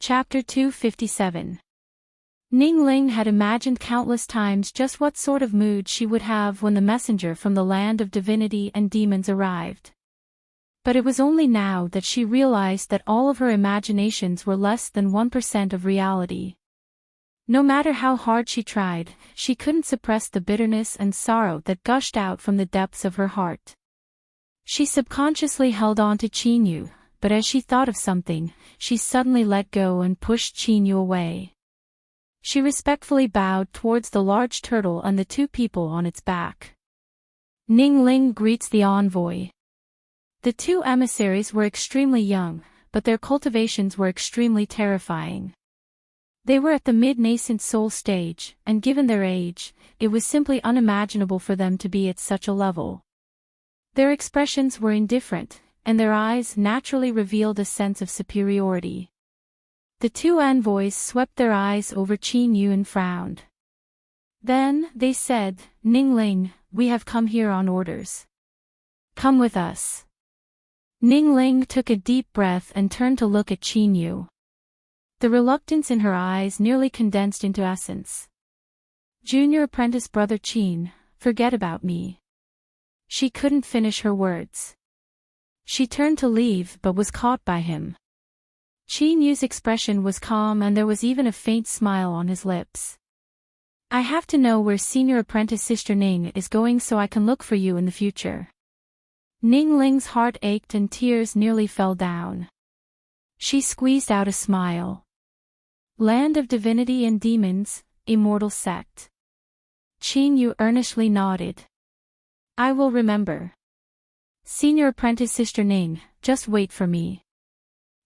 Chapter 257. Ning Ling had imagined countless times just what sort of mood she would have when the messenger from the land of divinity and demons arrived. But it was only now that she realized that all of her imaginations were less than 1% of reality. No matter how hard she tried, she couldn't suppress the bitterness and sorrow that gushed out from the depths of her heart. She subconsciously held on to Qinyu, but as she thought of something, she suddenly let go and pushed Qinyu away. She respectfully bowed towards the large turtle and the two people on its back. Ning Ling greets the envoy. The two emissaries were extremely young, but their cultivations were extremely terrifying. They were at the mid-nascent soul stage, and given their age, it was simply unimaginable for them to be at such a level. Their expressions were indifferent, and their eyes naturally revealed a sense of superiority. The two envoys swept their eyes over Qinyu and frowned. Then, they said, "Ning Ling, we have come here on orders. Come with us." Ning Ling took a deep breath and turned to look at Qinyu. The reluctance in her eyes nearly condensed into essence. "Junior apprentice brother Qin, forget about me." She couldn't finish her words. She turned to leave but was caught by him. Qinyu's expression was calm and there was even a faint smile on his lips. "I have to know where senior apprentice Sister Ning is going so I can look for you in the future." Ning Ling's heart ached and tears nearly fell down. She squeezed out a smile. "Land of divinity and demons, immortal sect." Qinyu earnestly nodded. "I will remember. Senior apprentice Sister Ning, just wait for me."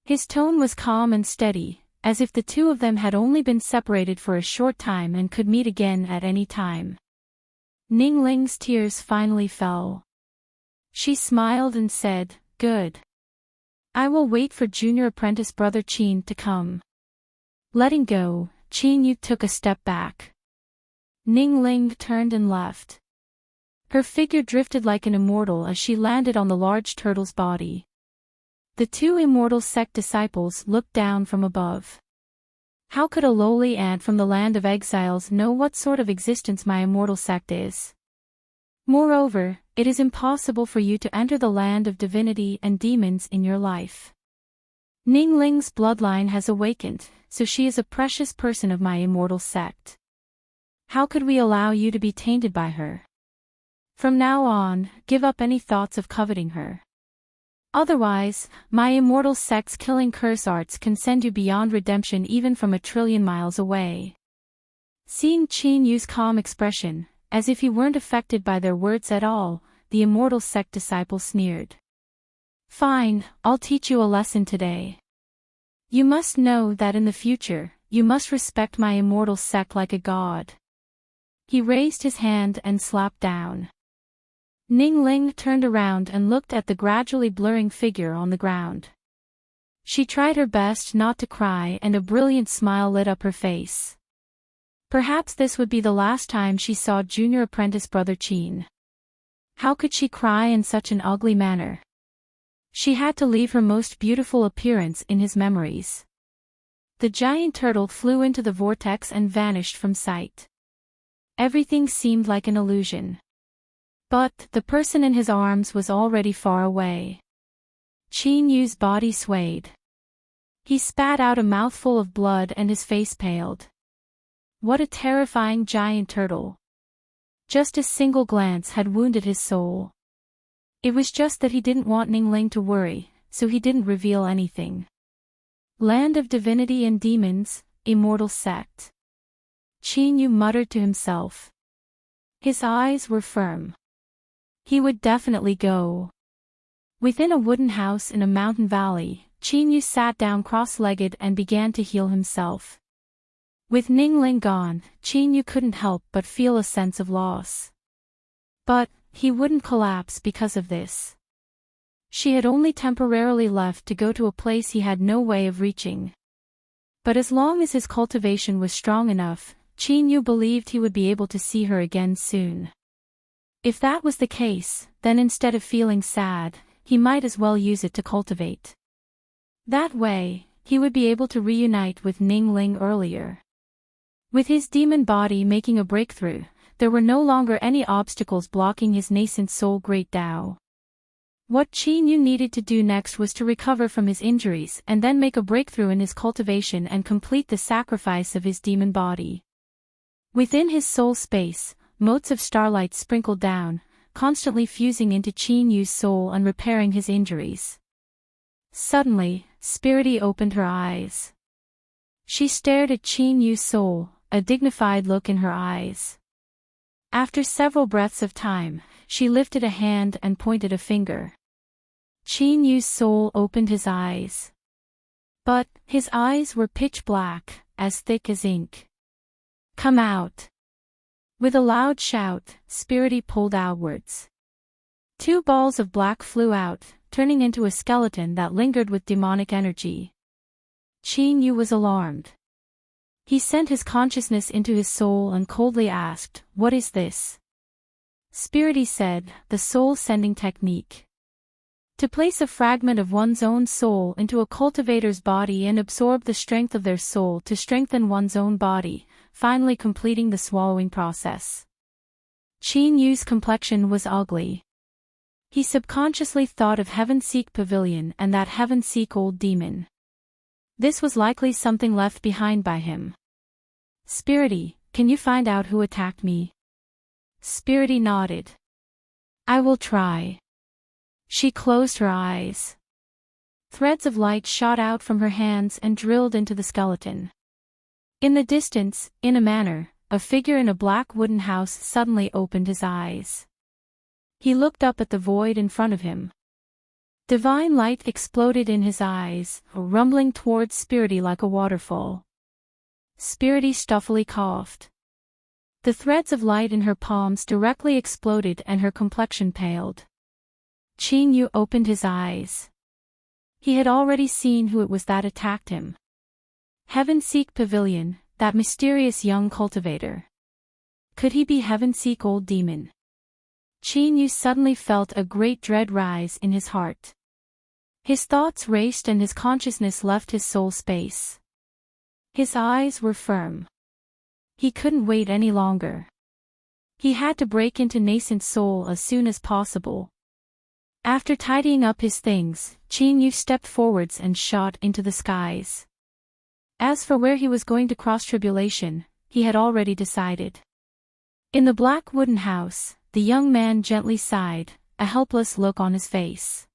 His tone was calm and steady, as if the two of them had only been separated for a short time and could meet again at any time. Ning Ling's tears finally fell. She smiled and said, "Good. I will wait for junior apprentice brother Qin to come." Letting go, Qinyu took a step back. Ning Ling turned and left. Her figure drifted like an immortal as she landed on the large turtle's body. The two immortal sect disciples looked down from above. "How could a lowly ant from the land of exiles know what sort of existence my immortal sect is? Moreover, it is impossible for you to enter the land of divinity and demons in your life. Ning Ling's bloodline has awakened, so she is a precious person of my immortal sect. How could we allow you to be tainted by her? From now on, give up any thoughts of coveting her. Otherwise, my immortal sect's killing curse arts can send you beyond redemption even from 1,000,000,000,000 miles away." Seeing Qinyu's calm expression, as if he weren't affected by their words at all, the immortal sect disciple sneered. "Fine, I'll teach you a lesson today. You must know that in the future, you must respect my immortal sect like a god." He raised his hand and slapped down. Ning Ling turned around and looked at the gradually blurring figure on the ground. She tried her best not to cry and a brilliant smile lit up her face. Perhaps this would be the last time she saw junior apprentice brother Qin. How could she cry in such an ugly manner? She had to leave her most beautiful appearance in his memories. The giant turtle flew into the vortex and vanished from sight. Everything seemed like an illusion. But the person in his arms was already far away. Qinyu's body swayed. He spat out a mouthful of blood and his face paled. What a terrifying giant turtle. Just a single glance had wounded his soul. It was just that he didn't want Ning Ling to worry, so he didn't reveal anything. Land of divinity and demons, immortal sect. Qinyu muttered to himself. His eyes were firm. He would definitely go. Within a wooden house in a mountain valley, Qinyu sat down cross-legged and began to heal himself. With Ning Ling gone, Qinyu couldn't help but feel a sense of loss. But he wouldn't collapse because of this. She had only temporarily left to go to a place he had no way of reaching. But as long as his cultivation was strong enough, Qinyu believed he would be able to see her again soon. If that was the case, then instead of feeling sad, he might as well use it to cultivate. That way, he would be able to reunite with Ning Ling earlier. With his demon body making a breakthrough, there were no longer any obstacles blocking his nascent soul Great Tao. What Qin Yu needed to do next was to recover from his injuries and then make a breakthrough in his cultivation and complete the sacrifice of his demon body. Within his soul space, motes of starlight sprinkled down, constantly fusing into Qin Yu's soul and repairing his injuries. Suddenly, Spirity opened her eyes. She stared at Qin Yu's soul, a dignified look in her eyes. After several breaths of time, she lifted a hand and pointed a finger. Qin Yu's soul opened his eyes. But, his eyes were pitch black, as thick as ink. "Come out!" With a loud shout, Spirity pulled outwards. 2 balls of black flew out, turning into a skeleton that lingered with demonic energy. Qin Yu was alarmed. He sent his consciousness into his soul and coldly asked, "What is this?" Spirity said, "The soul-sending technique. To place a fragment of one's own soul into a cultivator's body and absorb the strength of their soul to strengthen one's own body, finally completing the swallowing process." Qin Yu's complexion was ugly. He subconsciously thought of Heaven-Seek Pavilion and that Heaven-Seek old demon. This was likely something left behind by him. "Spirity, can you find out who attacked me?" Spirity nodded. "I will try." She closed her eyes. Threads of light shot out from her hands and drilled into the skeleton. In the distance, in a manner, a figure in a black wooden house suddenly opened his eyes. He looked up at the void in front of him. Divine light exploded in his eyes, rumbling towards Spirity like a waterfall. Spirity stuffily coughed. The threads of light in her palms directly exploded and her complexion paled. Qin Yu opened his eyes. He had already seen who it was that attacked him. Heaven-Seek Pavilion, that mysterious young cultivator. Could he be Heaven-Seek Old Demon? Qin Yu suddenly felt a great dread rise in his heart. His thoughts raced and his consciousness left his soul space. His eyes were firm. He couldn't wait any longer. He had to break into nascent soul as soon as possible. After tidying up his things, Qin Yu stepped forwards and shot into the skies. As for where he was going to cross tribulation, he had already decided. In the black wooden house, the young man gently sighed, a helpless look on his face.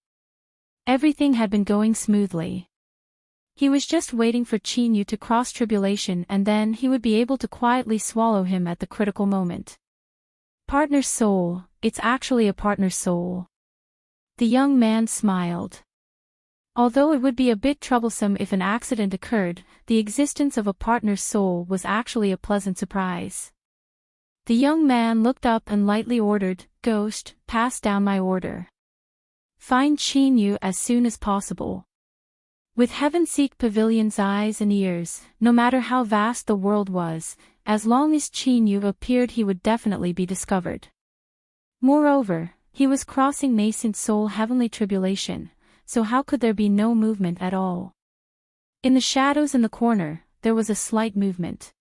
Everything had been going smoothly. He was just waiting for Qin Yu to cross tribulation and then he would be able to quietly swallow him at the critical moment. Partner's soul, it's actually a partner's soul. The young man smiled. Although it would be a bit troublesome if an accident occurred, the existence of a partner's soul was actually a pleasant surprise. The young man looked up and lightly ordered, "Ghost, pass down my order. Find Qin Yu as soon as possible." With Heaven-Seek Pavilion's eyes and ears, no matter how vast the world was, as long as Qin Yu appeared he would definitely be discovered. Moreover, he was crossing nascent soul heavenly tribulation, so how could there be no movement at all? In the shadows in the corner, there was a slight movement.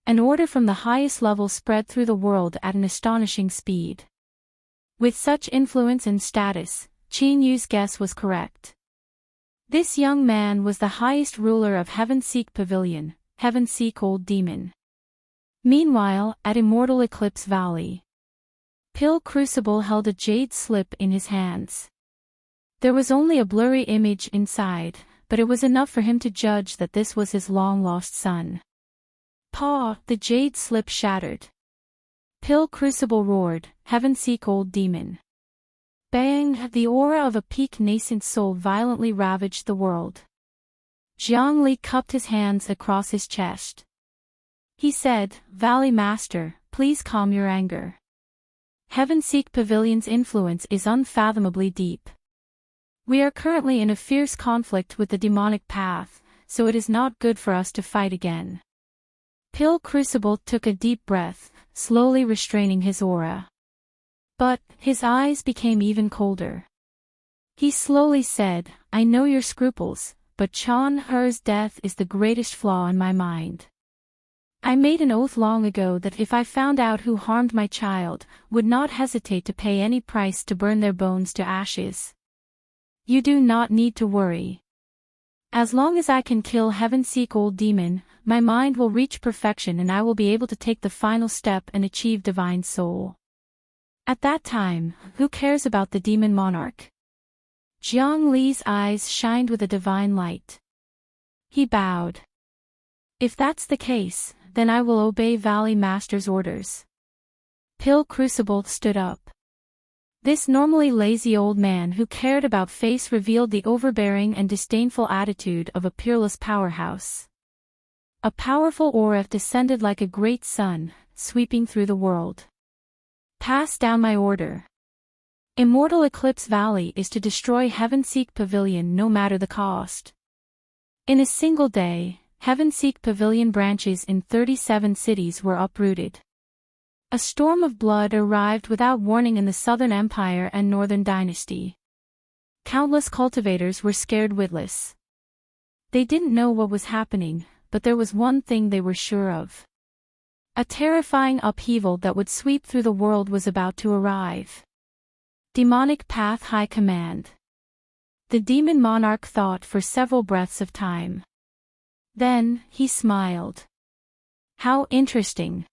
An order from the highest level spread through the world at an astonishing speed. With such influence and status, Qin Yu's guess was correct. This young man was the highest ruler of Heaven-Seek Pavilion, Heaven-Seek Old Demon. Meanwhile, at Immortal Eclipse Valley, Pill Crucible held a jade slip in his hands. There was only a blurry image inside, but it was enough for him to judge that this was his long-lost son. "Paw!" The jade slip shattered. Pill Crucible roared, "Heaven-Seek Old Demon!" Bang! The aura of a peak nascent soul violently ravaged the world. Jiang Li cupped his hands across his chest. He said, "Valley Master, please calm your anger. Heaven-Seek Pavilion's influence is unfathomably deep. We are currently in a fierce conflict with the demonic path, so it is not good for us to fight again." Pill Crucible took a deep breath, slowly restraining his aura. But, his eyes became even colder. He slowly said, "I know your scruples, but Chan He's death is the greatest flaw in my mind. I made an oath long ago that if I found out who harmed my child, would not hesitate to pay any price to burn their bones to ashes. You do not need to worry. As long as I can kill heaven-seek old demon, my mind will reach perfection and I will be able to take the final step and achieve divine soul. At that time, who cares about the demon monarch? Jiang Li's eyes shined with a divine light. He bowed. If that's the case, then I will obey Valley Master's orders. Pill Crucible stood up. This normally lazy old man who cared about face revealed the overbearing and disdainful attitude of a peerless powerhouse. A powerful aura descended like a great sun, sweeping through the world. Pass down my order. Immortal Eclipse Valley is to destroy Heavenseek Pavilion no matter the cost. In a single day, Heavenseek Pavilion branches in 37 cities were uprooted. A storm of blood arrived without warning in the Southern Empire and Northern Dynasty. Countless cultivators were scared witless. They didn't know what was happening, but there was one thing they were sure of. A terrifying upheaval that would sweep through the world was about to arrive. Demonic Path High Command. The demon monarch thought for several breaths of time. Then, he smiled. How interesting.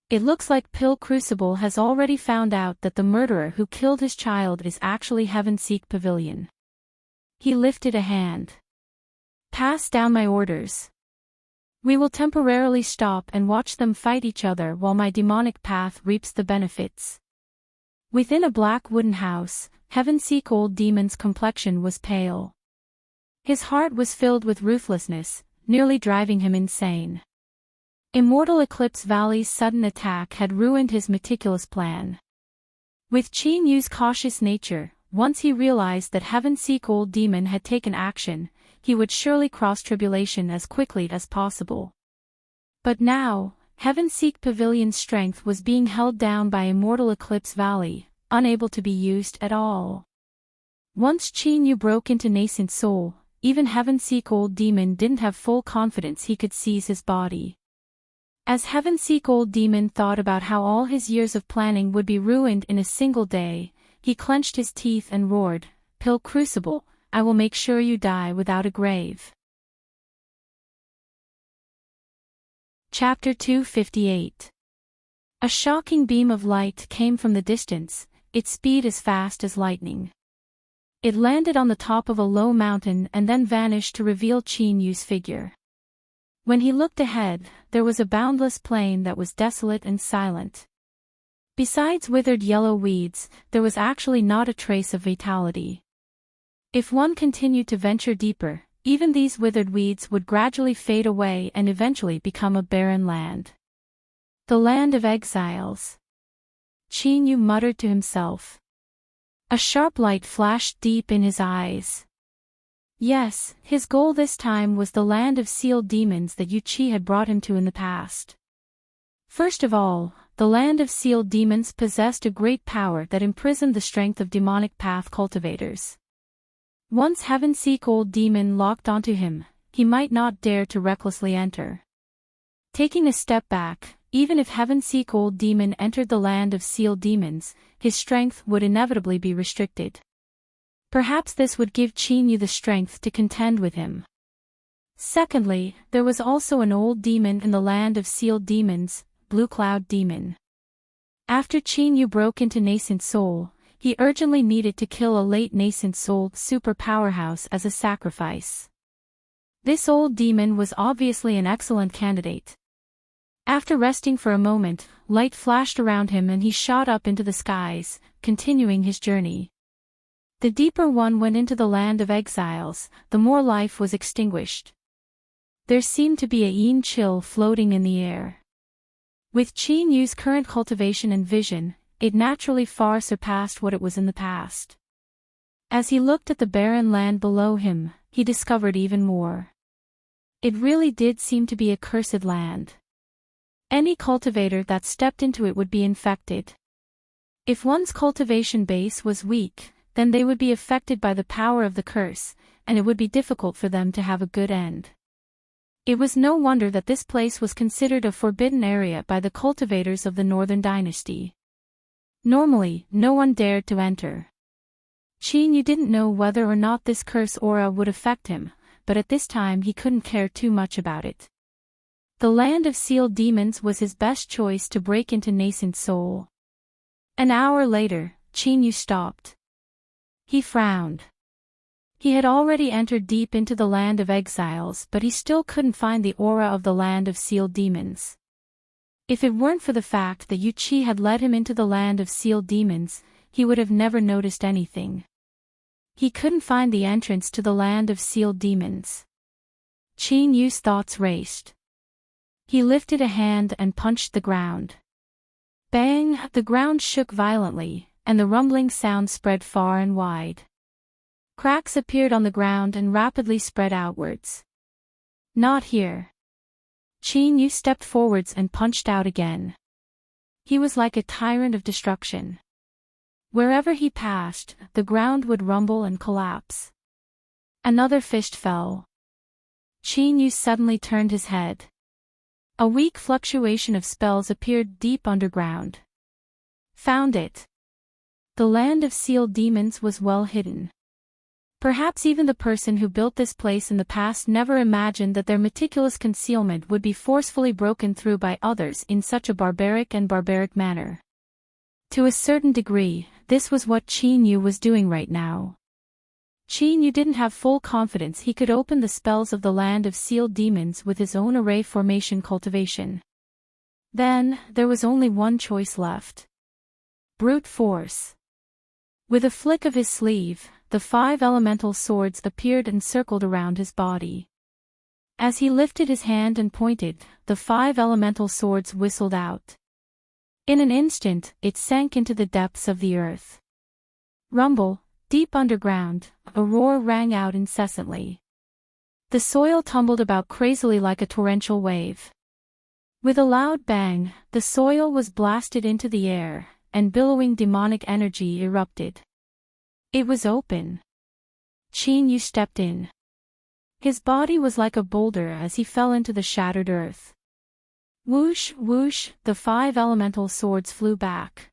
It looks like Pill Crucible has already found out that the murderer who killed his child is actually Heavenseek Pavilion. He lifted a hand. Pass down my orders. We will temporarily stop and watch them fight each other while my demonic path reaps the benefits. Within a black wooden house, Heavenseek Old Demon's complexion was pale. His heart was filled with ruthlessness, nearly driving him insane. Immortal Eclipse Valley's sudden attack had ruined his meticulous plan. With Qin Yu's cautious nature, once he realized that Heavenseek Old Demon had taken action, he would surely cross tribulation as quickly as possible. But now, Heavenseek Pavilion's strength was being held down by Immortal Eclipse Valley, unable to be used at all. Once Qin Yu broke into nascent soul, even Heavenseek Old Demon didn't have full confidence he could seize his body. As Heavenseek Old Demon thought about how all his years of planning would be ruined in a single day, he clenched his teeth and roared, Pill Crucible, I will make sure you die without a grave. Chapter 258. A shocking beam of light came from the distance, its speed as fast as lightning. It landed on the top of a low mountain and then vanished to reveal Qin Yu's figure. When he looked ahead, there was a boundless plain that was desolate and silent. Besides withered yellow weeds, there was actually not a trace of vitality. If one continued to venture deeper, even these withered weeds would gradually fade away and eventually become a barren land. The land of exiles. Qin Yu muttered to himself. A sharp light flashed deep in his eyes. Yes, his goal this time was the land of sealed demons that Yu Qi had brought him to in the past. First of all, the land of sealed demons possessed a great power that imprisoned the strength of demonic path cultivators. Once Heavenseek Old Demon locked onto him, he might not dare to recklessly enter. Taking a step back, even if Heavenseek Old Demon entered the land of sealed demons, his strength would inevitably be restricted. Perhaps this would give Qin Yu the strength to contend with him. Secondly, there was also an old demon in the land of sealed demons, Blue Cloud Demon. After Qin Yu broke into nascent soul, he urgently needed to kill a late nascent soul super powerhouse as a sacrifice. This old demon was obviously an excellent candidate. After resting for a moment, light flashed around him and he shot up into the skies, continuing his journey. The deeper one went into the land of exiles, the more life was extinguished. There seemed to be a yin chill floating in the air. With Qin Yu's current cultivation and vision, it naturally far surpassed what it was in the past. As he looked at the barren land below him, he discovered even more. It really did seem to be a cursed land. Any cultivator that stepped into it would be infected. If one's cultivation base was weak, then they would be affected by the power of the curse, and it would be difficult for them to have a good end. It was no wonder that this place was considered a forbidden area by the cultivators of the Northern Dynasty. Normally, no one dared to enter. Qin didn't know whether or not this curse aura would affect him, but at this time he couldn't care too much about it. The land of sealed demons was his best choice to break into nascent soul. An hour later, Qin stopped. He frowned. He had already entered deep into the land of exiles, but he still couldn't find the aura of the land of sealed demons. If it weren't for the fact that Yu Qi had led him into the land of sealed demons, he would have never noticed anything. He couldn't find the entrance to the land of sealed demons. Qin Yu's thoughts raced. He lifted a hand and punched the ground. Bang! The ground shook violently, and the rumbling sound spread far and wide. Cracks appeared on the ground and rapidly spread outwards. Not here. Qin Yu stepped forwards and punched out again. He was like a tyrant of destruction. Wherever he passed, the ground would rumble and collapse. Another fist fell. Qin Yu suddenly turned his head. A weak fluctuation of spells appeared deep underground. Found it. The land of sealed demons was well hidden. Perhaps even the person who built this place in the past never imagined that their meticulous concealment would be forcefully broken through by others in such a barbaric manner. To a certain degree, this was what Qin Yu was doing right now. Qin Yu didn't have full confidence he could open the spells of the land of sealed demons with his own array formation cultivation. Then, there was only one choice left. Brute force. With a flick of his sleeve, the 5 elemental swords appeared and circled around his body. As he lifted his hand and pointed, the 5 elemental swords whistled out. In an instant, it sank into the depths of the earth. Rumble, deep underground, a roar rang out incessantly. The soil tumbled about crazily like a torrential wave. With a loud bang, the soil was blasted into the air, and billowing demonic energy erupted. It was open. Qin Yu stepped in. His body was like a boulder as he fell into the shattered earth. Whoosh, whoosh, the 5 elemental swords flew back.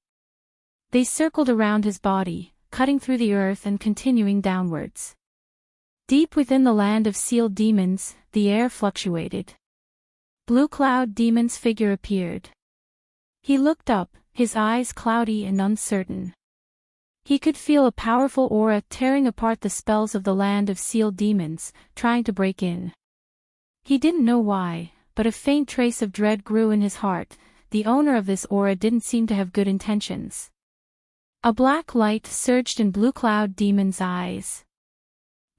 They circled around his body, cutting through the earth and continuing downwards. Deep within the land of sealed demons, the air fluctuated. Blue Cloud Demon's figure appeared. He looked up, his eyes cloudy and uncertain. He could feel a powerful aura tearing apart the spells of the land of sealed demons, trying to break in. He didn't know why, but a faint trace of dread grew in his heart. The owner of this aura didn't seem to have good intentions. A black light surged in Blue Cloud Demon's eyes.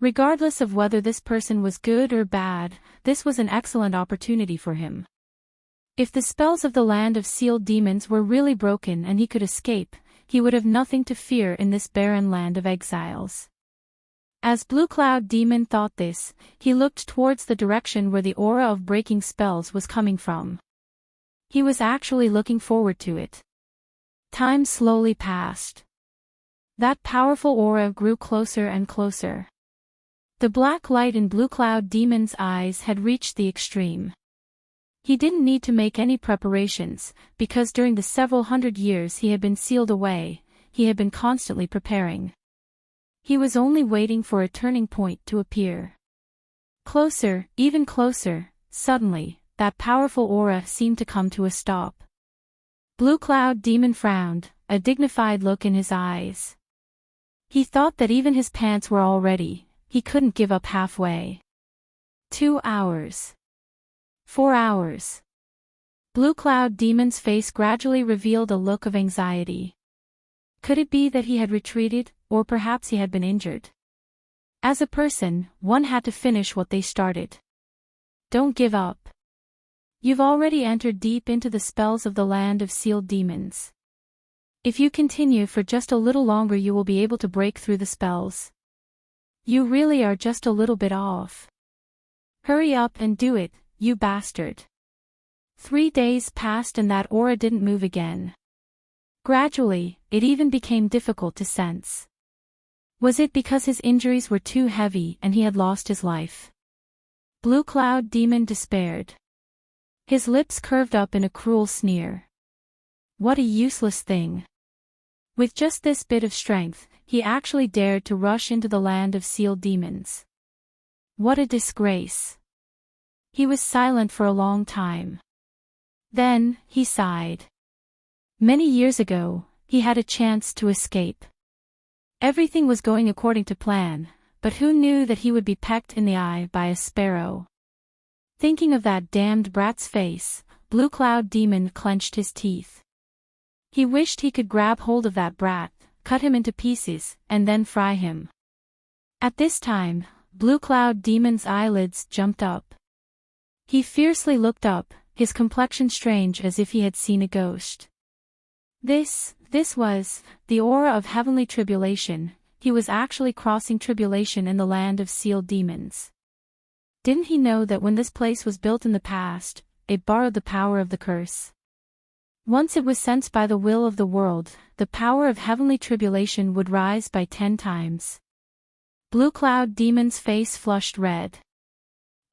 Regardless of whether this person was good or bad, this was an excellent opportunity for him. If the spells of the land of sealed demons were really broken and he could escape, he would have nothing to fear in this barren land of exiles. As Blue Cloud Demon thought this, he looked towards the direction where the aura of breaking spells was coming from. He was actually looking forward to it. Time slowly passed. That powerful aura grew closer and closer. The black light in Blue Cloud Demon's eyes had reached the extreme. He didn't need to make any preparations, because during the several hundred years he had been sealed away, he had been constantly preparing. He was only waiting for a turning point to appear. Closer, even closer, suddenly, that powerful aura seemed to come to a stop. Blue Cloud Demon frowned, a dignified look in his eyes. He thought that even his pants were all ready, he couldn't give up halfway. 2 hours. 4 hours. Blue Cloud Demon's face gradually revealed a look of anxiety. Could it be that he had retreated, or perhaps he had been injured? As a person, one had to finish what they started. Don't give up. You've already entered deep into the spells of the land of sealed demons. If you continue for just a little longer you will be able to break through the spells. You really are just a little bit off. Hurry up and do it, you bastard. 3 days passed and that aura didn't move again. Gradually, it even became difficult to sense. Was it because his injuries were too heavy and he had lost his life? Blue Cloud Demon despaired. His lips curved up in a cruel sneer. What a useless thing. With just this bit of strength, he actually dared to rush into the land of sealed demons. What a disgrace. He was silent for a long time. Then, he sighed. Many years ago, he had a chance to escape. Everything was going according to plan, but who knew that he would be pecked in the eye by a sparrow? Thinking of that damned brat's face, Blue Cloud Demon clenched his teeth. He wished he could grab hold of that brat, cut him into pieces, and then fry him. At this time, Blue Cloud Demon's eyelids jumped up. He fiercely looked up, his complexion strange as if he had seen a ghost. This was the aura of heavenly tribulation. He was actually crossing tribulation in the land of sealed demons. Didn't he know that when this place was built in the past, it borrowed the power of the curse? Once it was sensed by the will of the world, the power of heavenly tribulation would rise by 10 times. Blue Cloud Demon's face flushed red.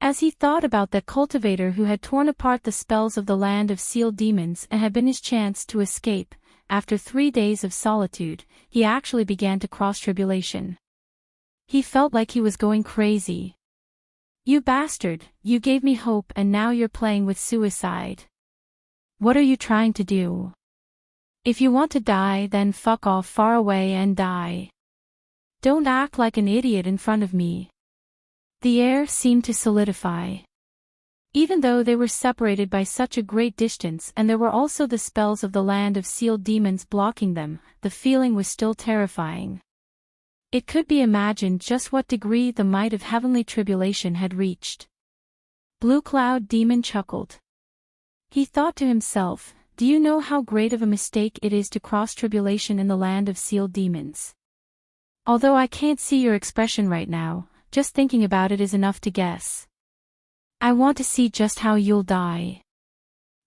As he thought about that cultivator who had torn apart the spells of the land of sealed demons and had been his chance to escape, after 3 days of solitude, he actually began to cross tribulation. He felt like he was going crazy. You bastard, you gave me hope and now you're playing with suicide. What are you trying to do? If you want to die, then fuck off far away and die. Don't act like an idiot in front of me. The air seemed to solidify. Even though they were separated by such a great distance and there were also the spells of the land of sealed demons blocking them, the feeling was still terrifying. It could be imagined just what degree the might of heavenly tribulation had reached. Blue Cloud Demon chuckled. He thought to himself, do you know how great of a mistake it is to cross tribulation in the land of sealed demons? Although I can't see your expression right now, just thinking about it is enough to guess. I want to see just how you'll die.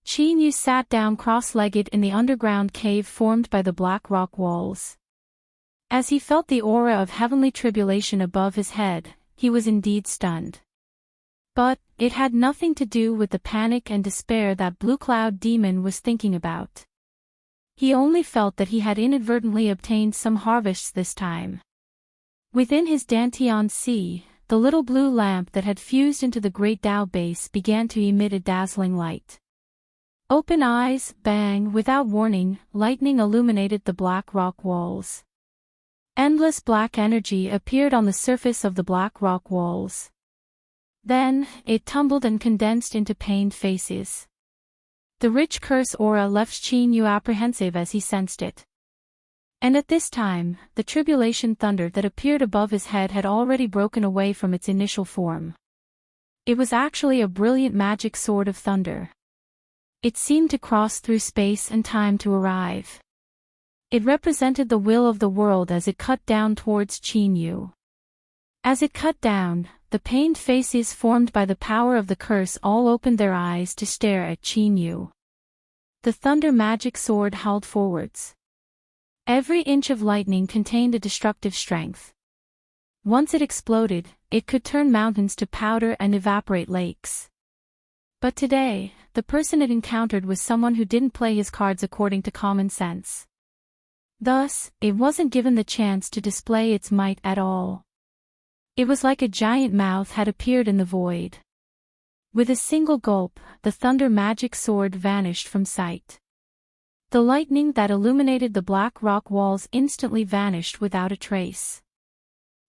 Chin-Yu sat down cross-legged in the underground cave formed by the black rock walls. As he felt the aura of heavenly tribulation above his head, he was indeed stunned. But it had nothing to do with the panic and despair that Blue Cloud Demon was thinking about. He only felt that he had inadvertently obtained some harvests this time. Within his Dantian Sea, the little blue lamp that had fused into the great Tao base began to emit a dazzling light. Open eyes, bang, without warning, lightning illuminated the black rock walls. Endless black energy appeared on the surface of the black rock walls. Then, it tumbled and condensed into pained faces. The rich curse aura left Chin-Yu apprehensive as he sensed it. And at this time, the tribulation thunder that appeared above his head had already broken away from its initial form. It was actually a brilliant magic sword of thunder. It seemed to cross through space and time to arrive. It represented the will of the world as it cut down towards Chin-Yu. As it cut down, the pained faces formed by the power of the curse all opened their eyes to stare at Chin-Yu. The thunder magic sword howled forwards. Every inch of lightning contained a destructive strength. Once it exploded, it could turn mountains to powder and evaporate lakes. But today, the person it encountered was someone who didn't play his cards according to common sense. Thus, it wasn't given the chance to display its might at all. It was like a giant mouth had appeared in the void. With a single gulp, the thunder magic sword vanished from sight. The lightning that illuminated the black rock walls instantly vanished without a trace.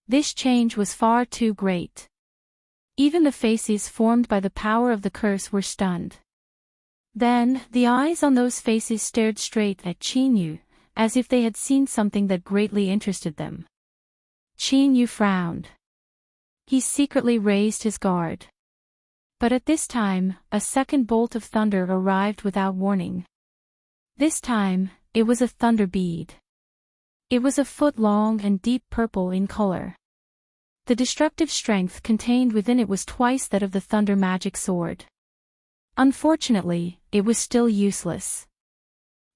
This change was far too great. Even the faces formed by the power of the curse were stunned. Then, the eyes on those faces stared straight at Chin-Yu, as if they had seen something that greatly interested them. Chin-Yu frowned. He secretly raised his guard. But at this time, a second bolt of thunder arrived without warning. This time, it was a thunder bead. It was a foot long and deep purple in color. The destructive strength contained within it was twice that of the thunder magic sword. Unfortunately, it was still useless.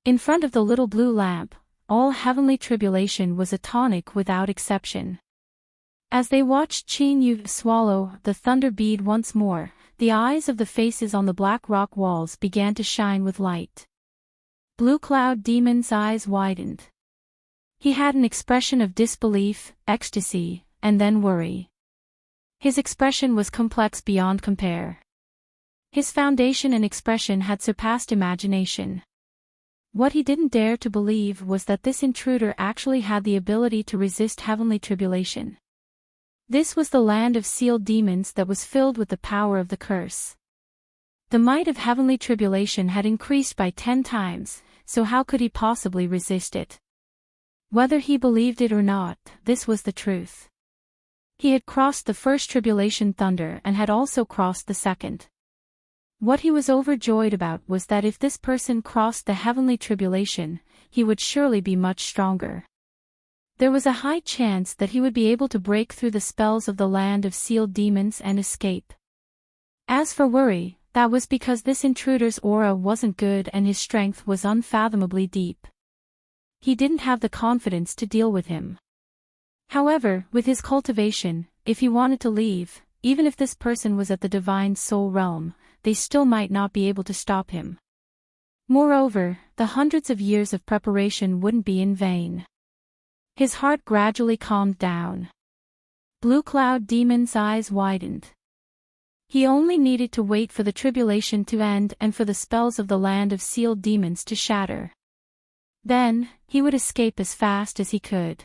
In front of the little blue lamp, all heavenly tribulation was a tonic without exception. As they watched Qin Yu swallow the thunder bead once more, the eyes of the faces on the black rock walls began to shine with light. Blue Cloud Demon's eyes widened. He had an expression of disbelief, ecstasy, and then worry. His expression was complex beyond compare. His foundation and expression had surpassed imagination. What he didn't dare to believe was that this intruder actually had the ability to resist heavenly tribulation. This was the land of sealed demons that was filled with the power of the curse. The might of heavenly tribulation had increased by 10 times, so how could he possibly resist it? Whether he believed it or not, this was the truth. He had crossed the first tribulation thunder and had also crossed the second. What he was overjoyed about was that if this person crossed the heavenly tribulation, he would surely be much stronger. There was a high chance that he would be able to break through the spells of the land of sealed demons and escape. As for worry, that was because this intruder's aura wasn't good and his strength was unfathomably deep. He didn't have the confidence to deal with him. However, with his cultivation, if he wanted to leave, even if this person was at the divine soul realm, they still might not be able to stop him. Moreover, the hundreds of years of preparation wouldn't be in vain. His heart gradually calmed down. Blue Cloud Demon's eyes widened. He only needed to wait for the tribulation to end and for the spells of the land of sealed demons to shatter. Then, he would escape as fast as he could.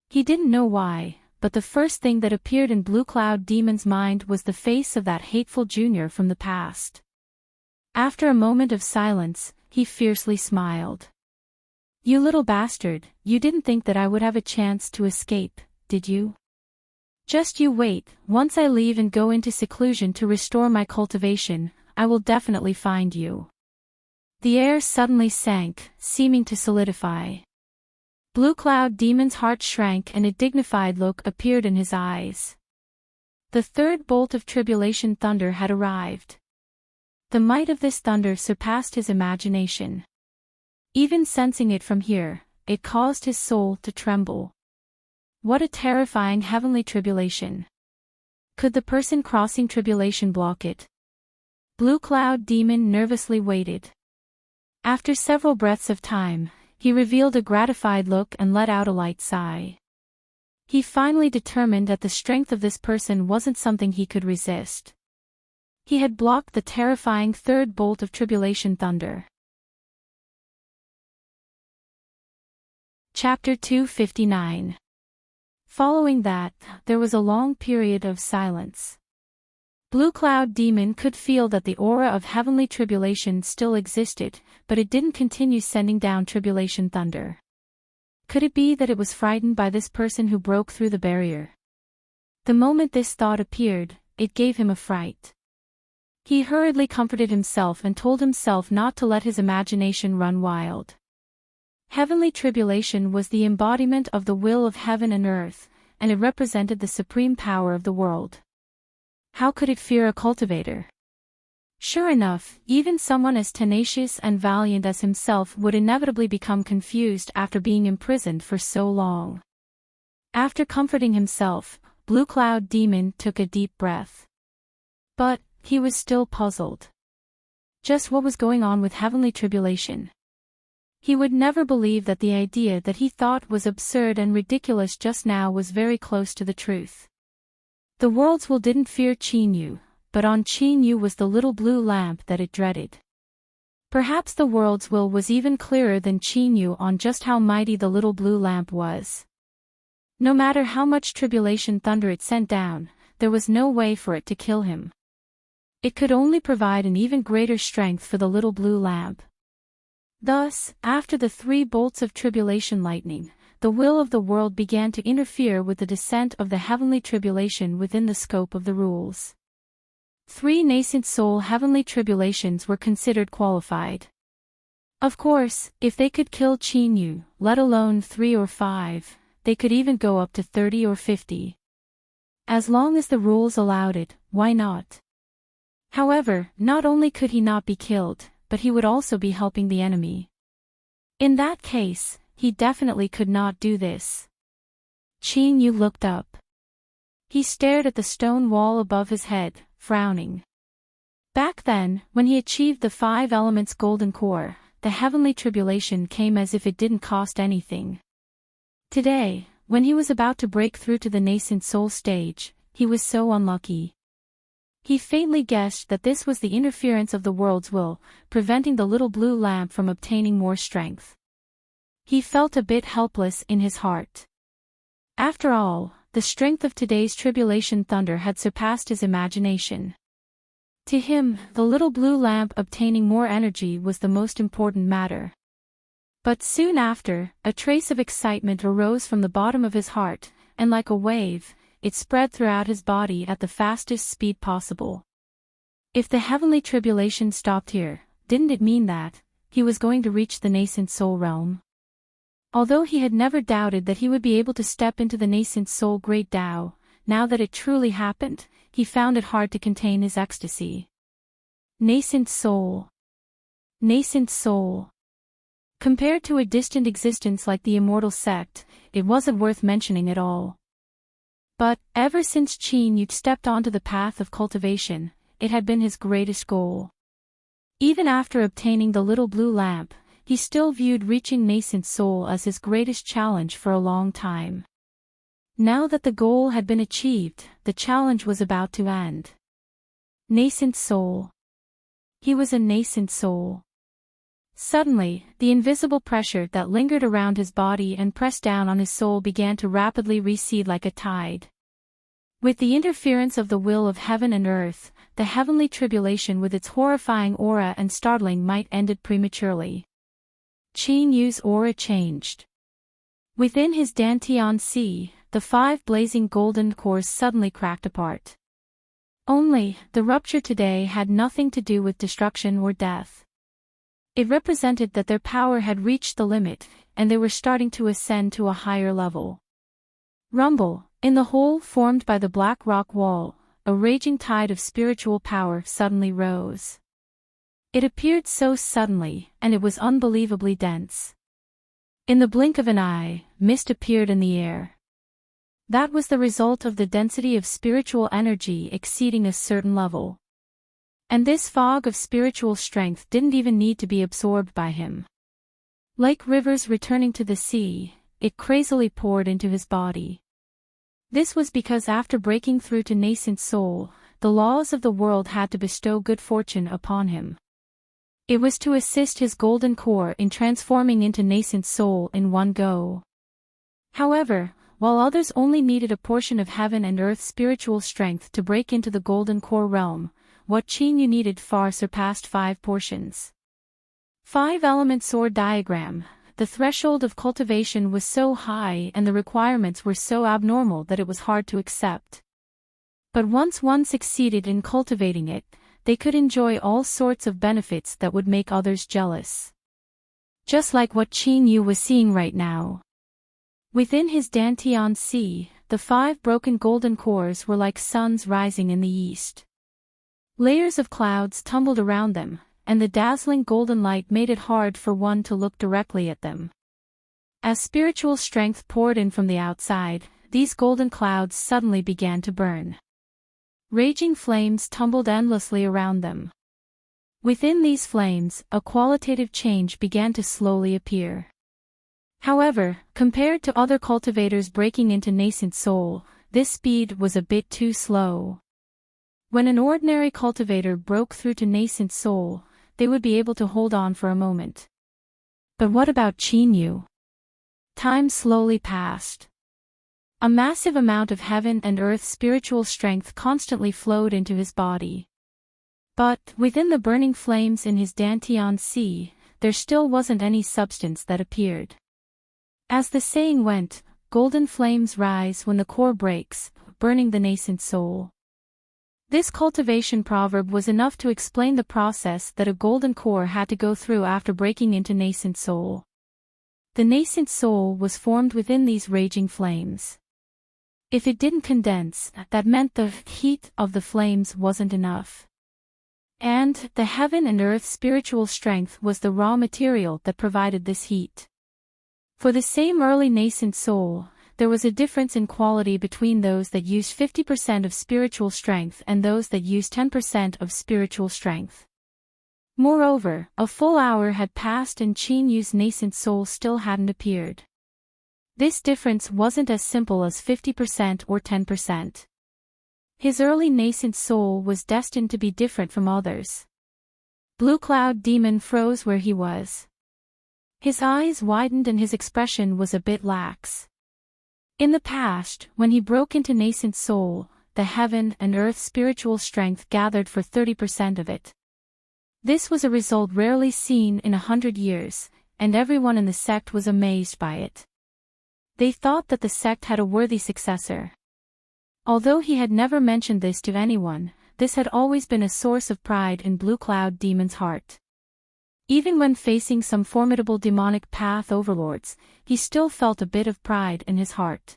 He didn't know why, but the first thing that appeared in Blue Cloud Demon's mind was the face of that hateful junior from the past. After a moment of silence, he fiercely smiled. "You little bastard, you didn't think that I would have a chance to escape, did you? Just you wait, once I leave and go into seclusion to restore my cultivation, I will definitely find you." The air suddenly sank, seeming to solidify. Blue Cloud Demon's heart shrank and a dignified look appeared in his eyes. The third bolt of tribulation thunder had arrived. The might of this thunder surpassed his imagination. Even sensing it from here, it caused his soul to tremble. What a terrifying heavenly tribulation. Could the person crossing tribulation block it? Blue Cloud Demon nervously waited. After several breaths of time, he revealed a gratified look and let out a light sigh. He finally determined that the strength of this person wasn't something he could resist. He had blocked the terrifying third bolt of tribulation thunder. Chapter 259. Following that, there was a long period of silence. Blue Cloud Demon could feel that the aura of heavenly tribulation still existed, but it didn't continue sending down tribulation thunder. Could it be that it was frightened by this person who broke through the barrier? The moment this thought appeared, it gave him a fright. He hurriedly comforted himself and told himself not to let his imagination run wild. Heavenly tribulation was the embodiment of the will of heaven and earth, and it represented the supreme power of the world. How could it fear a cultivator? Sure enough, even someone as tenacious and valiant as himself would inevitably become confused after being imprisoned for so long. After comforting himself, Blue Cloud Demon took a deep breath. But, he was still puzzled. Just what was going on with heavenly tribulation? He would never believe that the idea that he thought was absurd and ridiculous just now was very close to the truth. The world's will didn't fear Qin Yu, but on Qin Yu was the little blue lamp that it dreaded. Perhaps the world's will was even clearer than Qin Yu on just how mighty the little blue lamp was. No matter how much tribulation thunder it sent down, there was no way for it to kill him. It could only provide an even greater strength for the little blue lamp. Thus, after the 3 bolts of tribulation lightning, the will of the world began to interfere with the descent of the heavenly tribulation within the scope of the rules. 3 nascent soul heavenly tribulations were considered qualified. Of course, if they could kill Qin Yu, let alone 3 or 5, they could even go up to 30 or 50. As long as the rules allowed it, why not? However, not only could he not be killed, but he would also be helping the enemy. In that case, he definitely could not do this. Qin Yu looked up. He stared at the stone wall above his head, frowning. Back then, when he achieved the 5 elements golden core, the heavenly tribulation came as if it didn't cost anything. Today, when he was about to break through to the nascent soul stage, he was so unlucky. He faintly guessed that this was the interference of the world's will, preventing the little blue lamp from obtaining more strength. He felt a bit helpless in his heart. After all, the strength of today's tribulation thunder had surpassed his imagination. To him, the little blue lamp obtaining more energy was the most important matter. But soon after, a trace of excitement arose from the bottom of his heart, and like a wave, it spread throughout his body at the fastest speed possible. If the heavenly tribulation stopped here, didn't it mean that he was going to reach the nascent soul realm? Although he had never doubted that he would be able to step into the nascent soul great Tao, now that it truly happened, he found it hard to contain his ecstasy. Nascent soul. Nascent soul. Compared to a distant existence like the immortal sect, it wasn't worth mentioning at all. But, ever since Qin Yu stepped onto the path of cultivation, it had been his greatest goal. Even after obtaining the little blue lamp, he still viewed reaching nascent soul as his greatest challenge for a long time. Now that the goal had been achieved, the challenge was about to end. Nascent soul. He was a nascent soul. Suddenly, the invisible pressure that lingered around his body and pressed down on his soul began to rapidly recede like a tide. With the interference of the will of heaven and earth, the heavenly tribulation with its horrifying aura and startling might ended prematurely. Qin Yu's aura changed. Within his Dantian Sea, the 5 blazing golden cores suddenly cracked apart. Only, the rupture today had nothing to do with destruction or death. It represented that their power had reached the limit, and they were starting to ascend to a higher level. Rumble, in the hole formed by the black rock wall, a raging tide of spiritual power suddenly rose. It appeared so suddenly, and it was unbelievably dense. In the blink of an eye, mist appeared in the air. That was the result of the density of spiritual energy exceeding a certain level. And this fog of spiritual strength didn't even need to be absorbed by him. Like rivers returning to the sea, it crazily poured into his body. This was because after breaking through to nascent soul, the laws of the world had to bestow good fortune upon him. It was to assist his golden core in transforming into nascent soul in one go. However, while others only needed a portion of heaven and earth spiritual strength to break into the golden core realm, what Qin Yu needed far surpassed 5 portions. 5-element sword diagram. The threshold of cultivation was so high and the requirements were so abnormal that it was hard to accept. But once one succeeded in cultivating it, they could enjoy all sorts of benefits that would make others jealous. Just like what Qin Yu was seeing right now. Within his Dantian Sea, the 5 broken golden cores were like suns rising in the east. Layers of clouds tumbled around them, and the dazzling golden light made it hard for one to look directly at them. As spiritual strength poured in from the outside, these golden clouds suddenly began to burn. Raging flames tumbled endlessly around them. Within these flames, a qualitative change began to slowly appear. However, compared to other cultivators breaking into nascent soul, this speed was a bit too slow. When an ordinary cultivator broke through to nascent soul, they would be able to hold on for a moment. But what about Qin Yu? Time slowly passed. A massive amount of heaven and earth spiritual strength constantly flowed into his body. But, within the burning flames in his Dantian Sea, there still wasn't any substance that appeared. As the saying went, golden flames rise when the core breaks, burning the nascent soul. This cultivation proverb was enough to explain the process that a golden core had to go through after breaking into nascent soul. The nascent soul was formed within these raging flames. If it didn't condense, that meant the heat of the flames wasn't enough. And the heaven and earth spiritual strength was the raw material that provided this heat. For the same early nascent soul, there was a difference in quality between those that used 50% of spiritual strength and those that used 10% of spiritual strength. Moreover, a full hour had passed and Qin Yu's nascent soul still hadn't appeared. This difference wasn't as simple as 50% or 10%. His early nascent soul was destined to be different from others. Blue Cloud Demon froze where he was. His eyes widened and his expression was a bit lax. In the past, when he broke into nascent soul, the heaven and earth spiritual strength gathered for 30% of it. This was a result rarely seen in 100 years, and everyone in the sect was amazed by it. They thought that the sect had a worthy successor. Although he had never mentioned this to anyone, this had always been a source of pride in Blue Cloud Demon's heart. Even when facing some formidable demonic path overlords, he still felt a bit of pride in his heart.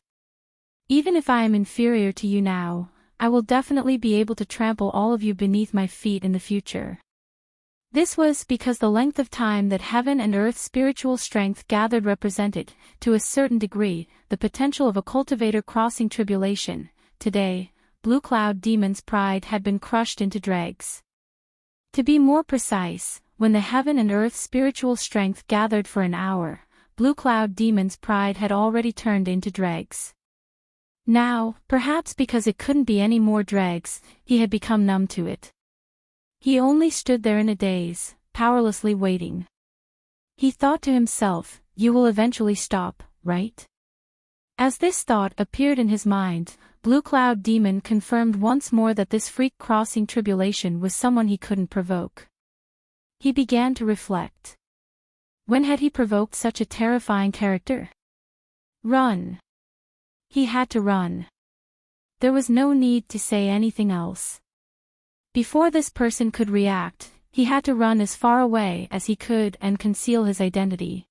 Even if I am inferior to you now, I will definitely be able to trample all of you beneath my feet in the future. This was because the length of time that heaven and earth spiritual strength gathered represented, to a certain degree, the potential of a cultivator crossing tribulation. Today, Blue Cloud Demon's pride had been crushed into dregs. To be more precise, when the heaven and earth spiritual strength gathered for an hour, Blue Cloud Demon's pride had already turned into dregs. Now, perhaps because it couldn't be any more dregs, he had become numb to it. He only stood there in a daze, powerlessly waiting. He thought to himself, "You will eventually stop, right?" As this thought appeared in his mind, Blue Cloud Demon confirmed once more that this freak crossing tribulation was someone he couldn't provoke. He began to reflect. When had he provoked such a terrifying character? Run. He had to run. There was no need to say anything else. Before this person could react, he had to run as far away as he could and conceal his identity.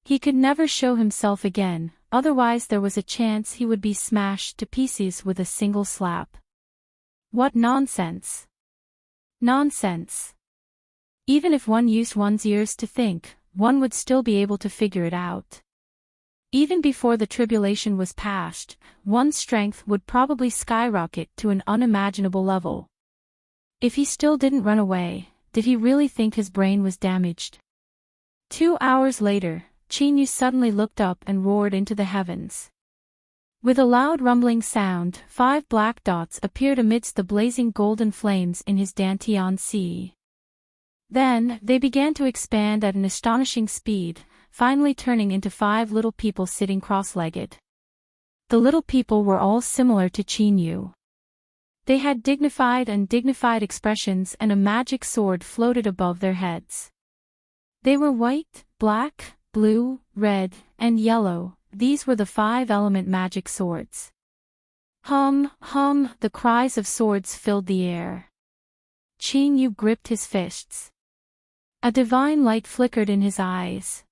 He could never show himself again, otherwise there was a chance he would be smashed to pieces with a single slap. What nonsense! Nonsense! Even if one used one's ears to think, one would still be able to figure it out. Even before the tribulation was past, one's strength would probably skyrocket to an unimaginable level. If he still didn't run away, did he really think his brain was damaged? 2 hours later, Qin Yu suddenly looked up and roared into the heavens. With a loud rumbling sound, 5 black dots appeared amidst the blazing golden flames in his Dantian Sea. Then, they began to expand at an astonishing speed, finally turning into 5 little people sitting cross-legged. The little people were all similar to Qin Yu. They had dignified expressions and a magic sword floated above their heads. They were white, black, blue, red, and yellow. These were the 5-element magic swords. Hum, hum, the cries of swords filled the air. Qin Yu gripped his fists. A divine light flickered in his eyes.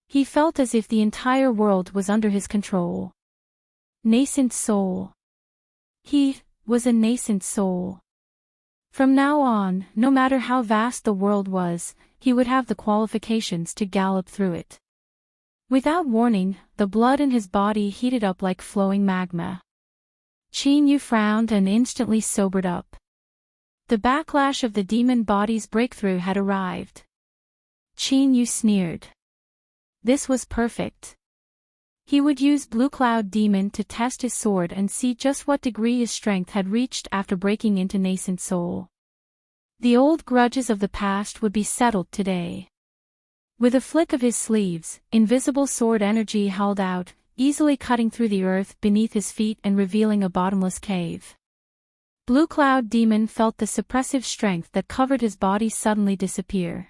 He felt as if the entire world was under his control. Nascent soul. He was a nascent soul. From now on, no matter how vast the world was, he would have the qualifications to gallop through it. Without warning, the blood in his body heated up like flowing magma. Qin Yu frowned and instantly sobered up. The backlash of the demon body's breakthrough had arrived. Qin Yu sneered. This was perfect. He would use Blue Cloud Demon to test his sword and see just what degree his strength had reached after breaking into nascent soul. The old grudges of the past would be settled today. With a flick of his sleeves, invisible sword energy held out, easily cutting through the earth beneath his feet and revealing a bottomless cave. Blue Cloud Demon felt the suppressive strength that covered his body suddenly disappear.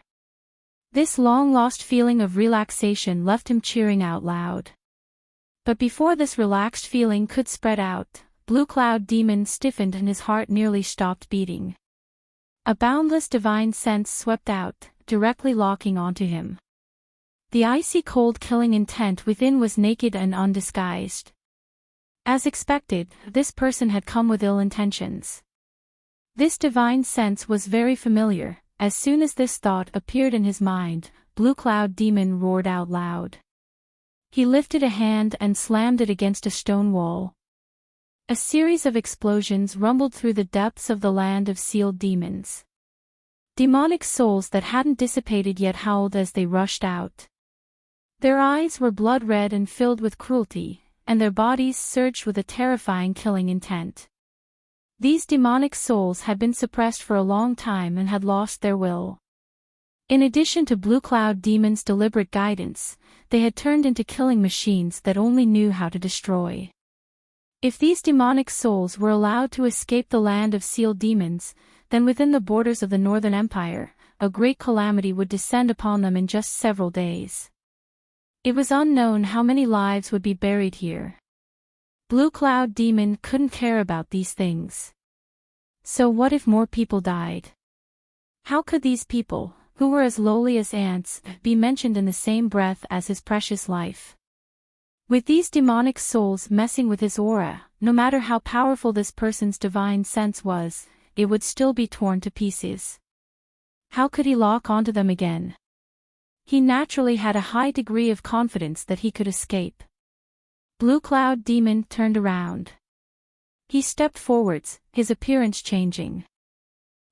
This long-lost feeling of relaxation left him cheering out loud. But before this relaxed feeling could spread out, Blue Cloud Demon stiffened and his heart nearly stopped beating. A boundless divine sense swept out, directly locking onto him. The icy cold killing intent within was naked and undisguised. As expected, this person had come with ill intentions. This divine sense was very familiar. As soon as this thought appeared in his mind, Blue Cloud Demon roared out loud. He lifted a hand and slammed it against a stone wall. A series of explosions rumbled through the depths of the land of sealed demons. Demonic souls that hadn't dissipated yet howled as they rushed out. Their eyes were blood-red and filled with cruelty, and their bodies surged with a terrifying killing intent. These demonic souls had been suppressed for a long time and had lost their will. In addition to Blue Cloud Demon's deliberate guidance, they had turned into killing machines that only knew how to destroy. If these demonic souls were allowed to escape the land of sealed demons, then within the borders of the Northern Empire, a great calamity would descend upon them in just several days. It was unknown how many lives would be buried here. Blue Cloud Demon couldn't care about these things. So what if more people died? How could these people, who were as lowly as ants, be mentioned in the same breath as his precious life? With these demonic souls messing with his aura, no matter how powerful this person's divine sense was, it would still be torn to pieces. How could he lock onto them again? He naturally had a high degree of confidence that he could escape. Blue Cloud Demon turned around. He stepped forwards, his appearance changing.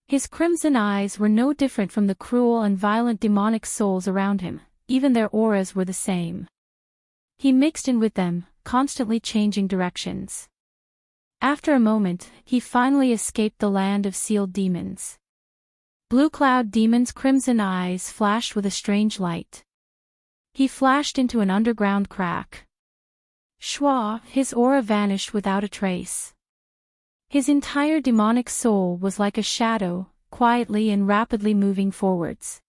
His crimson eyes were no different from the cruel and violent demonic souls around him, even their auras were the same. He mixed in with them, constantly changing directions. After a moment, he finally escaped the land of sealed demons. Blue Cloud Demon's crimson eyes flashed with a strange light. He flashed into an underground crack. Shwa, his aura vanished without a trace. His entire demonic soul was like a shadow, quietly and rapidly moving forwards.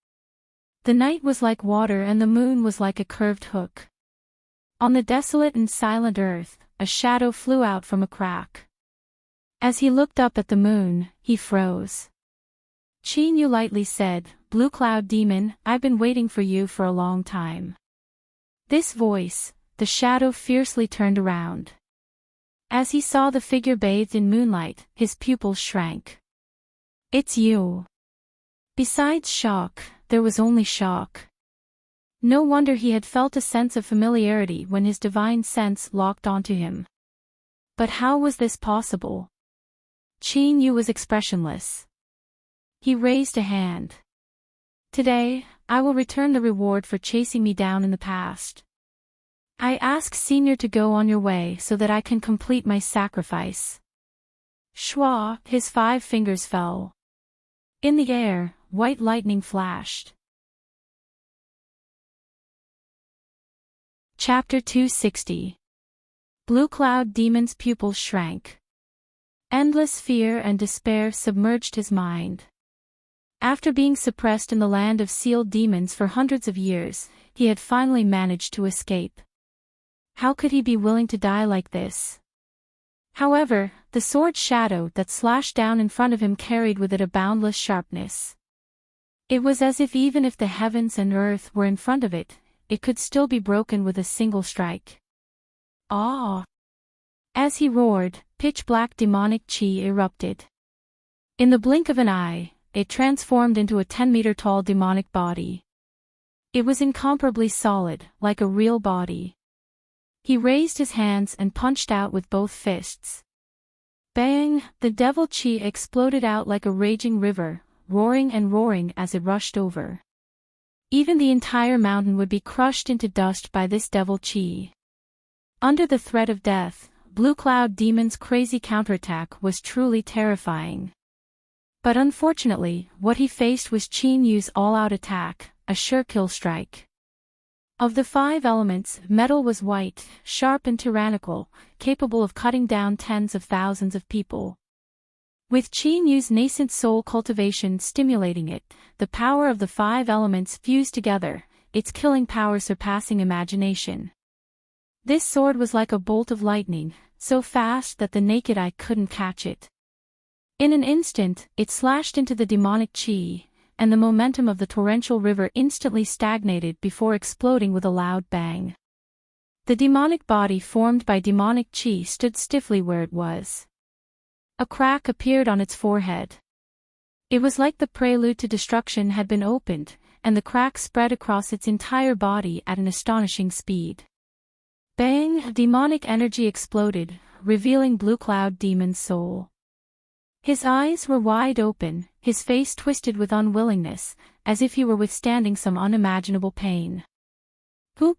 The night was like water and the moon was like a curved hook. On the desolate and silent earth, a shadow flew out from a crack. As he looked up at the moon, he froze. Qin Yu lightly said, "Blue Cloud Demon, I've been waiting for you for a long time." This voice, the shadow fiercely turned around. As he saw the figure bathed in moonlight, his pupils shrank. "It's you." Besides shock, there was only shock. No wonder he had felt a sense of familiarity when his divine sense locked onto him. But how was this possible? Qin Yu was expressionless. He raised a hand. "Today, I will return the reward for chasing me down in the past. I ask Senior to go on your way so that I can complete my sacrifice." Shwa, his 5 fingers fell. In the air, white lightning flashed. Chapter 260. Blue Cloud Demon's pupils shrank. Endless fear and despair submerged his mind. After being suppressed in the land of sealed demons for hundreds of years, he had finally managed to escape. How could he be willing to die like this? However, the sword shadow that slashed down in front of him carried with it a boundless sharpness. It was as if even if the heavens and earth were in front of it, it could still be broken with a single strike. Ah! As he roared, pitch-black demonic chi erupted. In the blink of an eye, it transformed into a 10-meter-tall demonic body. It was incomparably solid, like a real body. He raised his hands and punched out with both fists. Bang! The devil chi exploded out like a raging river, roaring and roaring as it rushed over. Even the entire mountain would be crushed into dust by this devil chi. Under the threat of death, Blue Cloud Demon's crazy counterattack was truly terrifying. But unfortunately, what he faced was Qin Yu's all-out attack, a sure kill strike. Of the 5 elements, metal was white, sharp and tyrannical, capable of cutting down tens of thousands of people. With Qin Yu's nascent soul cultivation stimulating it, the power of the 5 elements fused together, its killing power surpassing imagination. This sword was like a bolt of lightning, so fast that the naked eye couldn't catch it. In an instant, it slashed into the demonic chi, and the momentum of the torrential river instantly stagnated before exploding with a loud bang. The demonic body formed by demonic chi stood stiffly where it was. A crack appeared on its forehead. It was like the prelude to destruction had been opened, and the crack spread across its entire body at an astonishing speed. Bang! Demonic energy exploded, revealing Blue Cloud Demon's soul. His eyes were wide open, his face twisted with unwillingness, as if he were withstanding some unimaginable pain.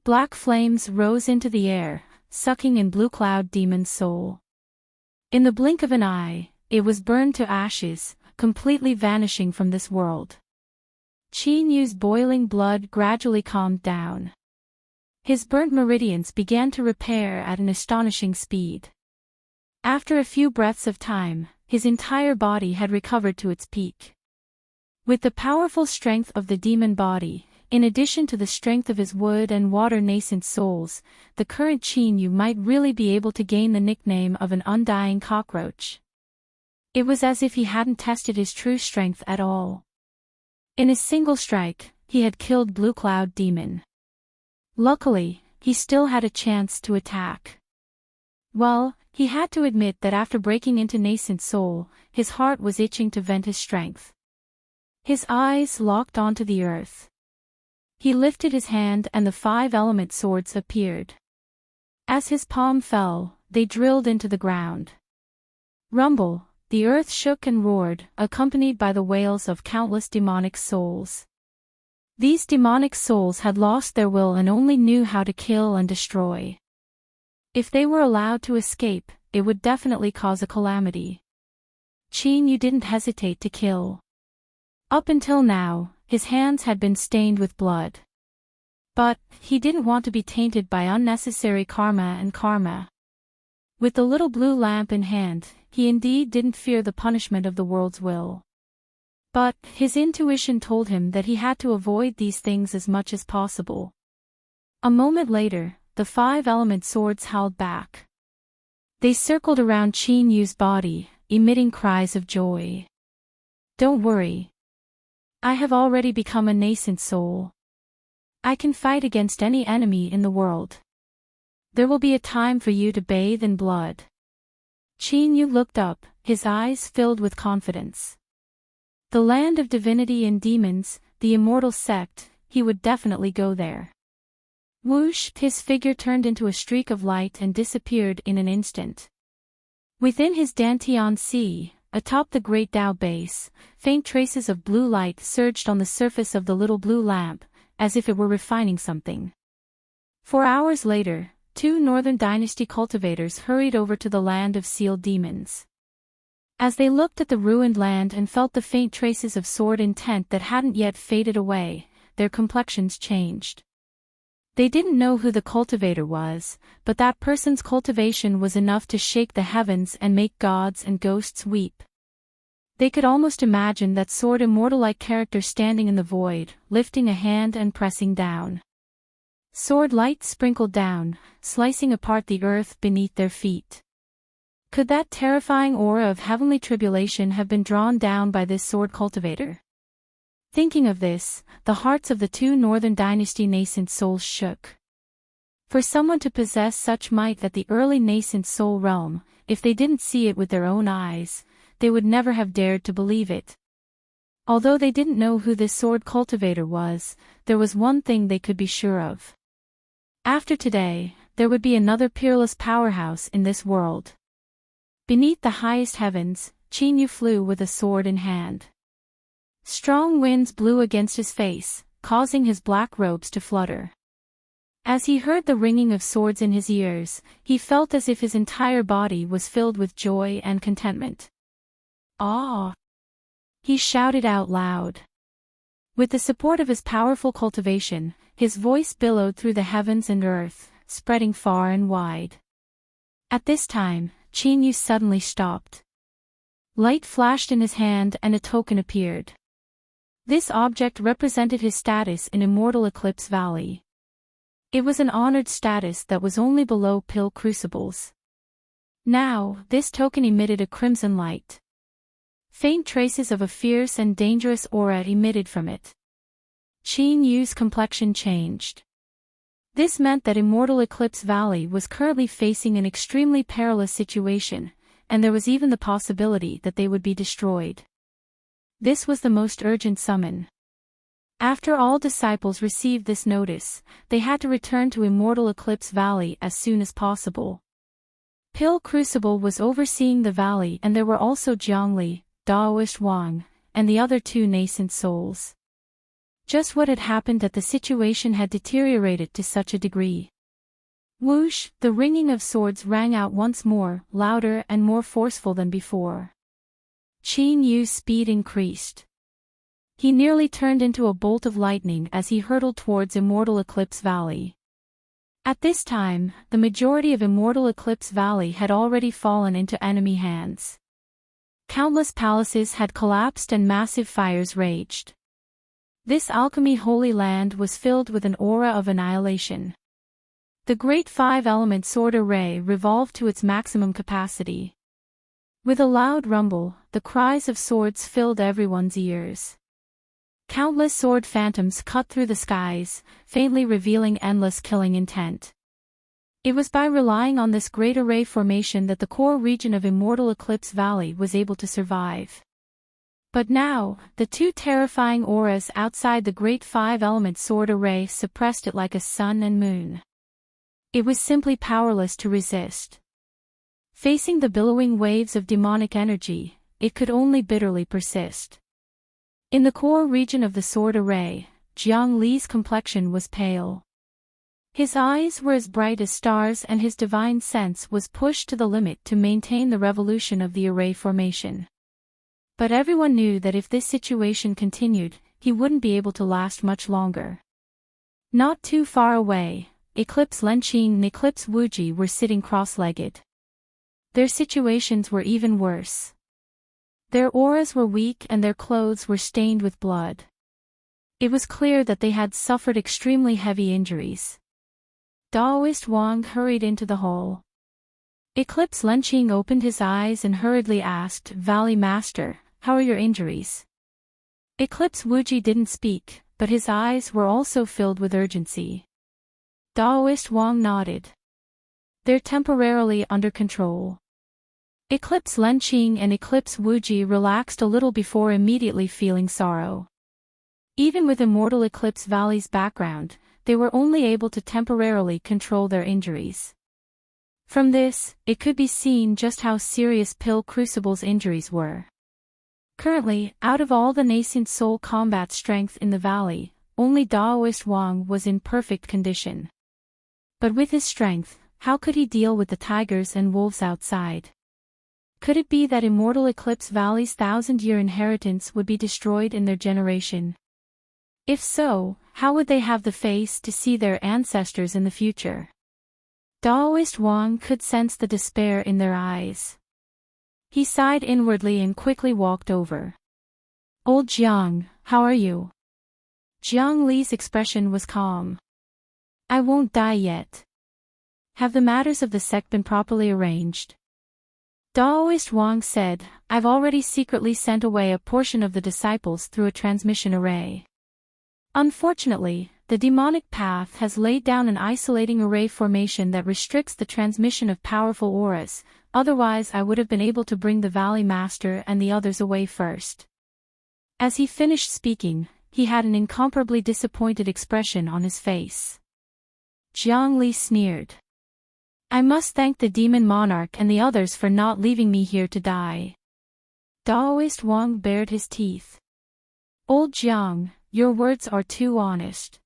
Black flames rose into the air, sucking in Blue Cloud Demon's soul. In the blink of an eye, it was burned to ashes, completely vanishing from this world. Qin Yu's boiling blood gradually calmed down. His burnt meridians began to repair at an astonishing speed. After a few breaths of time, his entire body had recovered to its peak. With the powerful strength of the demon body, in addition to the strength of his wood and water nascent souls, the current Qin Yu might really be able to gain the nickname of an undying cockroach. It was as if he hadn't tested his true strength at all. In a single strike, he had killed Blue Cloud Demon. Luckily, he still had a chance to attack. Well, he had to admit that after breaking into nascent soul, his heart was itching to vent his strength. His eyes locked onto the earth. He lifted his hand and the 5-element swords appeared. As his palm fell, they drilled into the ground. Rumble, the earth shook and roared, accompanied by the wails of countless demonic souls. These demonic souls had lost their will and only knew how to kill and destroy. If they were allowed to escape, it would definitely cause a calamity. Qin Yu didn't hesitate to kill. Up until now, his hands had been stained with blood. But, he didn't want to be tainted by unnecessary karma. With the little blue lamp in hand, he indeed didn't fear the punishment of the world's will. But, his intuition told him that he had to avoid these things as much as possible. A moment later, the 5-element swords howled back. They circled around Qin Yu's body, emitting cries of joy. Don't worry. I have already become a nascent soul. I can fight against any enemy in the world. There will be a time for you to bathe in blood. Qin Yu looked up, his eyes filled with confidence. The land of divinity and demons, the immortal sect, he would definitely go there. Whoosh! His figure turned into a streak of light and disappeared in an instant. Within his Dantian Sea, atop the great Tao base, faint traces of blue light surged on the surface of the little blue lamp, as if it were refining something. 4 hours later, 2 Northern Dynasty cultivators hurried over to the land of sealed demons. As they looked at the ruined land and felt the faint traces of sword intent that hadn't yet faded away, their complexions changed. They didn't know who the cultivator was, but that person's cultivation was enough to shake the heavens and make gods and ghosts weep. They could almost imagine that sword immortal-like character standing in the void, lifting a hand and pressing down. Sword light sprinkled down, slicing apart the earth beneath their feet. Could that terrifying aura of heavenly tribulation have been drawn down by this sword cultivator? Thinking of this, the hearts of the 2 Northern Dynasty nascent souls shook. For someone to possess such might at the early nascent soul realm, if they didn't see it with their own eyes, they would never have dared to believe it. Although they didn't know who this sword cultivator was, there was one thing they could be sure of. After today, there would be another peerless powerhouse in this world. Beneath the highest heavens, Qin Yu flew with a sword in hand. Strong winds blew against his face, causing his black robes to flutter. As he heard the ringing of swords in his ears, he felt as if his entire body was filled with joy and contentment. "Ah!" he shouted out loud. With the support of his powerful cultivation, his voice billowed through the heavens and earth, spreading far and wide. At this time, Qin Yu suddenly stopped. Light flashed in his hand and a token appeared. This object represented his status in Immortal Eclipse Valley. It was an honored status that was only below pill crucibles. Now, this token emitted a crimson light. Faint traces of a fierce and dangerous aura emitted from it. Qin Yu's complexion changed. This meant that Immortal Eclipse Valley was currently facing an extremely perilous situation, and there was even the possibility that they would be destroyed. This was the most urgent summon. After all disciples received this notice, they had to return to Immortal Eclipse Valley as soon as possible. Pill Crucible was overseeing the valley, and there were also Jiangli, Daoist Wang, and the other two nascent souls. Just what had happened that the situation had deteriorated to such a degree. Whoosh, the ringing of swords rang out once more, louder and more forceful than before. Qin Yu's speed increased. He nearly turned into a bolt of lightning as he hurtled towards Immortal Eclipse Valley. At this time, the majority of Immortal Eclipse Valley had already fallen into enemy hands. Countless palaces had collapsed and massive fires raged. This alchemy holy land was filled with an aura of annihilation. The great five-element sword array revolved to its maximum capacity. With a loud rumble, the cries of swords filled everyone's ears. Countless sword phantoms cut through the skies, faintly revealing endless killing intent. It was by relying on this great array formation that the core region of Immortal Eclipse Valley was able to survive. But now, the two terrifying auras outside the great five-element sword array suppressed it like a sun and moon. It was simply powerless to resist. Facing the billowing waves of demonic energy, it could only bitterly persist. In the core region of the sword array, Jiang Li's complexion was pale. His eyes were as bright as stars, and his divine sense was pushed to the limit to maintain the revolution of the array formation. But everyone knew that if this situation continued, he wouldn't be able to last much longer. Not too far away, Eclipse Lenqing and Eclipse Wuji were sitting cross-legged. Their situations were even worse. Their auras were weak and their clothes were stained with blood. It was clear that they had suffered extremely heavy injuries. Daoist Wang hurried into the hall. Eclipse Lenqing opened his eyes and hurriedly asked, "Valley Master, how are your injuries?" Eclipse Wuji didn't speak, but his eyes were also filled with urgency. Daoist Wang nodded. "They're temporarily under control." Eclipse Lenqing and Eclipse Wuji relaxed a little before immediately feeling sorrow. Even with Immortal Eclipse Valley's background, they were only able to temporarily control their injuries. From this, it could be seen just how serious Pill Crucible's injuries were. Currently, out of all the nascent soul combat strength in the valley, only Daoist Wang was in perfect condition. But with his strength, how could he deal with the tigers and wolves outside? Could it be that Immortal Eclipse Valley's 1,000-year inheritance would be destroyed in their generation? If so, how would they have the face to see their ancestors in the future? Daoist Wang could sense the despair in their eyes. He sighed inwardly and quickly walked over. "Old Jiang, how are you?" Jiang Li's expression was calm. "I won't die yet. Have the matters of the sect been properly arranged?" Daoist Wang said, "I've already secretly sent away a portion of the disciples through a transmission array. Unfortunately, the demonic path has laid down an isolating array formation that restricts the transmission of powerful auras, otherwise I would have been able to bring the Valley Master and the others away first." As he finished speaking, he had an incomparably disappointed expression on his face. Jiang Li sneered. "I must thank the Demon Monarch and the others for not leaving me here to die." Daoist Wang bared his teeth. "Old Jiang, your words are too honest.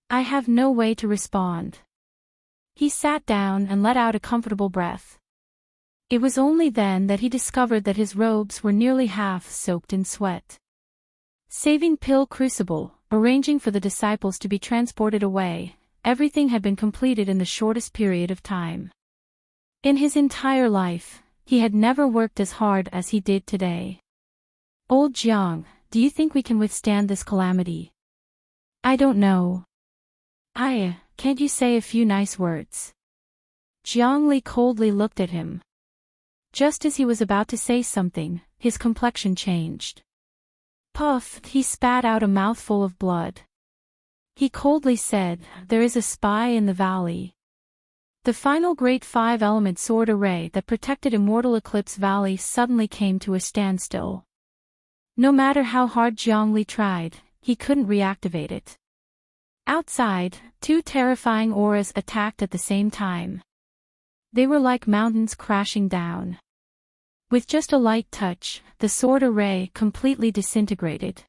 I have no way to respond." He sat down and let out a comfortable breath. It was only then that he discovered that his robes were nearly half soaked in sweat. Saving Pill Crucible, arranging for the disciples to be transported away, everything had been completed in the shortest period of time. In his entire life, he had never worked as hard as he did today. "Old Jiang, do you think we can withstand this calamity?" "I don't know." Can't you say a few nice words?" Jiang Li coldly looked at him. Just as he was about to say something, his complexion changed. Puff, he spat out a mouthful of blood. He coldly said, "There is a spy in the valley." The final great five-element sword array that protected Immortal Eclipse Valley suddenly came to a standstill. No matter how hard Jiang Li tried, he couldn't reactivate it. Outside, two terrifying auras attacked at the same time. They were like mountains crashing down. With just a light touch, the sword array completely disintegrated.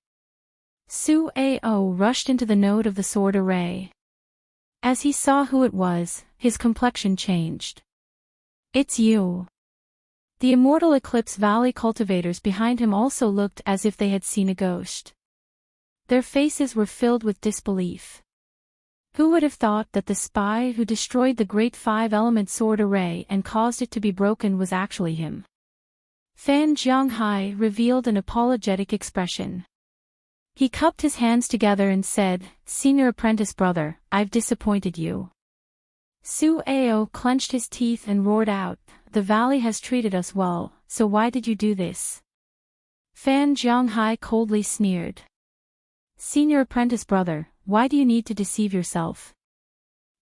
Su-ao rushed into the node of the sword array. As he saw who it was, his complexion changed. "It's you." The Immortal Eclipse Valley cultivators behind him also looked as if they had seen a ghost. Their faces were filled with disbelief. Who would have thought that the spy who destroyed the Great Five-Element Sword Array and caused it to be broken was actually him? Fan Jianghai revealed an apologetic expression. He cupped his hands together and said, "Senior apprentice brother, I've disappointed you." Su-ao clenched his teeth and roared out, "The valley has treated us well, so why did you do this?" Fan Jianghai coldly sneered. "Senior apprentice brother, why do you need to deceive yourself?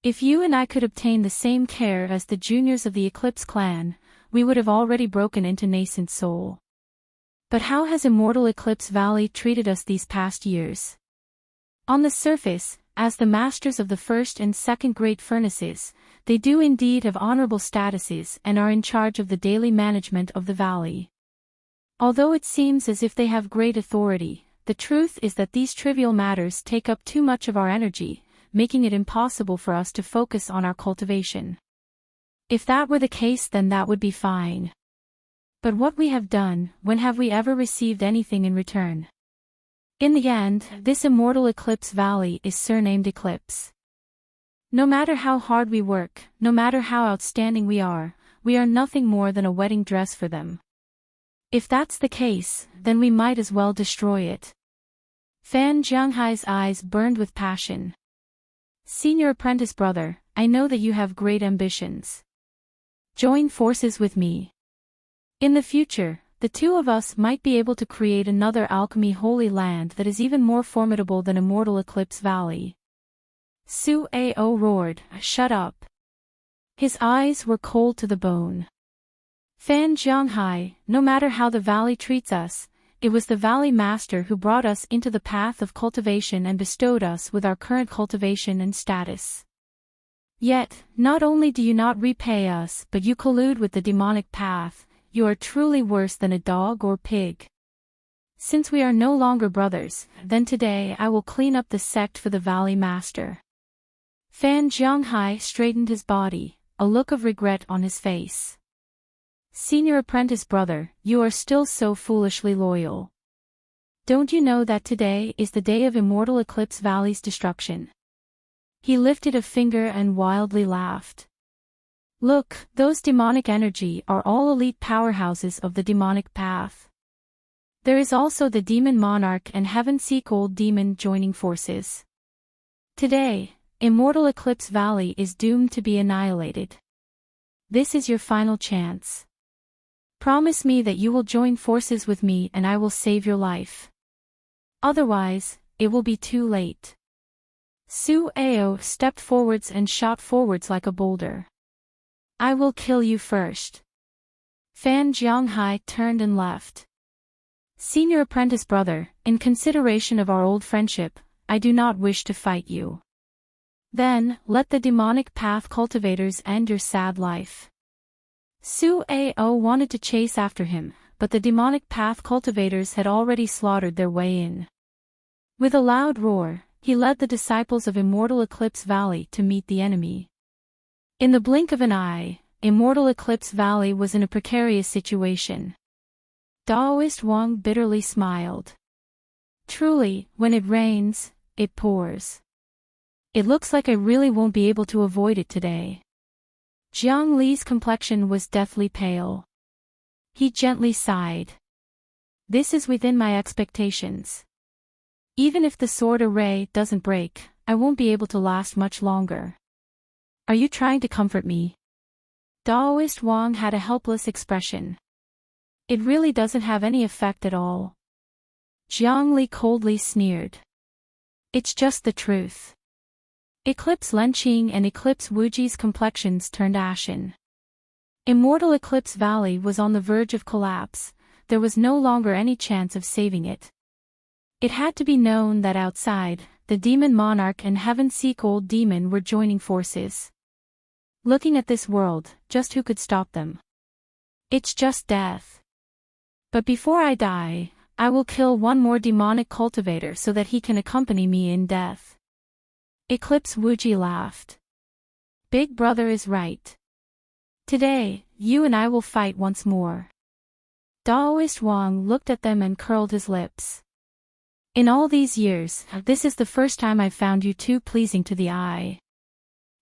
If you and I could obtain the same care as the juniors of the Eclipse clan, we would have already broken into Nascent Soul. But how has Immortal Eclipse Valley treated us these past years? On the surface, as the masters of the first and second great furnaces, they do indeed have honorable statuses and are in charge of the daily management of the valley. Although it seems as if they have great authority, the truth is that these trivial matters take up too much of our energy, making it impossible for us to focus on our cultivation. If that were the case, then that would be fine. But what we have done, when have we ever received anything in return? In the end, this Immortal Eclipse Valley is surnamed Eclipse. No matter how hard we work, no matter how outstanding we are nothing more than a wedding dress for them. If that's the case, then we might as well destroy it." Fan Jianghai's eyes burned with passion. "Senior apprentice brother, I know that you have great ambitions. Join forces with me. In the future, the two of us might be able to create another alchemy holy land that is even more formidable than Immortal Eclipse Valley." Su-ao roared, "Shut up." His eyes were cold to the bone. "Fan Jianghai, no matter how the valley treats us, it was the valley master who brought us into the path of cultivation and bestowed us with our current cultivation and status. Yet, not only do you not repay us but you collude with the demonic path. You are truly worse than a dog or pig. Since we are no longer brothers, then today I will clean up the sect for the Valley Master." Fan Jianghai straightened his body, a look of regret on his face. "Senior apprentice brother, you are still so foolishly loyal. Don't you know that today is the day of Immortal Eclipse Valley's destruction?" He lifted a finger and wildly laughed. "Look, those demonic energy are all elite powerhouses of the demonic path. There is also the Demon Monarch and Heaven-Seek Old Demon joining forces. Today, Immortal Eclipse Valley is doomed to be annihilated. This is your final chance. Promise me that you will join forces with me and I will save your life. Otherwise, it will be too late." Su-ao stepped forwards and shot forwards like a boulder. "I will kill you first." Fan Jianghai turned and left. "Senior apprentice brother, in consideration of our old friendship, I do not wish to fight you." "Then, let the demonic path cultivators end your sad life." Su-ao wanted to chase after him, but the demonic path cultivators had already slaughtered their way in. With a loud roar, he led the disciples of Immortal Eclipse Valley to meet the enemy. In the blink of an eye, Immortal Eclipse Valley was in a precarious situation. Daoist Wang bitterly smiled. "Truly, when it rains, it pours. It looks like I really won't be able to avoid it today." Jiang Li's complexion was deathly pale. He gently sighed. "This is within my expectations. Even if the sword array doesn't break, I won't be able to last much longer." "Are you trying to comfort me?" Daoist Wang had a helpless expression. "It really doesn't have any effect at all." Jiang Li coldly sneered. "It's just the truth." Eclipse Lenqing and Eclipse Wuji's complexions turned ashen. Immortal Eclipse Valley was on the verge of collapse, there was no longer any chance of saving it. It had to be known that outside, the demon monarch and heaven-seek old demon were joining forces. Looking at this world, just who could stop them? It's just death. But before I die, I will kill one more demonic cultivator so that he can accompany me in death. Eclipse Wuji laughed. Big brother is right. Today, you and I will fight once more. Daoist Wang looked at them and curled his lips. In all these years, this is the first time I've found you two pleasing to the eye.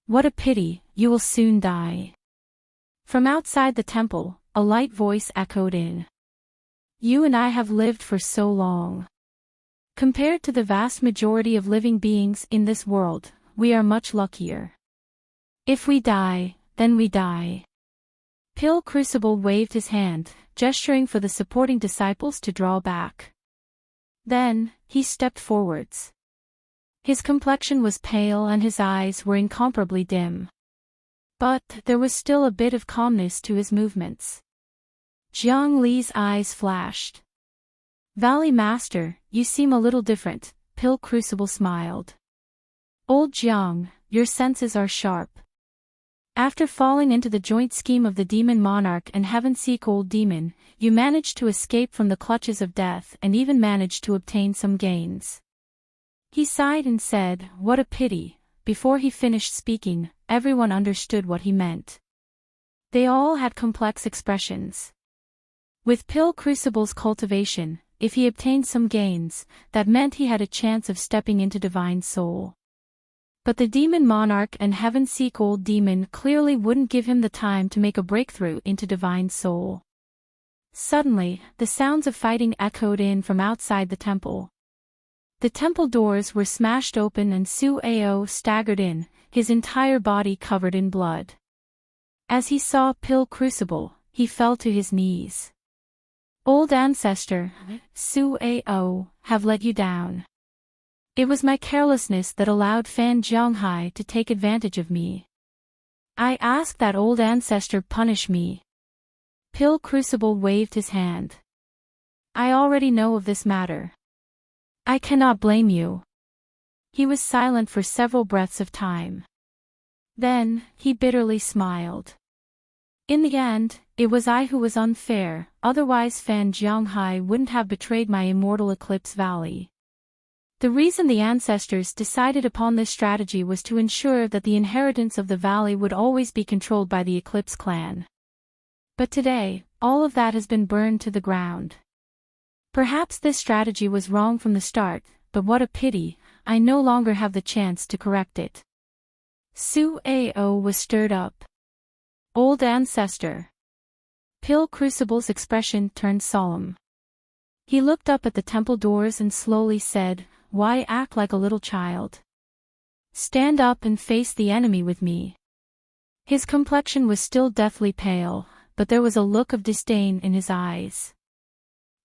What a pity, you will soon die. From outside the temple, a light voice echoed in. You and I have lived for so long. Compared to the vast majority of living beings in this world, we are much luckier. If we die, then we die. Pill Crucible waved his hand, gesturing for the supporting disciples to draw back. Then, he stepped forwards. His complexion was pale and his eyes were incomparably dim. But there was still a bit of calmness to his movements. Jiang Li's eyes flashed. Valley Master, you seem a little different, Pill Crucible smiled. Old Jiang, your senses are sharp. After falling into the joint scheme of the demon monarch and heaven-seek old demon, you managed to escape from the clutches of death and even managed to obtain some gains. He sighed and said, what a pity. Before he finished speaking, everyone understood what he meant. They all had complex expressions. With Pill Crucible's cultivation, if he obtained some gains, that meant he had a chance of stepping into Divine Soul. But the demon monarch and heaven-seek old demon clearly wouldn't give him the time to make a breakthrough into Divine Soul. Suddenly, the sounds of fighting echoed in from outside the temple. The temple doors were smashed open and Su Ao staggered in, his entire body covered in blood. As he saw Pill Crucible, he fell to his knees. Old ancestor, Su Ao, have let you down. It was my carelessness that allowed Fan Zhonghai to take advantage of me. I ask that old ancestor punish me. Pill Crucible waved his hand. I already know of this matter. I cannot blame you. He was silent for several breaths of time. Then, he bitterly smiled. In the end, it was I who was unfair, otherwise Fan Zhonghai wouldn't have betrayed my immortal Eclipse Valley. The reason the ancestors decided upon this strategy was to ensure that the inheritance of the valley would always be controlled by the Eclipse clan. But today, all of that has been burned to the ground. Perhaps this strategy was wrong from the start, but what a pity, I no longer have the chance to correct it. Su Ao was stirred up. Old ancestor. Pill Crucible's expression turned solemn. He looked up at the temple doors and slowly said, why act like a little child? Stand up and face the enemy with me. His complexion was still deathly pale, but there was a look of disdain in his eyes.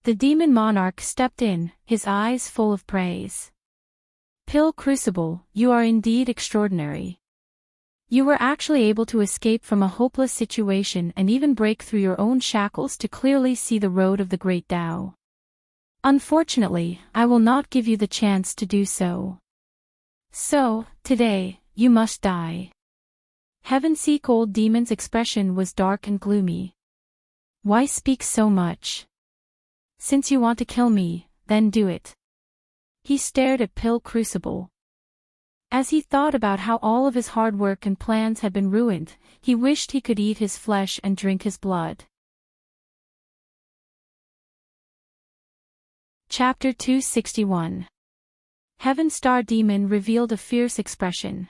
The demon monarch stepped in, his eyes full of praise. Pill Crucible, you are indeed extraordinary. You were actually able to escape from a hopeless situation and even break through your own shackles to clearly see the road of the great Tao. Unfortunately, I will not give you the chance to do so. So, today, you must die. Heaven-seek old demon's expression was dark and gloomy. Why speak so much? Since you want to kill me, then do it. He stared at Pill Crucible. As he thought about how all of his hard work and plans had been ruined, he wished he could eat his flesh and drink his blood. Chapter 261. Heaven Star Demon revealed a fierce expression.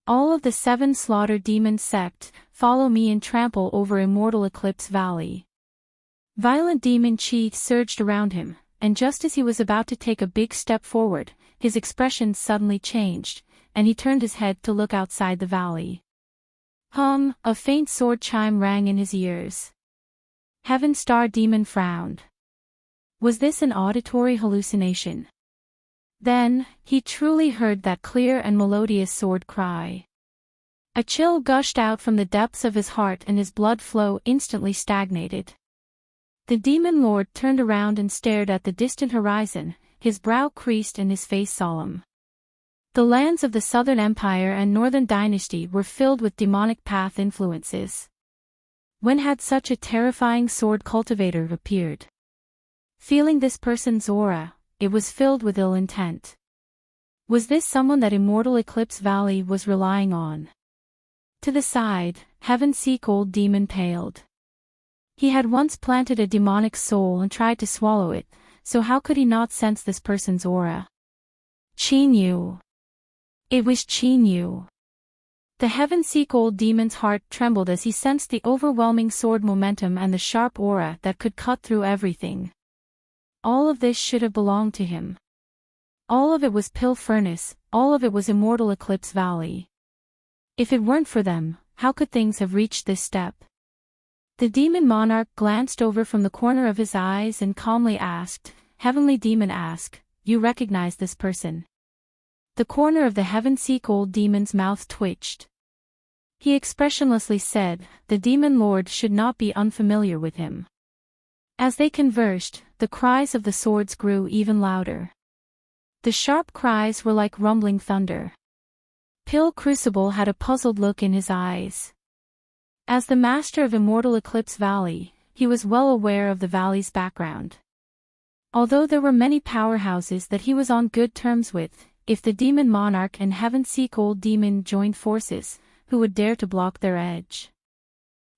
All of the 7 Slaughter Demon sect, follow me and trample over immortal Eclipse Valley. Violent demon chi surged around him, and just as he was about to take a big step forward, his expression suddenly changed, and he turned his head to look outside the valley. A faint sword chime rang in his ears. Heaven Star Demon frowned. Was this an auditory hallucination? Then, he truly heard that clear and melodious sword cry. A chill gushed out from the depths of his heart and his blood flow instantly stagnated. The demon lord turned around and stared at the distant horizon, his brow creased and his face solemn. The lands of the Southern Empire and Northern Dynasty were filled with demonic path influences. When had such a terrifying sword cultivator appeared? Feeling this person's aura, it was filled with ill intent. Was this someone that Immortal Eclipse Valley was relying on? To the side, Heaven-Seek Old Demon paled. He had once planted a demonic soul and tried to swallow it, so how could he not sense this person's aura? Chinyu. It was Chinyu. The Heaven-Seek Old Demon's heart trembled as he sensed the overwhelming sword momentum and the sharp aura that could cut through everything. All of this should have belonged to him. All of it was Pill Furnace, all of it was Immortal Eclipse Valley. If it weren't for them, how could things have reached this step? The demon monarch glanced over from the corner of his eyes and calmly asked, "Heavenly Demon ask, you recognize this person?" The corner of the Heaven-Seek Old Demon's mouth twitched. He expressionlessly said, the demon lord should not be unfamiliar with him. As they conversed, the cries of the swords grew even louder. The sharp cries were like rumbling thunder. Pill Crucible had a puzzled look in his eyes. As the master of Immortal Eclipse Valley, he was well aware of the valley's background. Although there were many powerhouses that he was on good terms with, if the Demon Monarch and Heaven-Seek Old Demon joined forces, who would dare to block their edge?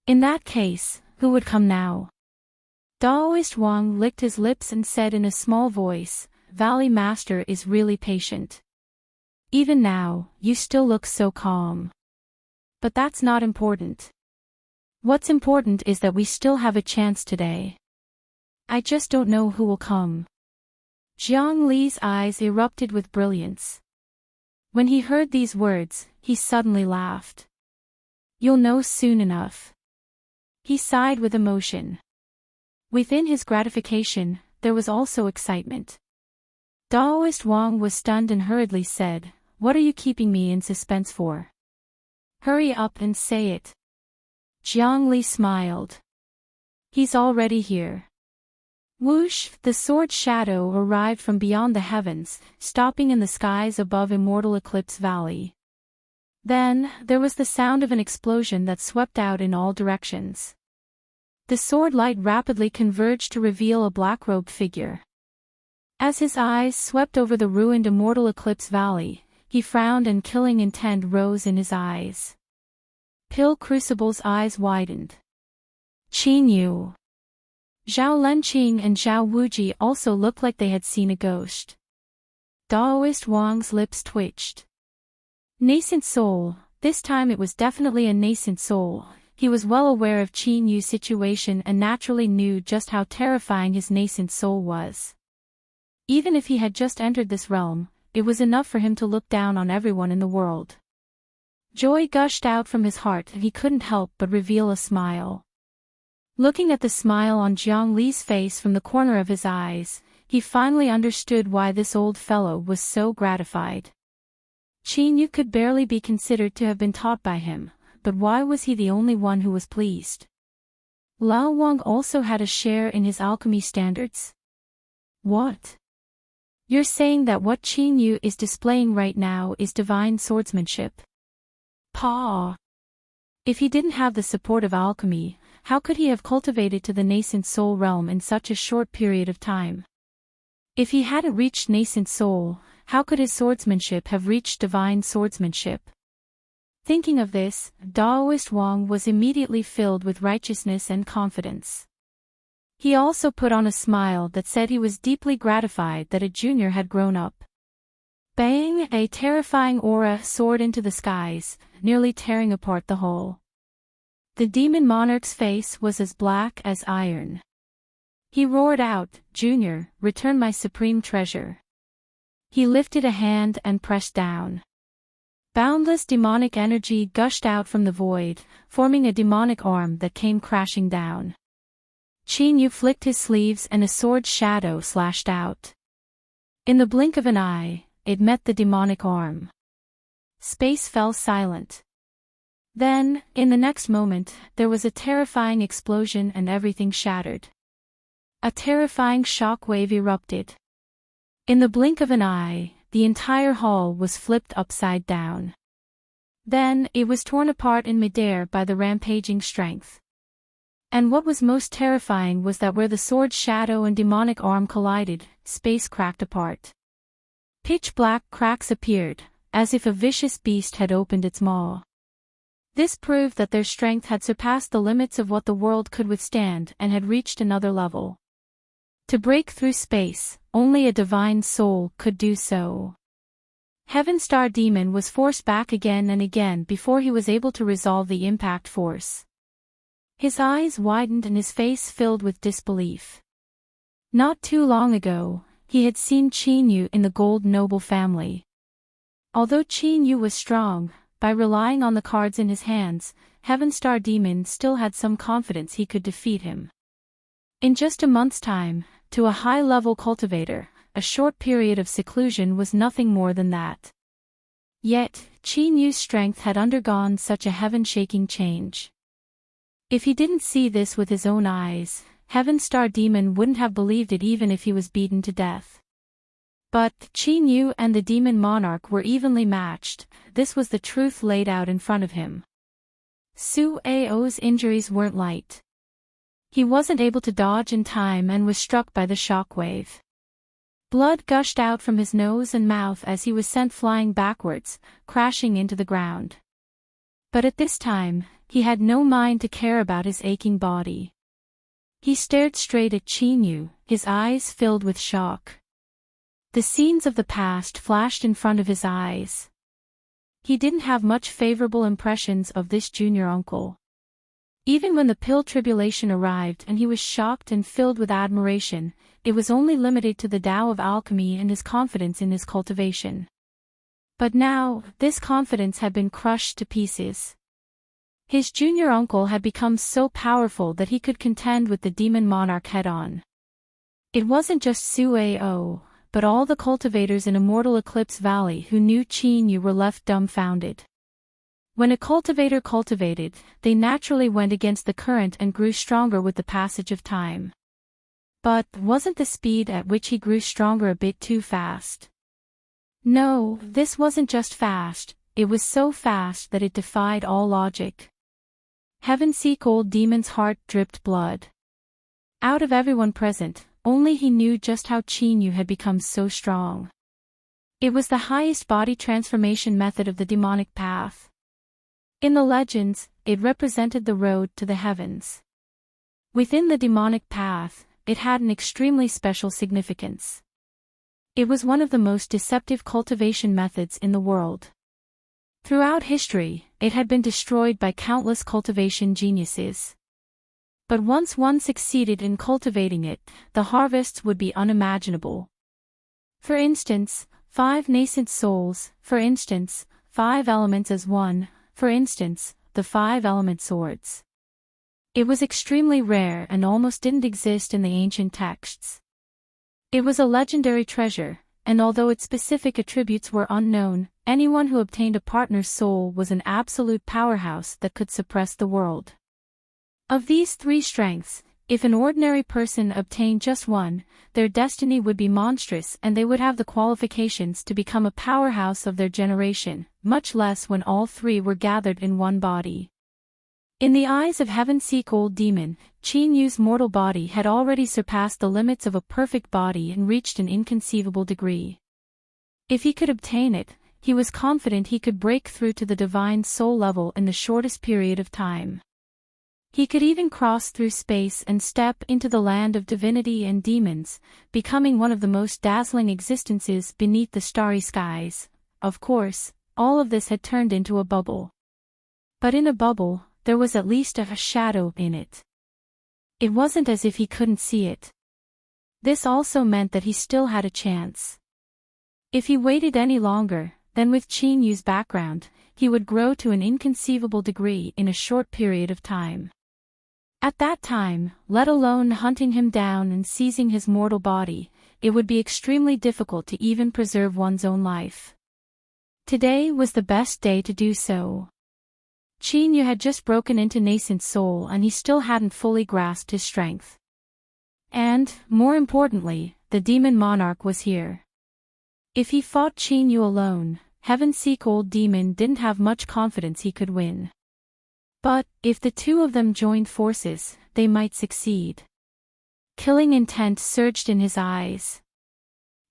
In that case, who would come now? Daoist Wang licked his lips and said in a small voice, "Valley Master is really patient. Even now, you still look so calm. But that's not important. What's important is that we still have a chance today. I just don't know who will come." Jiang Li's eyes erupted with brilliance. When he heard these words, he suddenly laughed. "You'll know soon enough." He sighed with emotion. Within his gratification, there was also excitement. Daoist Wang was stunned and hurriedly said, "What are you keeping me in suspense for? Hurry up and say it." Jiang Li smiled. "He's already here." Whoosh! The sword shadow arrived from beyond the heavens, stopping in the skies above Immortal Eclipse Valley. Then, there was the sound of an explosion that swept out in all directions. The sword light rapidly converged to reveal a black-robed figure. As his eyes swept over the ruined Immortal Eclipse Valley, he frowned and killing intent rose in his eyes. Pill Crucible's eyes widened. Chinyu. Zhao Lenqing and Zhao Wuji also looked like they had seen a ghost. Daoist Wang's lips twitched. Nascent soul, this time it was definitely a nascent soul. He was well aware of Qin Yu's situation and naturally knew just how terrifying his nascent soul was. Even if he had just entered this realm, it was enough for him to look down on everyone in the world. Joy gushed out from his heart and he couldn't help but reveal a smile. Looking at the smile on Jiang Li's face from the corner of his eyes, he finally understood why this old fellow was so gratified. Qin Yu could barely be considered to have been taught by him, but why was he the only one who was pleased? Lao Wang also had a share in his alchemy standards? What? You're saying that what Qin Yu is displaying right now is divine swordsmanship? Pa! If he didn't have the support of alchemy, how could he have cultivated to the nascent soul realm in such a short period of time? If he hadn't reached nascent soul, how could his swordsmanship have reached divine swordsmanship? Thinking of this, Daoist Wang was immediately filled with righteousness and confidence. He also put on a smile that said he was deeply gratified that a junior had grown up. Bang! A terrifying aura soared into the skies, nearly tearing apart the whole. The demon monarch's face was as black as iron. He roared out, "Junior, return my supreme treasure." He lifted a hand and pressed down. Boundless demonic energy gushed out from the void, forming a demonic arm that came crashing down. Qin Yu flicked his sleeves and a sword shadow slashed out. In the blink of an eye, it met the demonic arm. Space fell silent. Then, in the next moment, there was a terrifying explosion and everything shattered. A terrifying shock wave erupted. In the blink of an eye, the entire hall was flipped upside down. Then, it was torn apart in midair by the rampaging strength. And what was most terrifying was that where the sword's shadow and demonic arm collided, space cracked apart. Pitch black cracks appeared, as if a vicious beast had opened its maw. This proved that their strength had surpassed the limits of what the world could withstand and had reached another level. To break through space, only a divine soul could do so. Heaven Star Demon was forced back again and again before he was able to resolve the impact force. His eyes widened and his face filled with disbelief. Not too long ago, he had seen Qin Yu in the Gold Noble family. Although Qin Yu was strong, by relying on the cards in his hands, Heaven Star Demon still had some confidence he could defeat him. In just a month's time, to a high-level cultivator, a short period of seclusion was nothing more than that. Yet, Qin Yu's strength had undergone such a heaven-shaking change. If he didn't see this with his own eyes, Heaven Star Demon wouldn't have believed it even if he was beaten to death. But, Qin Yu and the Demon Monarch were evenly matched, this was the truth laid out in front of him. Su Ao's injuries weren't light. He wasn't able to dodge in time and was struck by the shockwave. Blood gushed out from his nose and mouth as he was sent flying backwards, crashing into the ground. But at this time, he had no mind to care about his aching body. He stared straight at Qin Yu, his eyes filled with shock. The scenes of the past flashed in front of his eyes. He didn't have much favorable impressions of this junior uncle. Even when the pill tribulation arrived and he was shocked and filled with admiration, it was only limited to the Tao of alchemy and his confidence in his cultivation. But now, this confidence had been crushed to pieces. His junior uncle had become so powerful that he could contend with the Demon Monarch head-on. It wasn't just Su Ao, but all the cultivators in Immortal Eclipse Valley who knew Qin Yu were left dumbfounded. When a cultivator cultivated, they naturally went against the current and grew stronger with the passage of time. But, wasn't the speed at which he grew stronger a bit too fast? No, this wasn't just fast, it was so fast that it defied all logic. Heaven-Seek Old Demon's heart dripped blood. Out of everyone present, only he knew just how Qin Yu had become so strong. It was the highest body transformation method of the demonic path. In the legends, it represented the road to the heavens. Within the demonic path, it had an extremely special significance. It was one of the most deceptive cultivation methods in the world. Throughout history, it had been destroyed by countless cultivation geniuses. But once one succeeded in cultivating it, the harvests would be unimaginable. For instance, 5 nascent souls, for instance, 5 elements as one, for instance, the 5 element swords. It was extremely rare and almost didn't exist in the ancient texts. It was a legendary treasure, and although its specific attributes were unknown, anyone who obtained a partner's soul was an absolute powerhouse that could suppress the world. Of these 3 strengths, if an ordinary person obtained just one, their destiny would be monstrous and they would have the qualifications to become a powerhouse of their generation, much less when all 3 were gathered in one body. In the eyes of Heaven-Seek Old Demon, Qin Yu's mortal body had already surpassed the limits of a perfect body and reached an inconceivable degree. If he could obtain it, he was confident he could break through to the divine soul level in the shortest period of time. He could even cross through space and step into the land of divinity and demons, becoming one of the most dazzling existences beneath the starry skies. Of course, all of this had turned into a bubble. But in a bubble, there was at least a shadow in it. It wasn't as if he couldn't see it. This also meant that he still had a chance. If he waited any longer, then with Qin Yu's background, he would grow to an inconceivable degree in a short period of time. At that time, let alone hunting him down and seizing his mortal body, it would be extremely difficult to even preserve one's own life. Today was the best day to do so. Qin Yu had just broken into nascent soul and he still hadn't fully grasped his strength. And, more importantly, the Demon Monarch was here. If he fought Qin Yu alone, Heaven-Seek Old Demon didn't have much confidence he could win. But, if the two of them joined forces, they might succeed. Killing intent surged in his eyes.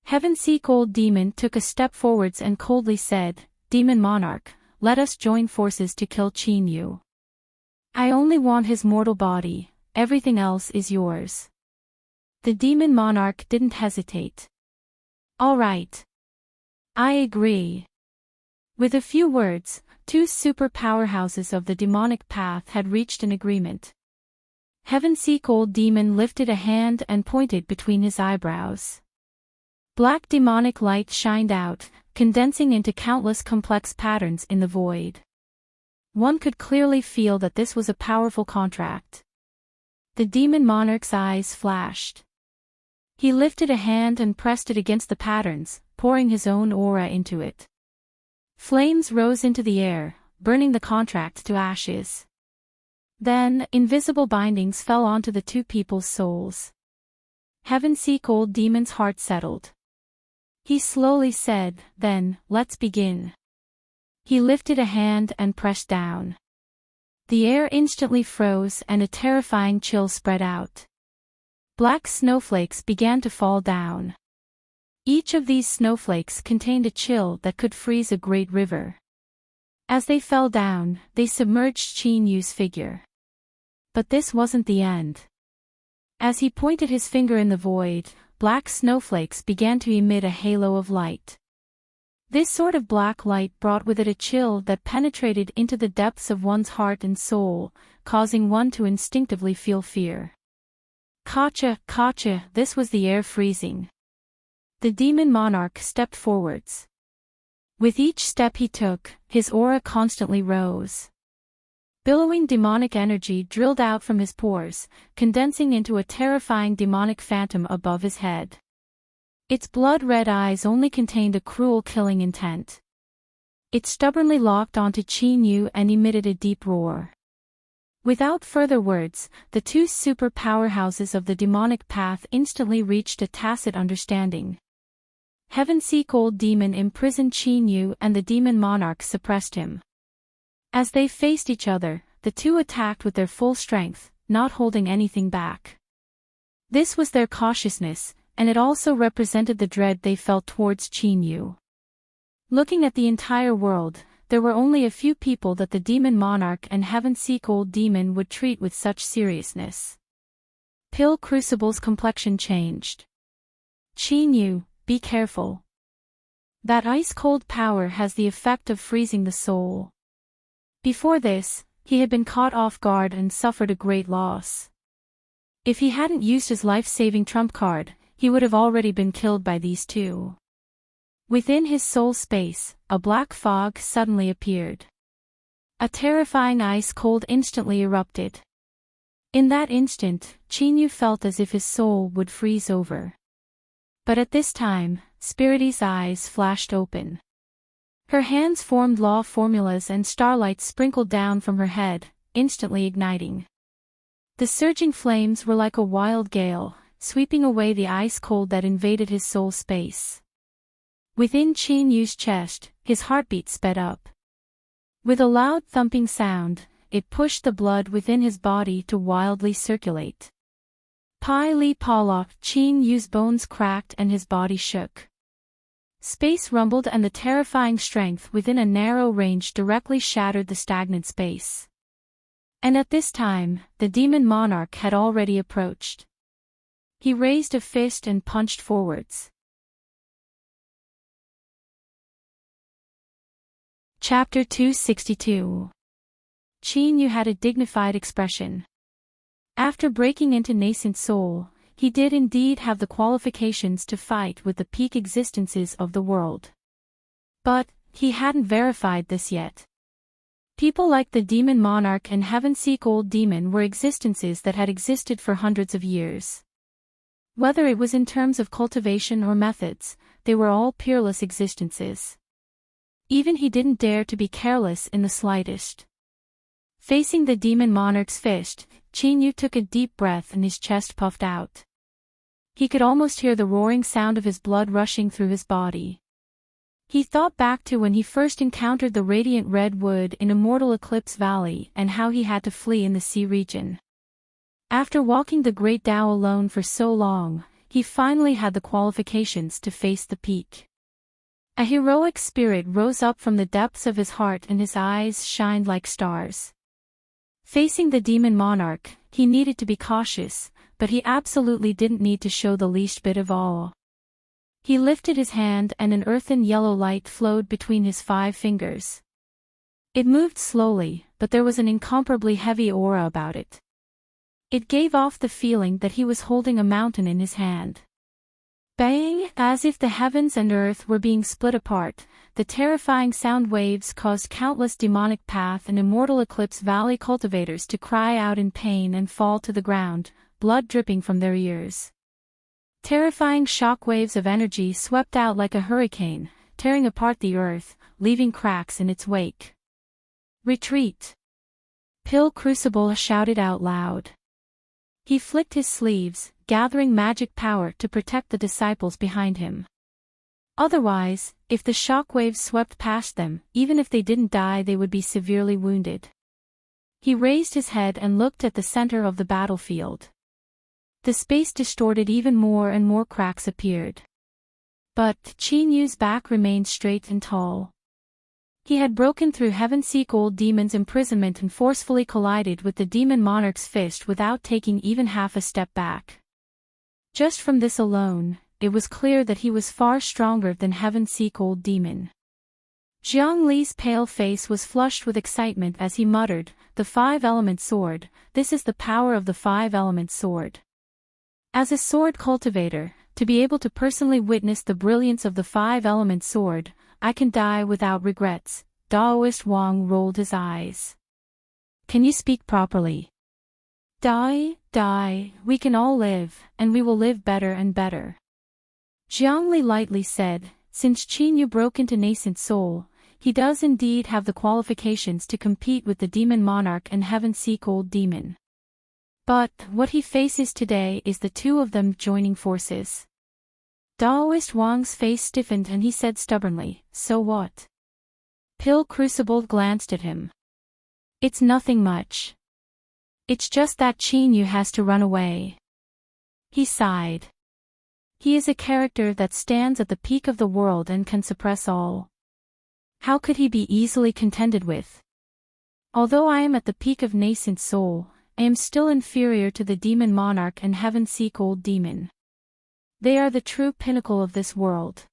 Heaven-Seek Old Demon took a step forwards and coldly said, "Demon Monarch, let us join forces to kill Qin Yu. I only want his mortal body, everything else is yours." The Demon Monarch didn't hesitate. "All right. I agree." With a few words, two super powerhouses of the demonic path had reached an agreement. Heaven-Seek Old Demon lifted a hand and pointed between his eyebrows. Black demonic light shined out, condensing into countless complex patterns in the void. One could clearly feel that this was a powerful contract. The Demon Monarch's eyes flashed. He lifted a hand and pressed it against the patterns, pouring his own aura into it. Flames rose into the air, burning the contract to ashes. Then, invisible bindings fell onto the two people's souls. Heaven-Seek Old Demon's heart settled. He slowly said, "Then, let's begin." He lifted a hand and pressed down. The air instantly froze and a terrifying chill spread out. Black snowflakes began to fall down. Each of these snowflakes contained a chill that could freeze a great river. As they fell down, they submerged Qin Yu's figure. But this wasn't the end. As he pointed his finger in the void, black snowflakes began to emit a halo of light. This sort of black light brought with it a chill that penetrated into the depths of one's heart and soul, causing one to instinctively feel fear. "Kacha, Kacha," this was the air freezing. The Demon Monarch stepped forwards. With each step he took, his aura constantly rose. Billowing demonic energy drilled out from his pores, condensing into a terrifying demonic phantom above his head. Its blood-red eyes only contained a cruel killing intent. It stubbornly locked onto Qin Yu and emitted a deep roar. Without further words, the two super powerhouses of the demonic path instantly reached a tacit understanding. Heaven-Seek Old Demon imprisoned Qin Yu and the Demon Monarch suppressed him. As they faced each other, the two attacked with their full strength, not holding anything back. This was their cautiousness, and it also represented the dread they felt towards Qin Yu. Looking at the entire world, there were only a few people that the Demon Monarch and Heaven-Seek Old Demon would treat with such seriousness. Pill Crucible's complexion changed. "Qin Yu, be careful. That ice-cold power has the effect of freezing the soul." Before this, he had been caught off guard and suffered a great loss. If he hadn't used his life-saving trump card, he would have already been killed by these two. Within his soul space, a black fog suddenly appeared. A terrifying ice cold instantly erupted. In that instant, Qin Yu felt as if his soul would freeze over. But at this time, Spirity's eyes flashed open. Her hands formed law formulas and starlight sprinkled down from her head, instantly igniting. The surging flames were like a wild gale, sweeping away the ice cold that invaded his soul space. Within Qin Yu's chest, his heartbeat sped up. With a loud thumping sound, it pushed the blood within his body to wildly circulate. Pai Li Pala, Qin Yu's bones cracked and his body shook. Space rumbled and the terrifying strength within a narrow range directly shattered the stagnant space. And at this time, the Demon Monarch had already approached. He raised a fist and punched forwards. Chapter 262. Qin Yu had a dignified expression. After breaking into nascent soul, he did indeed have the qualifications to fight with the peak existences of the world. But, he hadn't verified this yet. People like the Demon Monarch and Heaven-Seek Old Demon were existences that had existed for hundreds of years. Whether it was in terms of cultivation or methods, they were all peerless existences. Even he didn't dare to be careless in the slightest. Facing the Demon Monarch's fist, Qin Yu took a deep breath and his chest puffed out. He could almost hear the roaring sound of his blood rushing through his body. He thought back to when he first encountered the radiant redwood in Immortal Eclipse Valley and how he had to flee in the sea region. After walking the Great Dao alone for so long, he finally had the qualifications to face the peak. A heroic spirit rose up from the depths of his heart and his eyes shined like stars. Facing the demon monarch, he needed to be cautious, but he absolutely didn't need to show the least bit of awe. He lifted his hand and an earthen yellow light flowed between his 5 fingers. It moved slowly, but there was an incomparably heavy aura about it. It gave off the feeling that he was holding a mountain in his hand. Bang! As if the heavens and earth were being split apart, the terrifying sound waves caused countless demonic path and Immortal Eclipse Valley cultivators to cry out in pain and fall to the ground, blood dripping from their ears. Terrifying shockwaves of energy swept out like a hurricane, tearing apart the earth, leaving cracks in its wake. Retreat! Pill Crucible shouted out loud. He flicked his sleeves, gathering magic power to protect the disciples behind him. Otherwise, if the shockwaves swept past them, even if they didn't die, they would be severely wounded. He raised his head and looked at the center of the battlefield. The space distorted even more and more cracks appeared. But Qin Yu's back remained straight and tall. He had broken through Heaven-Seek Old Demon's imprisonment and forcefully collided with the demon monarch's fist without taking even half a step back. Just from this alone, it was clear that he was far stronger than Heaven-Seek Old Demon. Jiang Li's pale face was flushed with excitement as he muttered, "The 5-element sword, this is the power of the 5-element sword." As a sword cultivator, to be able to personally witness the brilliance of the 5-element sword, I can die without regrets. Daoist Wang rolled his eyes. Can you speak properly? Die, we can all live, and we will live better and better. Jiang Li lightly said, since Qin Yu broke into nascent soul, he does indeed have the qualifications to compete with the demon monarch and Heaven-Seek Old Demon. But what he faces today is the 2 of them joining forces. Daoist Wang's face stiffened and he said stubbornly, so what? Pill Crucible glanced at him. It's nothing much. It's just that Qin Yu has to run away. He sighed. He is a character that stands at the peak of the world and can suppress all. How could he be easily contended with? Although I am at the peak of nascent soul, I am still inferior to the demon monarch and Heaven-Seek Old Demon. They are the true pinnacle of this world.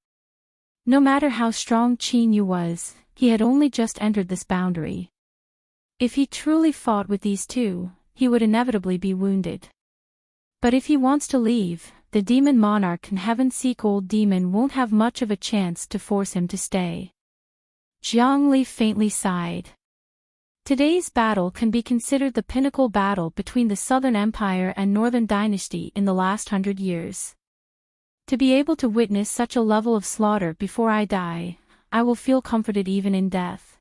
No matter how strong Qin Yu was, he had only just entered this boundary. If he truly fought with these 2, he would inevitably be wounded. But if he wants to leave, the demon monarch and Heaven-Seek Old Demon won't have much of a chance to force him to stay. Jiang Li faintly sighed. Today's battle can be considered the pinnacle battle between the Southern Empire and Northern Dynasty in the last 100 years. To be able to witness such a level of slaughter before I die, I will feel comforted even in death.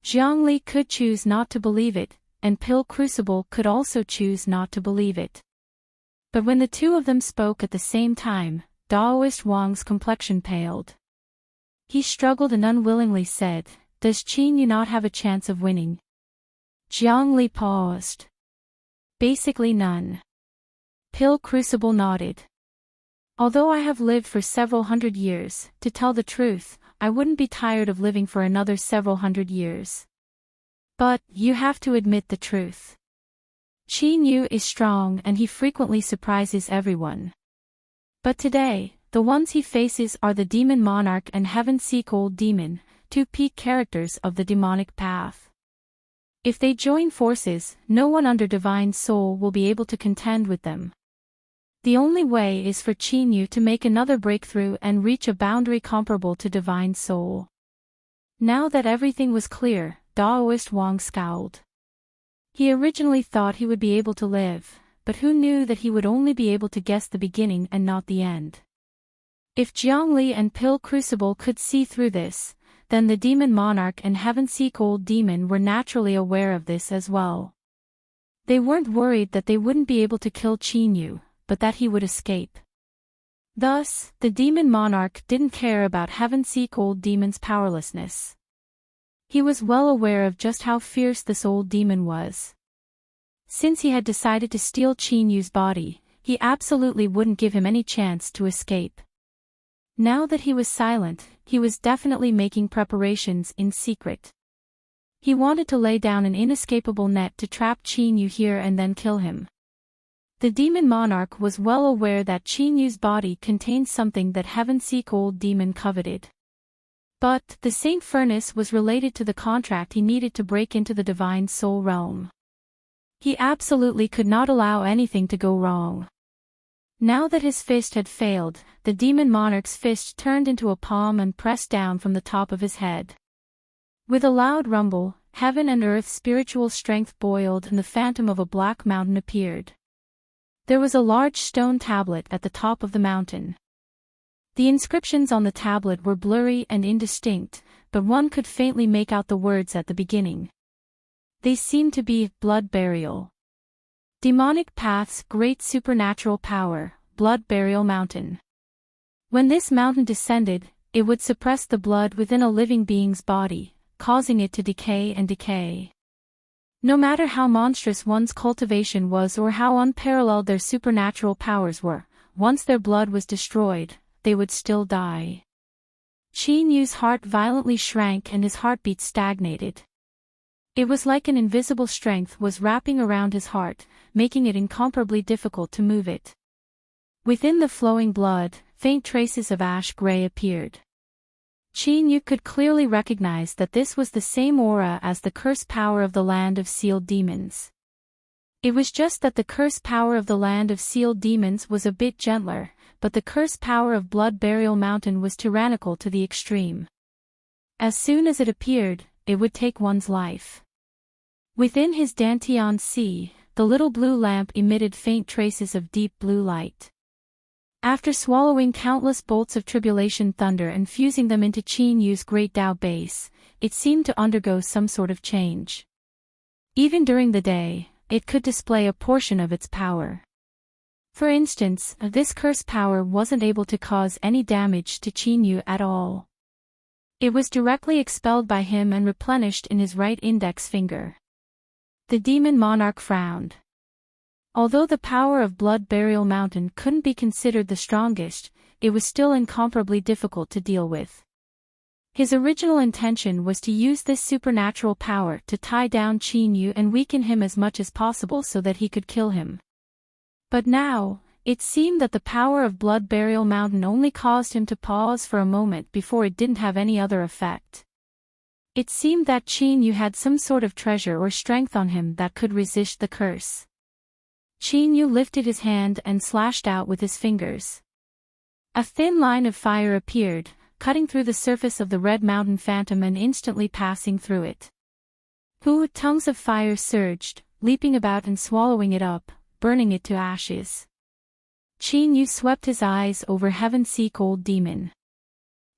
Jiang Li could choose not to believe it, and Pill Crucible could also choose not to believe it. But when the 2 of them spoke at the same time, Daoist Wang's complexion paled. He struggled and unwillingly said, does Qin Yu not have a chance of winning? Jiang Li paused. Basically none. Pill Crucible nodded. Although I have lived for several hundred years, to tell the truth, I wouldn't be tired of living for another several hundred years. But, you have to admit the truth. Qin Yu is strong and he frequently surprises everyone. But today, the ones he faces are the demon monarch and Heaven-Seek Old Demon, 2 peak characters of the demonic path. If they join forces, no one under divine soul will be able to contend with them. The only way is for Qin Yu to make another breakthrough and reach a boundary comparable to divine soul. Now that everything was clear, Daoist Wang scowled. He originally thought he would be able to live, but who knew that he would only be able to guess the beginning and not the end. If Jiang Li and Pill Crucible could see through this, then the demon monarch and Heaven-Seek Old Demon were naturally aware of this as well. They weren't worried that they wouldn't be able to kill Qin Yu, but that he would escape. Thus, the demon monarch didn't care about heaven-seek old demon's powerlessness. He was well aware of just how fierce this old demon was. Since he had decided to steal Qin Yu's body, he absolutely wouldn't give him any chance to escape. Now that he was silent, he was definitely making preparations in secret. He wanted to lay down an inescapable net to trap Qin Yu here and then kill him. The demon monarch was well aware that Qin Yu's body contained something that heaven-seek old demon coveted. But the Saint Furnace was related to the contract he needed to break into the divine soul realm. He absolutely could not allow anything to go wrong. Now that his fist had failed, the demon monarch's fist turned into a palm and pressed down from the top of his head. With a loud rumble, heaven and earth's spiritual strength boiled and the phantom of a black mountain appeared. There was a large stone tablet at the top of the mountain. The inscriptions on the tablet were blurry and indistinct, but one could faintly make out the words at the beginning. They seemed to be blood burial. Demonic paths, great supernatural power, blood burial mountain. When this mountain descended, it would suppress the blood within a living being's body, causing it to decay and decay. No matter how monstrous one's cultivation was or how unparalleled their supernatural powers were, once their blood was destroyed, they would still die. Qin Yu's heart violently shrank and his heartbeat stagnated. It was like an invisible strength was wrapping around his heart, making it incomparably difficult to move it. Within the flowing blood, faint traces of ash gray appeared. Qin Yu could clearly recognize that this was the same aura as the curse power of the land of sealed demons. It was just that the curse power of the land of sealed demons was a bit gentler, but the curse power of Blood Burial Mountain was tyrannical to the extreme. As soon as it appeared, it would take one's life. Within his Dantian Sea, the little blue lamp emitted faint traces of deep blue light. After swallowing countless bolts of tribulation thunder and fusing them into Qin Yu's great Tao base, it seemed to undergo some sort of change. Even during the day, it could display a portion of its power. For instance, this curse power wasn't able to cause any damage to Qin Yu at all. It was directly expelled by him and replenished in his right index finger. The demon monarch frowned. Although the power of Blood Burial Mountain couldn't be considered the strongest, it was still incomparably difficult to deal with. His original intention was to use this supernatural power to tie down Qin Yu and weaken him as much as possible so that he could kill him. But now, it seemed that the power of Blood Burial Mountain only caused him to pause for a moment before it didn't have any other effect. It seemed that Qin Yu had some sort of treasure or strength on him that could resist the curse. Qin Yu lifted his hand and slashed out with his fingers. A thin line of fire appeared, cutting through the surface of the red mountain phantom and instantly passing through it. Tongues of fire surged, leaping about and swallowing it up, burning it to ashes. Qin Yu swept his eyes over heaven-seek old demon.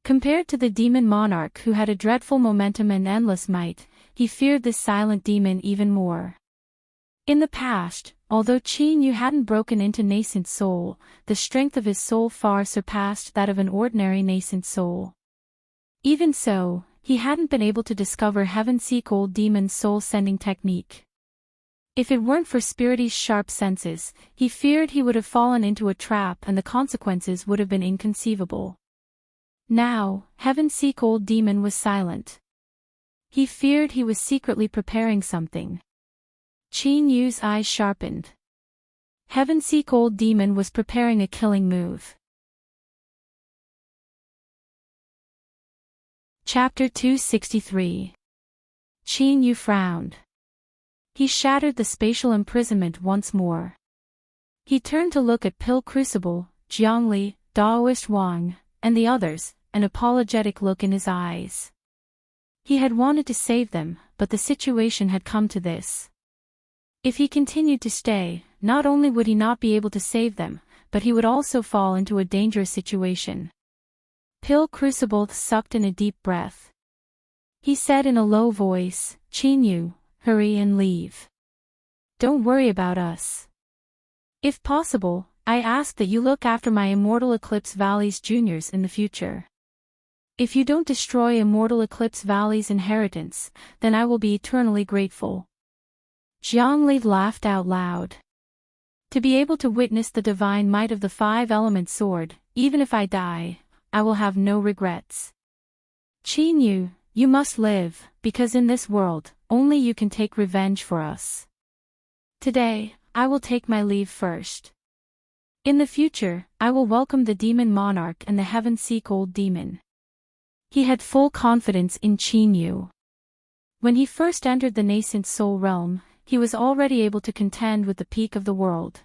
Compared to the demon monarch who had a dreadful momentum and endless might, he feared this silent demon even more. In the past, although Qin Yu hadn't broken into nascent soul, the strength of his soul far surpassed that of an ordinary nascent soul. Even so, he hadn't been able to discover heaven-seek old demon's soul-sending technique. If it weren't for Spirity's sharp senses, he feared he would have fallen into a trap and the consequences would have been inconceivable. Now, heaven-seek old demon was silent. He feared he was secretly preparing something. Qin Yu's eyes sharpened. Heaven-seek old demon was preparing a killing move. Chapter 263. Qin Yu frowned. He shattered the spatial imprisonment once more. He turned to look at Pill Crucible, Jiangli, Daoist Wang, and the others, an apologetic look in his eyes. He had wanted to save them, but the situation had come to this. If he continued to stay, not only would he not be able to save them, but he would also fall into a dangerous situation. Pill Crucible sucked in a deep breath. He said in a low voice, "Qin Yu, hurry and leave. Don't worry about us. If possible, I ask that you look after my Immortal Eclipse Valley's juniors in the future. If you don't destroy Immortal Eclipse Valley's inheritance, then I will be eternally grateful." Zhongli laughed out loud. "To be able to witness the divine might of the five-element sword, even if I die, I will have no regrets. Qinyu, you must live, because in this world, only you can take revenge for us. Today, I will take my leave first. In the future, I will welcome the Demon Monarch and the Heaven-Seek Old Demon." He had full confidence in Qinyu. When he first entered the nascent soul realm, he was already able to contend with the peak of the world.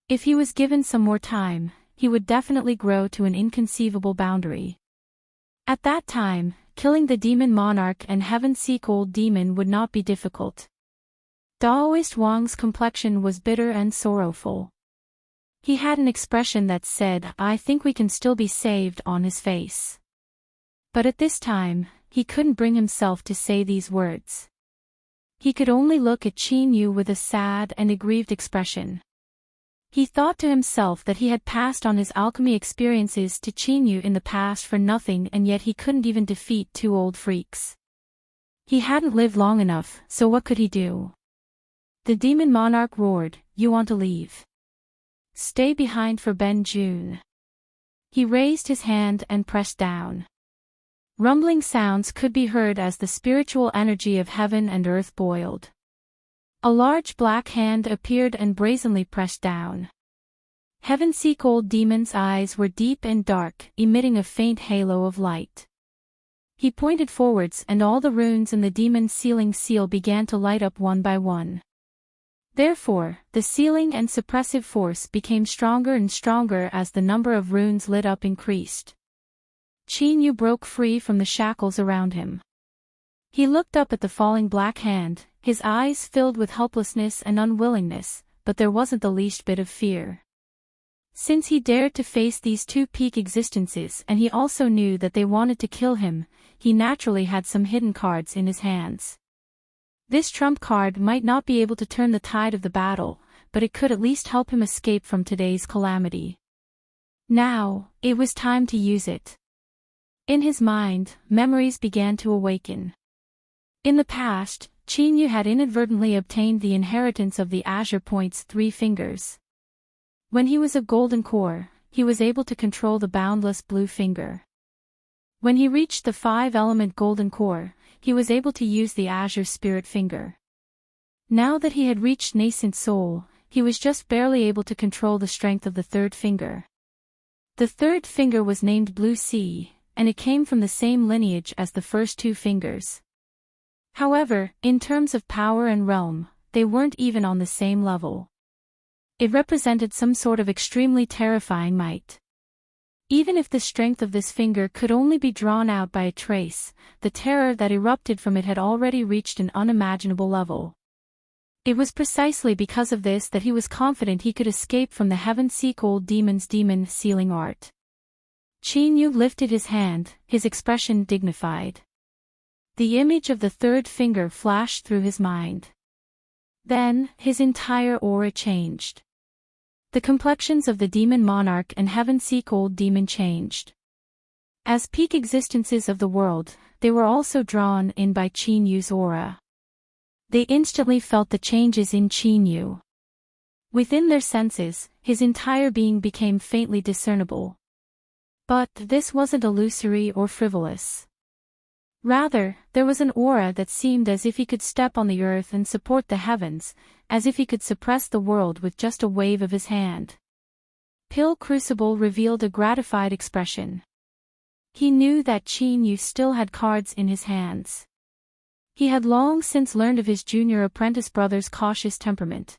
If he was given some more time, he would definitely grow to an inconceivable boundary. At that time, killing the Demon Monarch and Heaven-Seek Old Demon would not be difficult. Daoist Wang's complexion was bitter and sorrowful. He had an expression that said, "I think we can still be saved," on his face. But at this time, he couldn't bring himself to say these words. He could only look at Qinyu with a sad and aggrieved expression. He thought to himself that he had passed on his alchemy experiences to Qinyu in the past for nothing, and yet he couldn't even defeat two old freaks. He hadn't lived long enough, so what could he do? The Demon Monarch roared, "You want to leave? Stay behind for Ben Jun." He raised his hand and pressed down. Rumbling sounds could be heard as the spiritual energy of heaven and earth boiled. A large black hand appeared and brazenly pressed down. Heaven-Seek Old Demon's eyes were deep and dark, emitting a faint halo of light. He pointed forwards and all the runes in the demon's sealing seal began to light up one by one. Therefore, the sealing and suppressive force became stronger and stronger as the number of runes lit up increased. Qinyu broke free from the shackles around him. He looked up at the falling black hand, his eyes filled with helplessness and unwillingness, but there wasn't the least bit of fear. Since he dared to face these two peak existences and he also knew that they wanted to kill him, he naturally had some hidden cards in his hands. This trump card might not be able to turn the tide of the battle, but it could at least help him escape from today's calamity. Now, it was time to use it. In his mind, memories began to awaken. In the past, Qinyu had inadvertently obtained the inheritance of the Azure Point's 3 fingers. When he was a golden core, he was able to control the boundless blue finger. When he reached the 5-element golden core, he was able to use the Azure Spirit finger. Now that he had reached nascent soul, he was just barely able to control the strength of the 3rd finger. The 3rd finger was named Blue Sea, and it came from the same lineage as the first 2 fingers. However, in terms of power and realm, they weren't even on the same level. It represented some sort of extremely terrifying might. Even if the strength of this finger could only be drawn out by a trace, the terror that erupted from it had already reached an unimaginable level. It was precisely because of this that he was confident he could escape from the Heaven-Seek Old Demon's demon sealing art. Qinyu lifted his hand, his expression dignified. The image of the 3rd finger flashed through his mind. Then, his entire aura changed. The complexions of the Demon Monarch and Heaven-Seek Old Demon changed. As peak existences of the world, they were also drawn in by Qinyu's aura. They instantly felt the changes in Qinyu. Within their senses, his entire being became faintly discernible. But this wasn't illusory or frivolous. Rather, there was an aura that seemed as if he could step on the earth and support the heavens, as if he could suppress the world with just a wave of his hand. Pill Crucible revealed a gratified expression. He knew that Qinyu still had cards in his hands. He had long since learned of his junior apprentice brother's cautious temperament.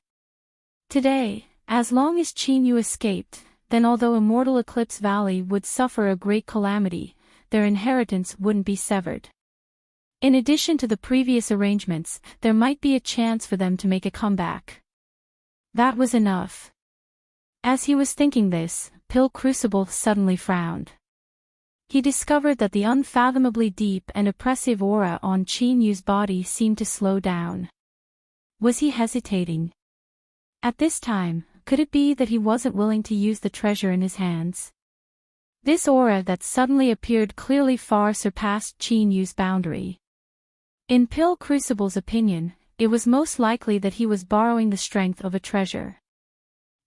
Today, as long as Qinyu escaped, then although Immortal Eclipse Valley would suffer a great calamity, their inheritance wouldn't be severed. In addition to the previous arrangements, there might be a chance for them to make a comeback. That was enough. As he was thinking this, Pill Crucible suddenly frowned. He discovered that the unfathomably deep and oppressive aura on Qinyu's body seemed to slow down. Was he hesitating? At this time, Could it be that he wasn't willing to use the treasure in his hands? This aura that suddenly appeared clearly far surpassed Qin Yu's boundary. In Pill Crucible's opinion, it was most likely that he was borrowing the strength of a treasure.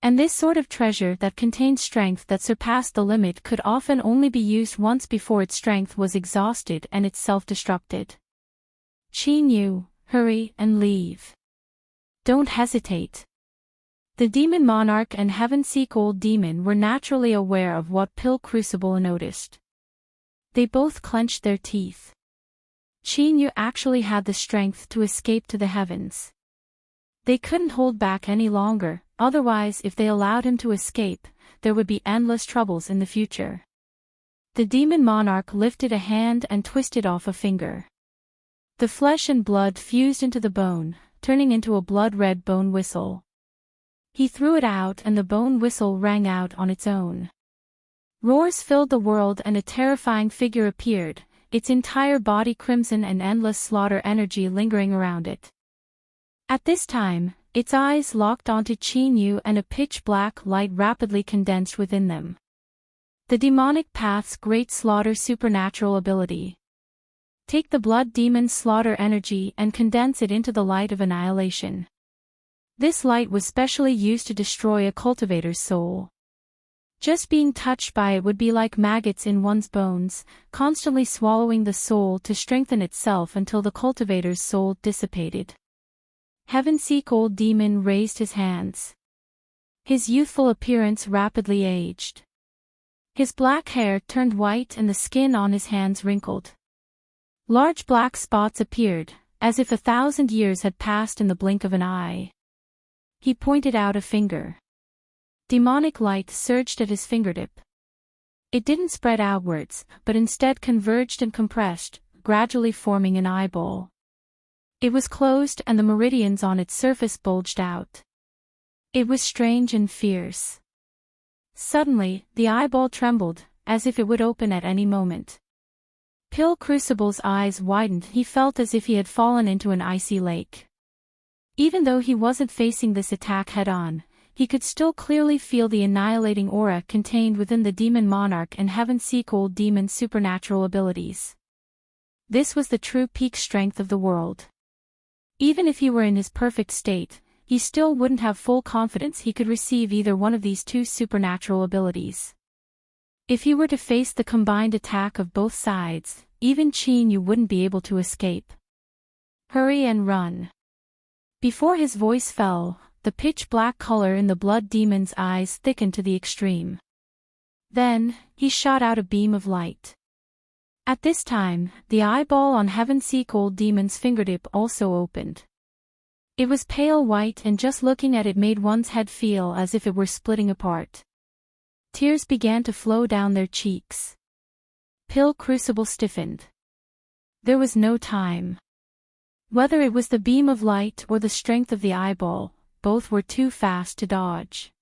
And this sort of treasure that contained strength that surpassed the limit could often only be used once before its strength was exhausted and it self-destructed. Qin Yu, hurry and leave. Don't hesitate. The Demon Monarch and Heaven-Seek Old Demon were naturally aware of what Pill Crucible noticed. They both clenched their teeth. Qin Yu actually had the strength to escape to the heavens. They couldn't hold back any longer, otherwise if they allowed him to escape, there would be endless troubles in the future. The Demon Monarch lifted a hand and twisted off a finger. The flesh and blood fused into the bone, turning into a blood-red bone whistle. He threw it out and the bone whistle rang out on its own. Roars filled the world and a terrifying figure appeared, its entire body crimson and endless slaughter energy lingering around it. At this time, its eyes locked onto Qin Yu and a pitch-black light rapidly condensed within them. The demonic path's great slaughter supernatural ability. Take the blood demon's slaughter energy and condense it into the light of annihilation. This light was specially used to destroy a cultivator's soul. Just being touched by it would be like maggots in one's bones, constantly swallowing the soul to strengthen itself until the cultivator's soul dissipated. Heaven-Seek Old Demon raised his hands. His youthful appearance rapidly aged. His black hair turned white and the skin on his hands wrinkled. Large black spots appeared, as if 1,000 years had passed in the blink of an eye. He pointed out a finger. Demonic light surged at his fingertip. It didn't spread outwards, but instead converged and compressed, gradually forming an eyeball. It was closed and the meridians on its surface bulged out. It was strange and fierce. Suddenly, the eyeball trembled, as if it would open at any moment. Pill Crucible's eyes widened. He felt as if he had fallen into an icy lake. Even though he wasn't facing this attack head-on, he could still clearly feel the annihilating aura contained within the Demon Monarch and Heaven-Seek Old Demon's supernatural abilities. This was the true peak strength of the world. Even if he were in his perfect state, he still wouldn't have full confidence he could receive either one of these two supernatural abilities. If he were to face the combined attack of both sides, even Qin Yu wouldn't be able to escape. Hurry and run. Before his voice fell, the pitch-black color in the blood demon's eyes thickened to the extreme. Then, he shot out a beam of light. At this time, the eyeball on Heaven-Seek Old Demon's fingertip also opened. It was pale white and just looking at it made one's head feel as if it were splitting apart. Tears began to flow down their cheeks. Pill Crucible stiffened. There was no time. Whether it was the beam of light or the strength of the eyeball, both were too fast to dodge.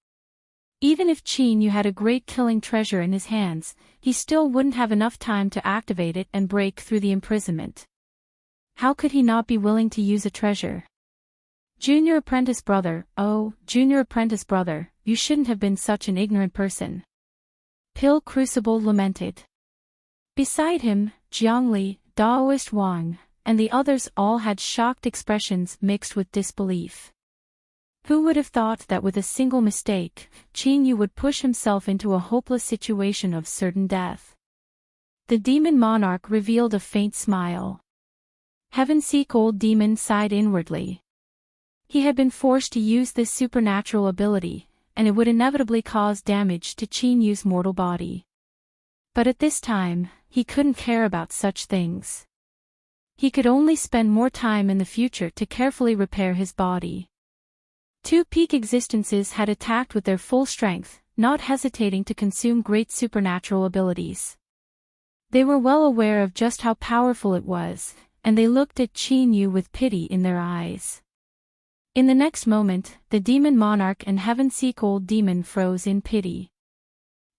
Even if Qin Yu had a great killing treasure in his hands, he still wouldn't have enough time to activate it and break through the imprisonment. How could he not be willing to use a treasure? Junior apprentice brother, oh, junior apprentice brother, you shouldn't have been such an ignorant person. Pill Crucible lamented. Beside him, Jiangli, Daoist Wang, and the others all had shocked expressions mixed with disbelief. Who would have thought that with a single mistake, Qin Yu would push himself into a hopeless situation of certain death? The Demon Monarch revealed a faint smile. Heaven-Seek Old Demon sighed inwardly. He had been forced to use this supernatural ability, and it would inevitably cause damage to Qin Yu's mortal body. But at this time, he couldn't care about such things. He could only spend more time in the future to carefully repair his body. Two peak existences had attacked with their full strength, not hesitating to consume great supernatural abilities. They were well aware of just how powerful it was, and they looked at Qin Yu with pity in their eyes. In the next moment, the Demon Monarch and Heaven-Seek Old Demon froze in pity.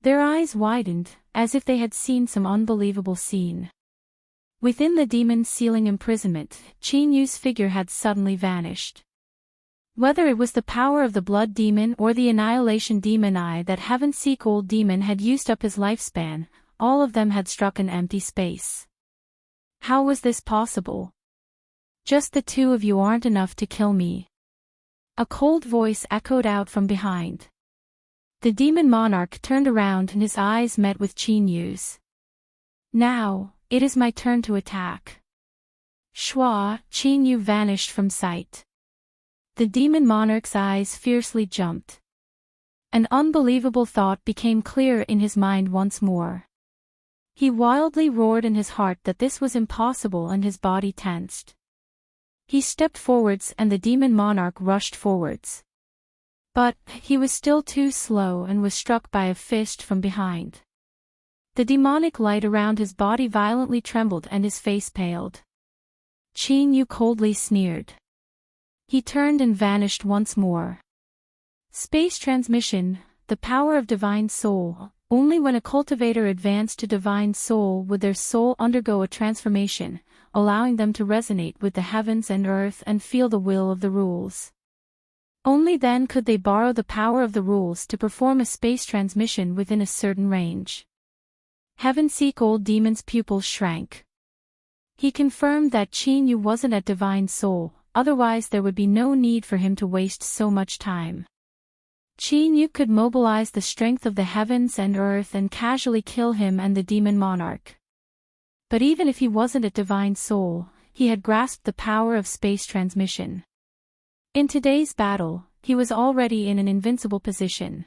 Their eyes widened, as if they had seen some unbelievable scene. Within the demon's sealing imprisonment, Qin Yu's figure had suddenly vanished. Whether it was the power of the blood demon or the annihilation demon eye that heaven-seek old demon had used up his lifespan, all of them had struck an empty space. How was this possible? Just the two of you aren't enough to kill me. A cold voice echoed out from behind. The demon monarch turned around and his eyes met with Qin Yu's. Now, it is my turn to attack. Shua, Qin Yu vanished from sight. The demon monarch's eyes fiercely jumped. An unbelievable thought became clear in his mind once more. He wildly roared in his heart that this was impossible and his body tensed. He stepped forwards and the demon monarch rushed forwards. But, he was still too slow and was struck by a fist from behind. The demonic light around his body violently trembled and his face paled. Qin Yu coldly sneered. He turned and vanished once more. Space transmission, the power of divine soul. Only when a cultivator advanced to divine soul would their soul undergo a transformation, allowing them to resonate with the heavens and earth and feel the will of the rules. Only then could they borrow the power of the rules to perform a space transmission within a certain range. Heaven-seek old demon's pupils shrank. He confirmed that Qin Yu wasn't at divine soul, otherwise there would be no need for him to waste so much time. Qin Yu could mobilize the strength of the heavens and earth and casually kill him and the demon monarch. But even if he wasn't at divine soul, he had grasped the power of space transmission. In today's battle, he was already in an invincible position.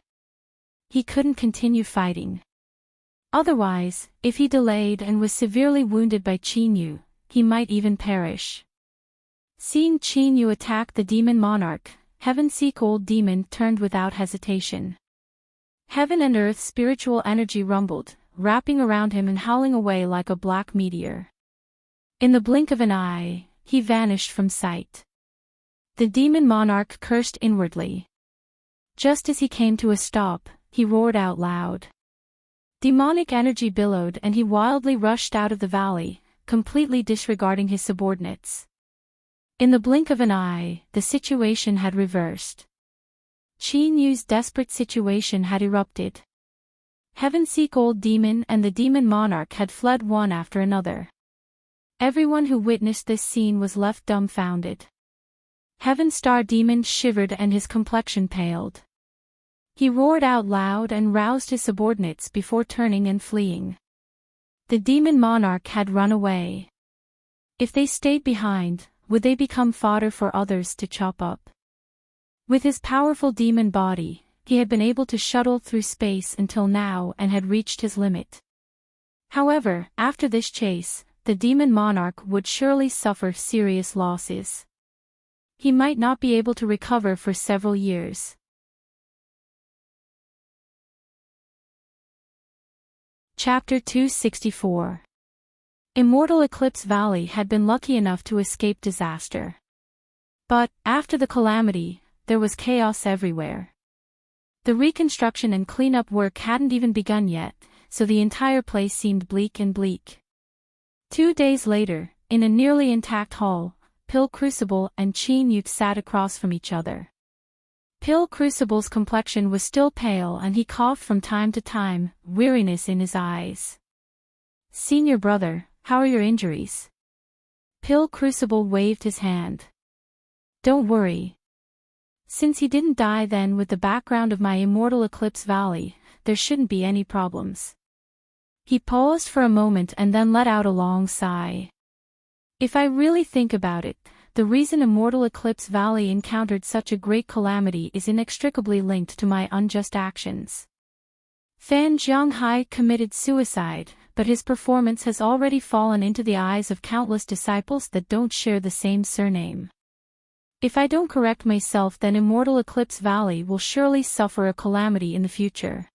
He couldn't continue fighting. Otherwise, if he delayed and was severely wounded by Qin Yu, he might even perish. Seeing Qin Yu attack the demon monarch, Heaven-seek old demon turned without hesitation. Heaven and earth's spiritual energy rumbled, wrapping around him and howling away like a black meteor. In the blink of an eye, he vanished from sight. The demon monarch cursed inwardly. Just as he came to a stop, he roared out loud. Demonic energy billowed and he wildly rushed out of the valley, completely disregarding his subordinates. In the blink of an eye, the situation had reversed. Qin Yu's desperate situation had erupted. Heaven-seek old demon and the demon monarch had fled one after another. Everyone who witnessed this scene was left dumbfounded. Heaven Star demon shivered and his complexion paled. He roared out loud and roused his subordinates before turning and fleeing. The demon monarch had run away. If they stayed behind, would they become fodder for others to chop up? With his powerful demon body, he had been able to shuttle through space until now and had reached his limit. However, after this chase, the demon monarch would surely suffer serious losses. He might not be able to recover for several years. Chapter 264. Immortal Eclipse Valley had been lucky enough to escape disaster. But, after the calamity, there was chaos everywhere. The reconstruction and cleanup work hadn't even begun yet, so the entire place seemed bleak and bleak. 2 days later, in a nearly intact hall, Pill Crucible and Qin Yu sat across from each other. Pill Crucible's complexion was still pale and he coughed from time to time, weariness in his eyes. "Senior brother, how are your injuries?" Pill Crucible waved his hand. "Don't worry. Since he didn't die then with the background of my immortal Eclipse Valley, there shouldn't be any problems." He paused for a moment and then let out a long sigh. "If I really think about it, the reason immortal Eclipse Valley encountered such a great calamity is inextricably linked to my unjust actions. Fan Zhonghai committed suicide, but his performance has already fallen into the eyes of countless disciples that don't share the same surname. If I don't correct myself, then immortal Eclipse Valley will surely suffer a calamity in the future."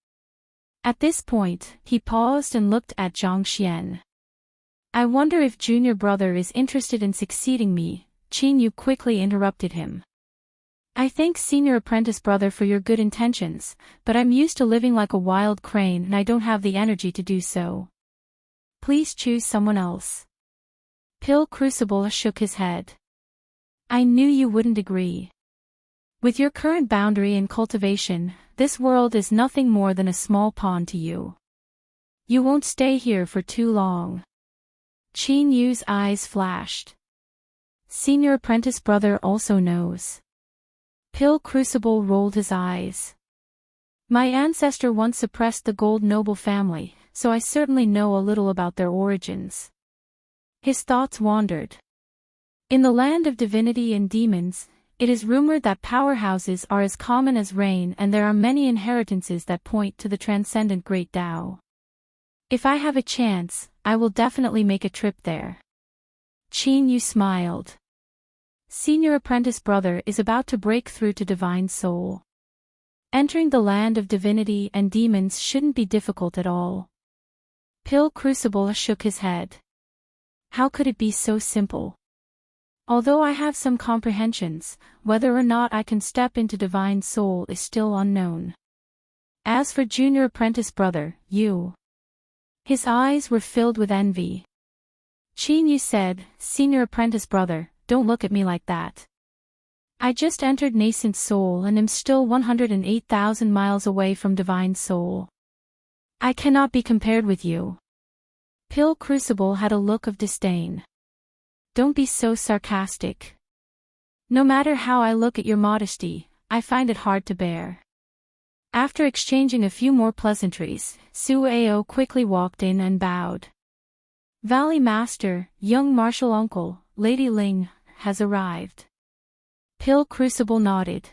At this point, he paused and looked at Zhang Xian. "I wonder if junior brother is interested in succeeding me," Qin Yu quickly interrupted him. "I thank senior apprentice brother for your good intentions, but I'm used to living like a wild crane and I don't have the energy to do so. Please choose someone else." Pill Crucible shook his head. "I knew you wouldn't agree. With your current boundary and cultivation, this world is nothing more than a small pond to you. You won't stay here for too long. Qin Yu's eyes flashed. Senior apprentice brother also knows. Pill Crucible rolled his eyes. My ancestor once suppressed the Gold noble family, so I certainly know a little about their origins. His thoughts wandered. In the land of divinity and demons, it is rumored that powerhouses are as common as rain, and there are many inheritances that point to the transcendent Great Tao. If I have a chance, I will definitely make a trip there. Qin Yu smiled. Senior apprentice brother is about to break through to divine soul. Entering the land of divinity and demons shouldn't be difficult at all. Pill Crucible shook his head. How could it be so simple? Although I have some comprehensions, whether or not I can step into divine soul is still unknown. As for junior apprentice brother, you. His eyes were filled with envy. Qin Yu said, Senior apprentice brother, don't look at me like that. I just entered nascent soul and am still 108,000 miles away from divine soul. I cannot be compared with you. Pill Crucible had a look of disdain. Don't be so sarcastic. No matter how I look at your modesty, I find it hard to bear. After exchanging a few more pleasantries, Su Ao quickly walked in and bowed. Valley Master, young martial uncle, Lady Ling, has arrived. Pill Crucible nodded.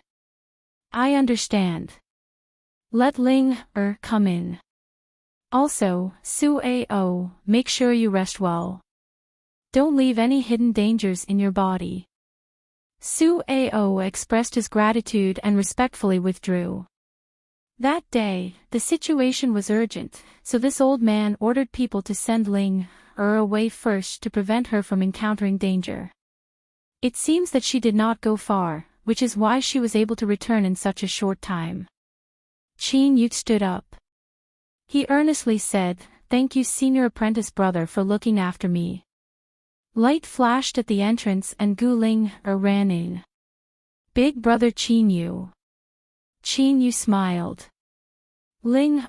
I understand. Let Ling, come in. Also, Su Ao, make sure you rest well. Don't leave any hidden dangers in your body. Su Ao expressed his gratitude and respectfully withdrew. That day, the situation was urgent, so this old man ordered people to send Ling, away first to prevent her from encountering danger. It seems that she did not go far, which is why she was able to return in such a short time. Qin Yu stood up. He earnestly said, Thank you senior apprentice brother for looking after me. Light flashed at the entrance and Gu Ling, ran in. Big brother Qin Yu. Qin Yu smiled. Ling,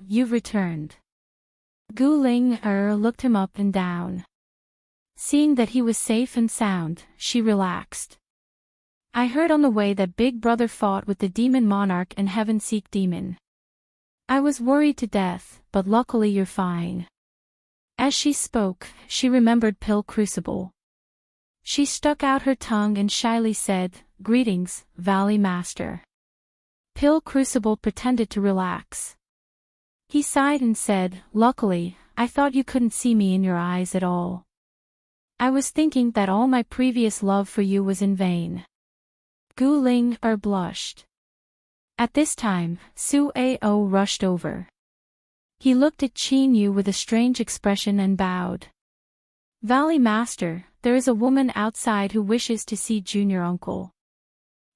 you've returned. Gu Ling, looked him up and down. Seeing that he was safe and sound, she relaxed. I heard on the way that Big Brother fought with the Demon Monarch and Heaven-Seek Demon. I was worried to death, but luckily you're fine. As she spoke, she remembered Pill Crucible. She stuck out her tongue and shyly said, Greetings, Valley Master. Pill Crucible pretended to relax. He sighed and said, Luckily, I thought you couldn't see me in your eyes at all. I was thinking that all my previous love for you was in vain. Gu Ling, blushed. At this time, Su Ao rushed over. He looked at Qin Yu with a strange expression and bowed. Valley Master, there is a woman outside who wishes to see Junior Uncle.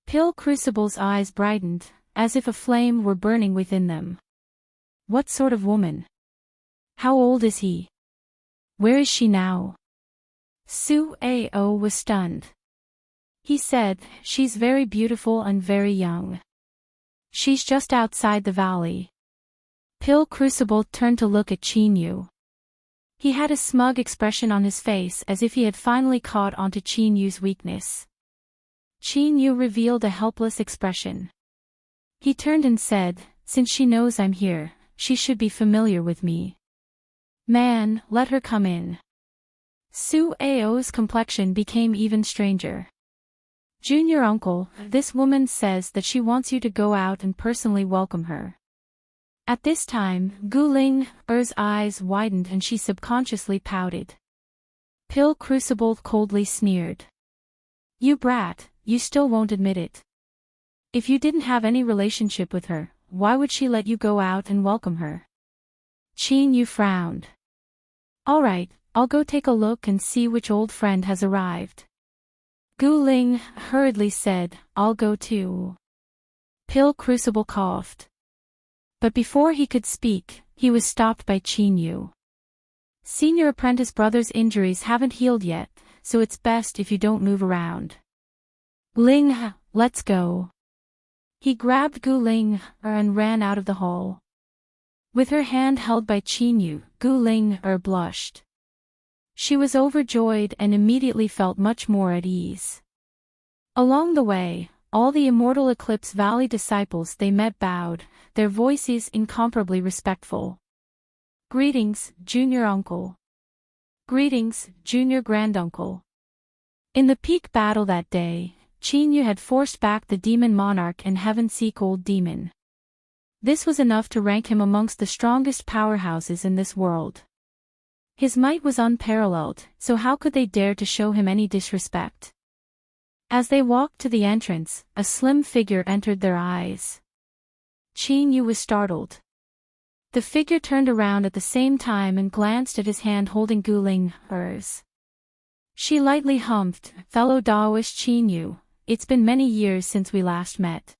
Pill Crucible's eyes brightened, as if a flame were burning within them. What sort of woman? How old is he? Where is she now? Su Ao was stunned. He said, She's very beautiful and very young. She's just outside the valley. Pill Crucible turned to look at Qin Yu. He had a smug expression on his face as if he had finally caught onto Qin Yu's weakness. Qin Yu revealed a helpless expression. He turned and said, Since she knows I'm here, she should be familiar with me. Man, let her come in. Su Ao's complexion became even stranger. Junior Uncle, this woman says that she wants you to go out and personally welcome her. At this time, Gu Ling's eyes widened and she subconsciously pouted. Pill Crucible coldly sneered. You brat, you still won't admit it. If you didn't have any relationship with her, why would she let you go out and welcome her? Qin Yu frowned. All right, I'll go take a look and see which old friend has arrived. Gu Ling hurriedly said, I'll go too. Pill Crucible coughed. But before he could speak, he was stopped by Qin Yu. Senior apprentice brother's injuries haven't healed yet, so it's best if you don't move around. Ling, let's go. He grabbed Gu Ling and ran out of the hall. With her hand held by Qinyu, Gu Ling blushed. She was overjoyed and immediately felt much more at ease. Along the way, all the Immortal Eclipse Valley disciples they met bowed, their voices incomparably respectful. Greetings, junior uncle. Greetings, junior granduncle. In the peak battle that day, Qinyu had forced back the demon monarch and heaven-seek old demon. This was enough to rank him amongst the strongest powerhouses in this world. His might was unparalleled, so how could they dare to show him any disrespect? As they walked to the entrance, a slim figure entered their eyes. Qinyu was startled. The figure turned around at the same time and glanced at his hand holding Gu Ling's. She lightly humphed, "Fellow Daoist Qinyu, it's been many years since we last met.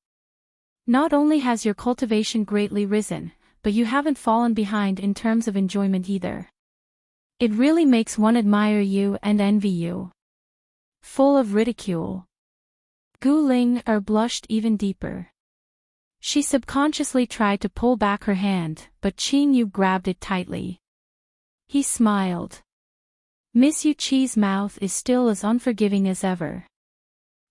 Not only has your cultivation greatly risen, but you haven't fallen behind in terms of enjoyment either. It really makes one admire you and envy you." Full of ridicule, Gu Ling blushed even deeper. She subconsciously tried to pull back her hand, but Qinyu grabbed it tightly. He smiled. Miss Yu Qi's mouth is still as unforgiving as ever.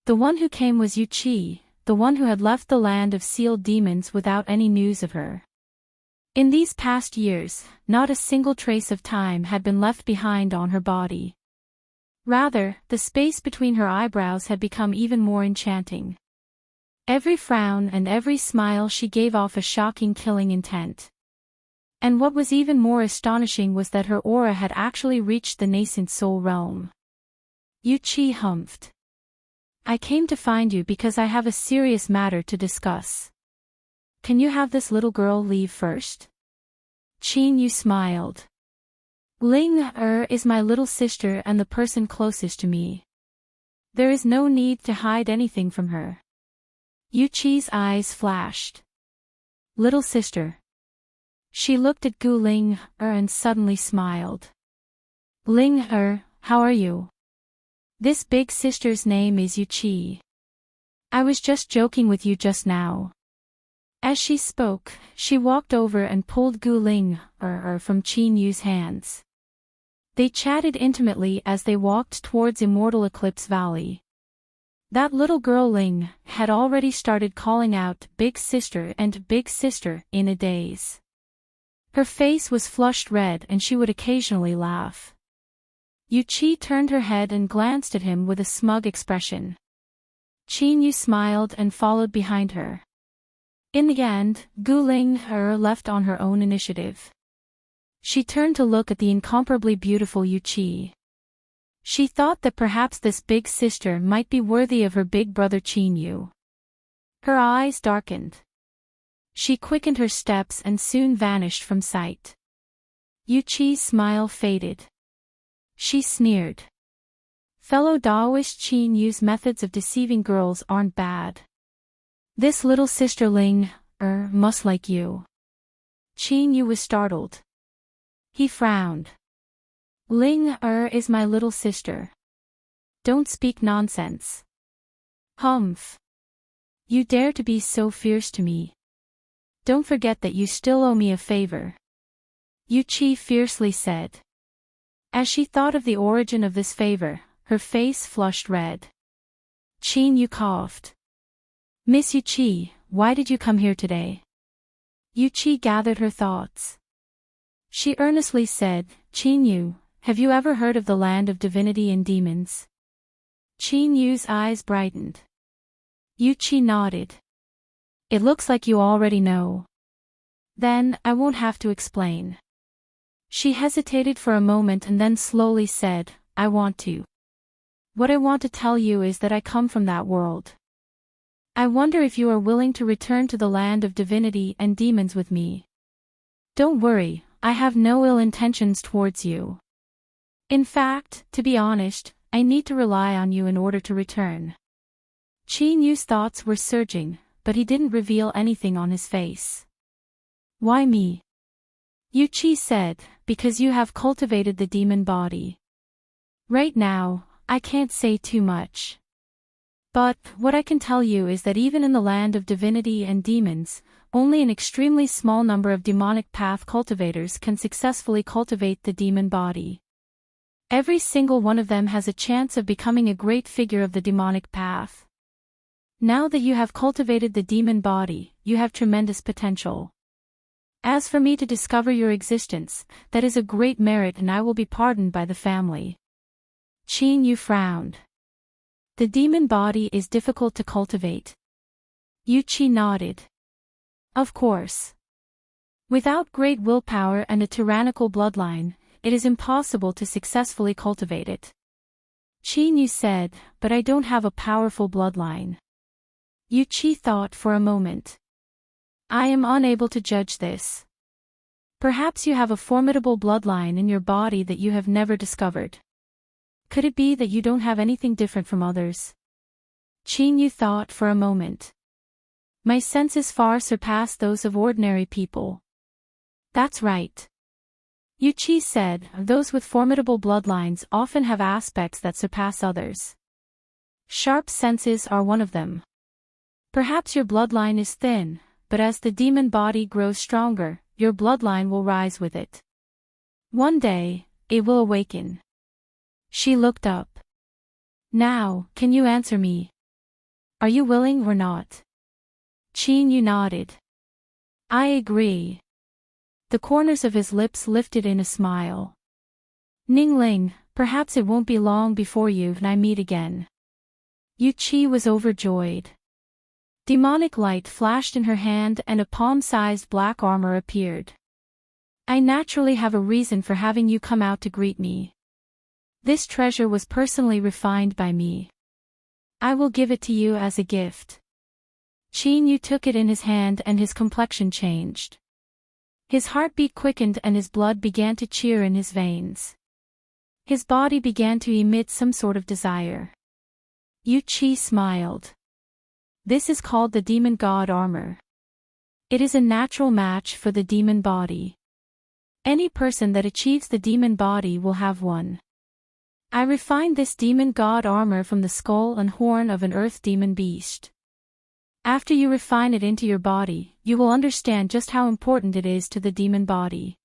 The one who came was Yu Qi, the one who had left the land of sealed demons without any news of her. In these past years, not a single trace of time had been left behind on her body. Rather, the space between her eyebrows had become even more enchanting. Every frown and every smile she gave off a shocking killing intent. And what was even more astonishing was that her aura had actually reached the nascent soul realm. Yu Qi humphed. "I came to find you because I have a serious matter to discuss. Can you have this little girl leave first?" Qinyu smiled. "Ling is my little sister and the person closest to me. There is no need to hide anything from her." Yu Qi's eyes flashed. "Little sister." She looked at Gu Ling and suddenly smiled. "Ling how are you? This big sister's name is Yu Qi. I was just joking with you just now." As she spoke, she walked over and pulled Gu Ling from Qinyu's hands. They chatted intimately as they walked towards Immortal Eclipse Valley. That little girl Ling had already started calling out "Big Sister" and "Big Sister" in a daze. Her face was flushed red and she would occasionally laugh. Yu Qi turned her head and glanced at him with a smug expression. Qinyu smiled and followed behind her. In the end, Gu Ling left on her own initiative. She turned to look at the incomparably beautiful Yu Qi. She thought that perhaps this big sister might be worthy of her big brother Qinyu. Her eyes darkened. She quickened her steps and soon vanished from sight. Yu Qi's smile faded. She sneered. "Fellow Daoist Qinyu's methods of deceiving girls aren't bad. This little sister Ling must like you." Qinyu was startled. He frowned. "Ling is my little sister. Don't speak nonsense." "Humph. You dare to be so fierce to me. Don't forget that you still owe me a favor," Yu Qi fiercely said. As she thought of the origin of this favor, her face flushed red. Qinyu coughed. "Miss Yu Qi, why did you come here today?" Yu Qi gathered her thoughts. She earnestly said, "Qinyu, have you ever heard of the land of divinity and demons?" Qinyu's eyes brightened. Yu Qi nodded. "It looks like you already know. Then, I won't have to explain." She hesitated for a moment and then slowly said, "I want to. What I want to tell you is that I come from that world. I wonder if you are willing to return to the land of divinity and demons with me. Don't worry, I have no ill intentions towards you. In fact, to be honest, I need to rely on you in order to return." Qinyu's thoughts were surging, but he didn't reveal anything on his face. "Why me?" Yu Qi said, "Because you have cultivated the demon body. Right now, I can't say too much. But, what I can tell you is that even in the land of divinity and demons, only an extremely small number of demonic path cultivators can successfully cultivate the demon body. Every single one of them has a chance of becoming a great figure of the demonic path. Now that you have cultivated the demon body, you have tremendous potential. As for me to discover your existence, that is a great merit and I will be pardoned by the family. Qin Yu frowned. The demon body is difficult to cultivate. Yu Qi nodded. Of course. Without great willpower and a tyrannical bloodline, it is impossible to successfully cultivate it. Qin Yu said, but I don't have a powerful bloodline. Yu Qi thought for a moment. I am unable to judge this. Perhaps you have a formidable bloodline in your body that you have never discovered. Could it be that you don't have anything different from others? Qin Yu thought for a moment. My senses far surpass those of ordinary people. That's right. Yu Qi said, those with formidable bloodlines often have aspects that surpass others. Sharp senses are one of them. Perhaps your bloodline is thin, but as the demon body grows stronger, your bloodline will rise with it. One day, it will awaken. She looked up. Now, can you answer me? Are you willing or not? Qin Yu nodded. I agree. The corners of his lips lifted in a smile. Ningling, perhaps it won't be long before you and I meet again. Yu Qi was overjoyed. Demonic light flashed in her hand and a palm-sized black armor appeared. I naturally have a reason for having you come out to greet me. This treasure was personally refined by me. I will give it to you as a gift. Qin Yu took it in his hand and his complexion changed. His heartbeat quickened and his blood began to cheer in his veins. His body began to emit some sort of desire. Yu Qi smiled. This is called the demon god armor. It is a natural match for the demon body. Any person that achieves the demon body will have one. I refined this demon god armor from the skull and horn of an earth demon beast. After you refine it into your body, you will understand just how important it is to the demon body.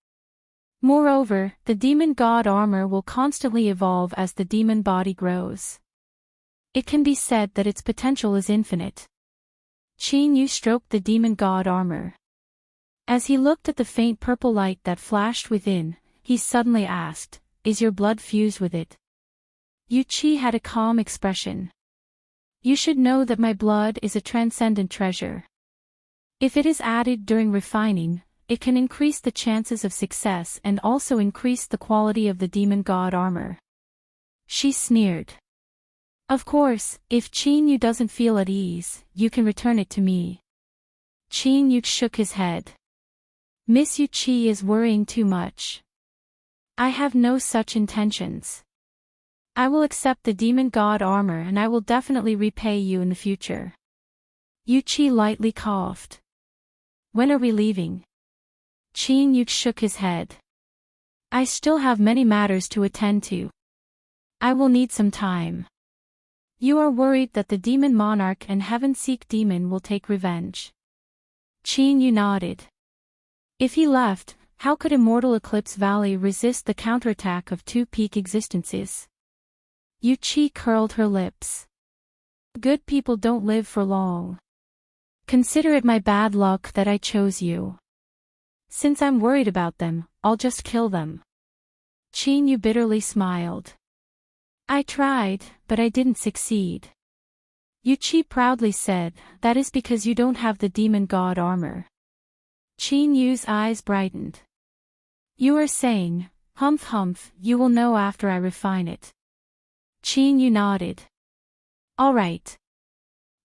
Moreover, the demon god armor will constantly evolve as the demon body grows. It can be said that its potential is infinite. Qin Yu stroked the demon god armor. As he looked at the faint purple light that flashed within, he suddenly asked, is your blood fused with it? Yu Qi had a calm expression. You should know that my blood is a transcendent treasure. If it is added during refining, it can increase the chances of success and also increase the quality of the demon god armor. She sneered. Of course, if Qin Yu doesn't feel at ease, you can return it to me. Qin Yu shook his head. Miss Yu Qi is worrying too much. I have no such intentions. I will accept the demon god armor and I will definitely repay you in the future. Yu Qi lightly coughed. When are we leaving? Qin Yu shook his head. I still have many matters to attend to. I will need some time. You are worried that the demon monarch and heaven-seek demon will take revenge. Qin Yu nodded. If he left, how could Immortal Eclipse Valley resist the counterattack of two peak existences? Yu Qi curled her lips. Good people don't live for long. Consider it my bad luck that I chose you. Since I'm worried about them, I'll just kill them. Qin Yu bitterly smiled. I tried, but I didn't succeed. Yu Qi proudly said, that is because you don't have the demon god armor. Qin Yu's eyes brightened. You are saying, humph, you will know after I refine it. Qin Yu nodded. All right.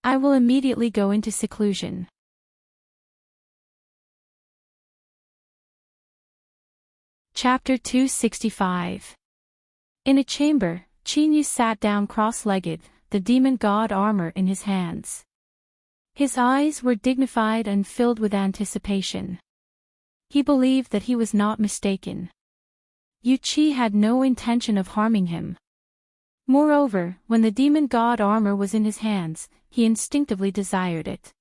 I will immediately go into seclusion. Chapter 265. In a chamber, Qin Yu sat down cross-legged, the demon god armor in his hands. His eyes were dignified and filled with anticipation. He believed that he was not mistaken. Yu Qi had no intention of harming him. Moreover, when the demon god armor was in his hands, he instinctively desired it.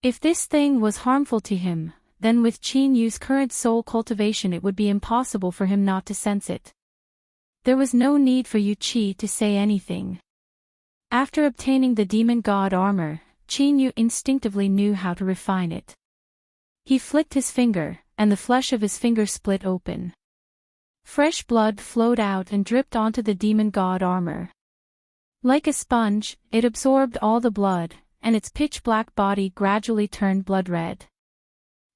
If this thing was harmful to him, then with Qin Yu's current soul cultivation it would be impossible for him not to sense it. There was no need for Yu Qi to say anything. After obtaining the demon god armor, Qin Yu instinctively knew how to refine it. He flicked his finger, and the flesh of his finger split open. Fresh blood flowed out and dripped onto the demon god armor. Like a sponge, it absorbed all the blood, and its pitch-black body gradually turned blood red.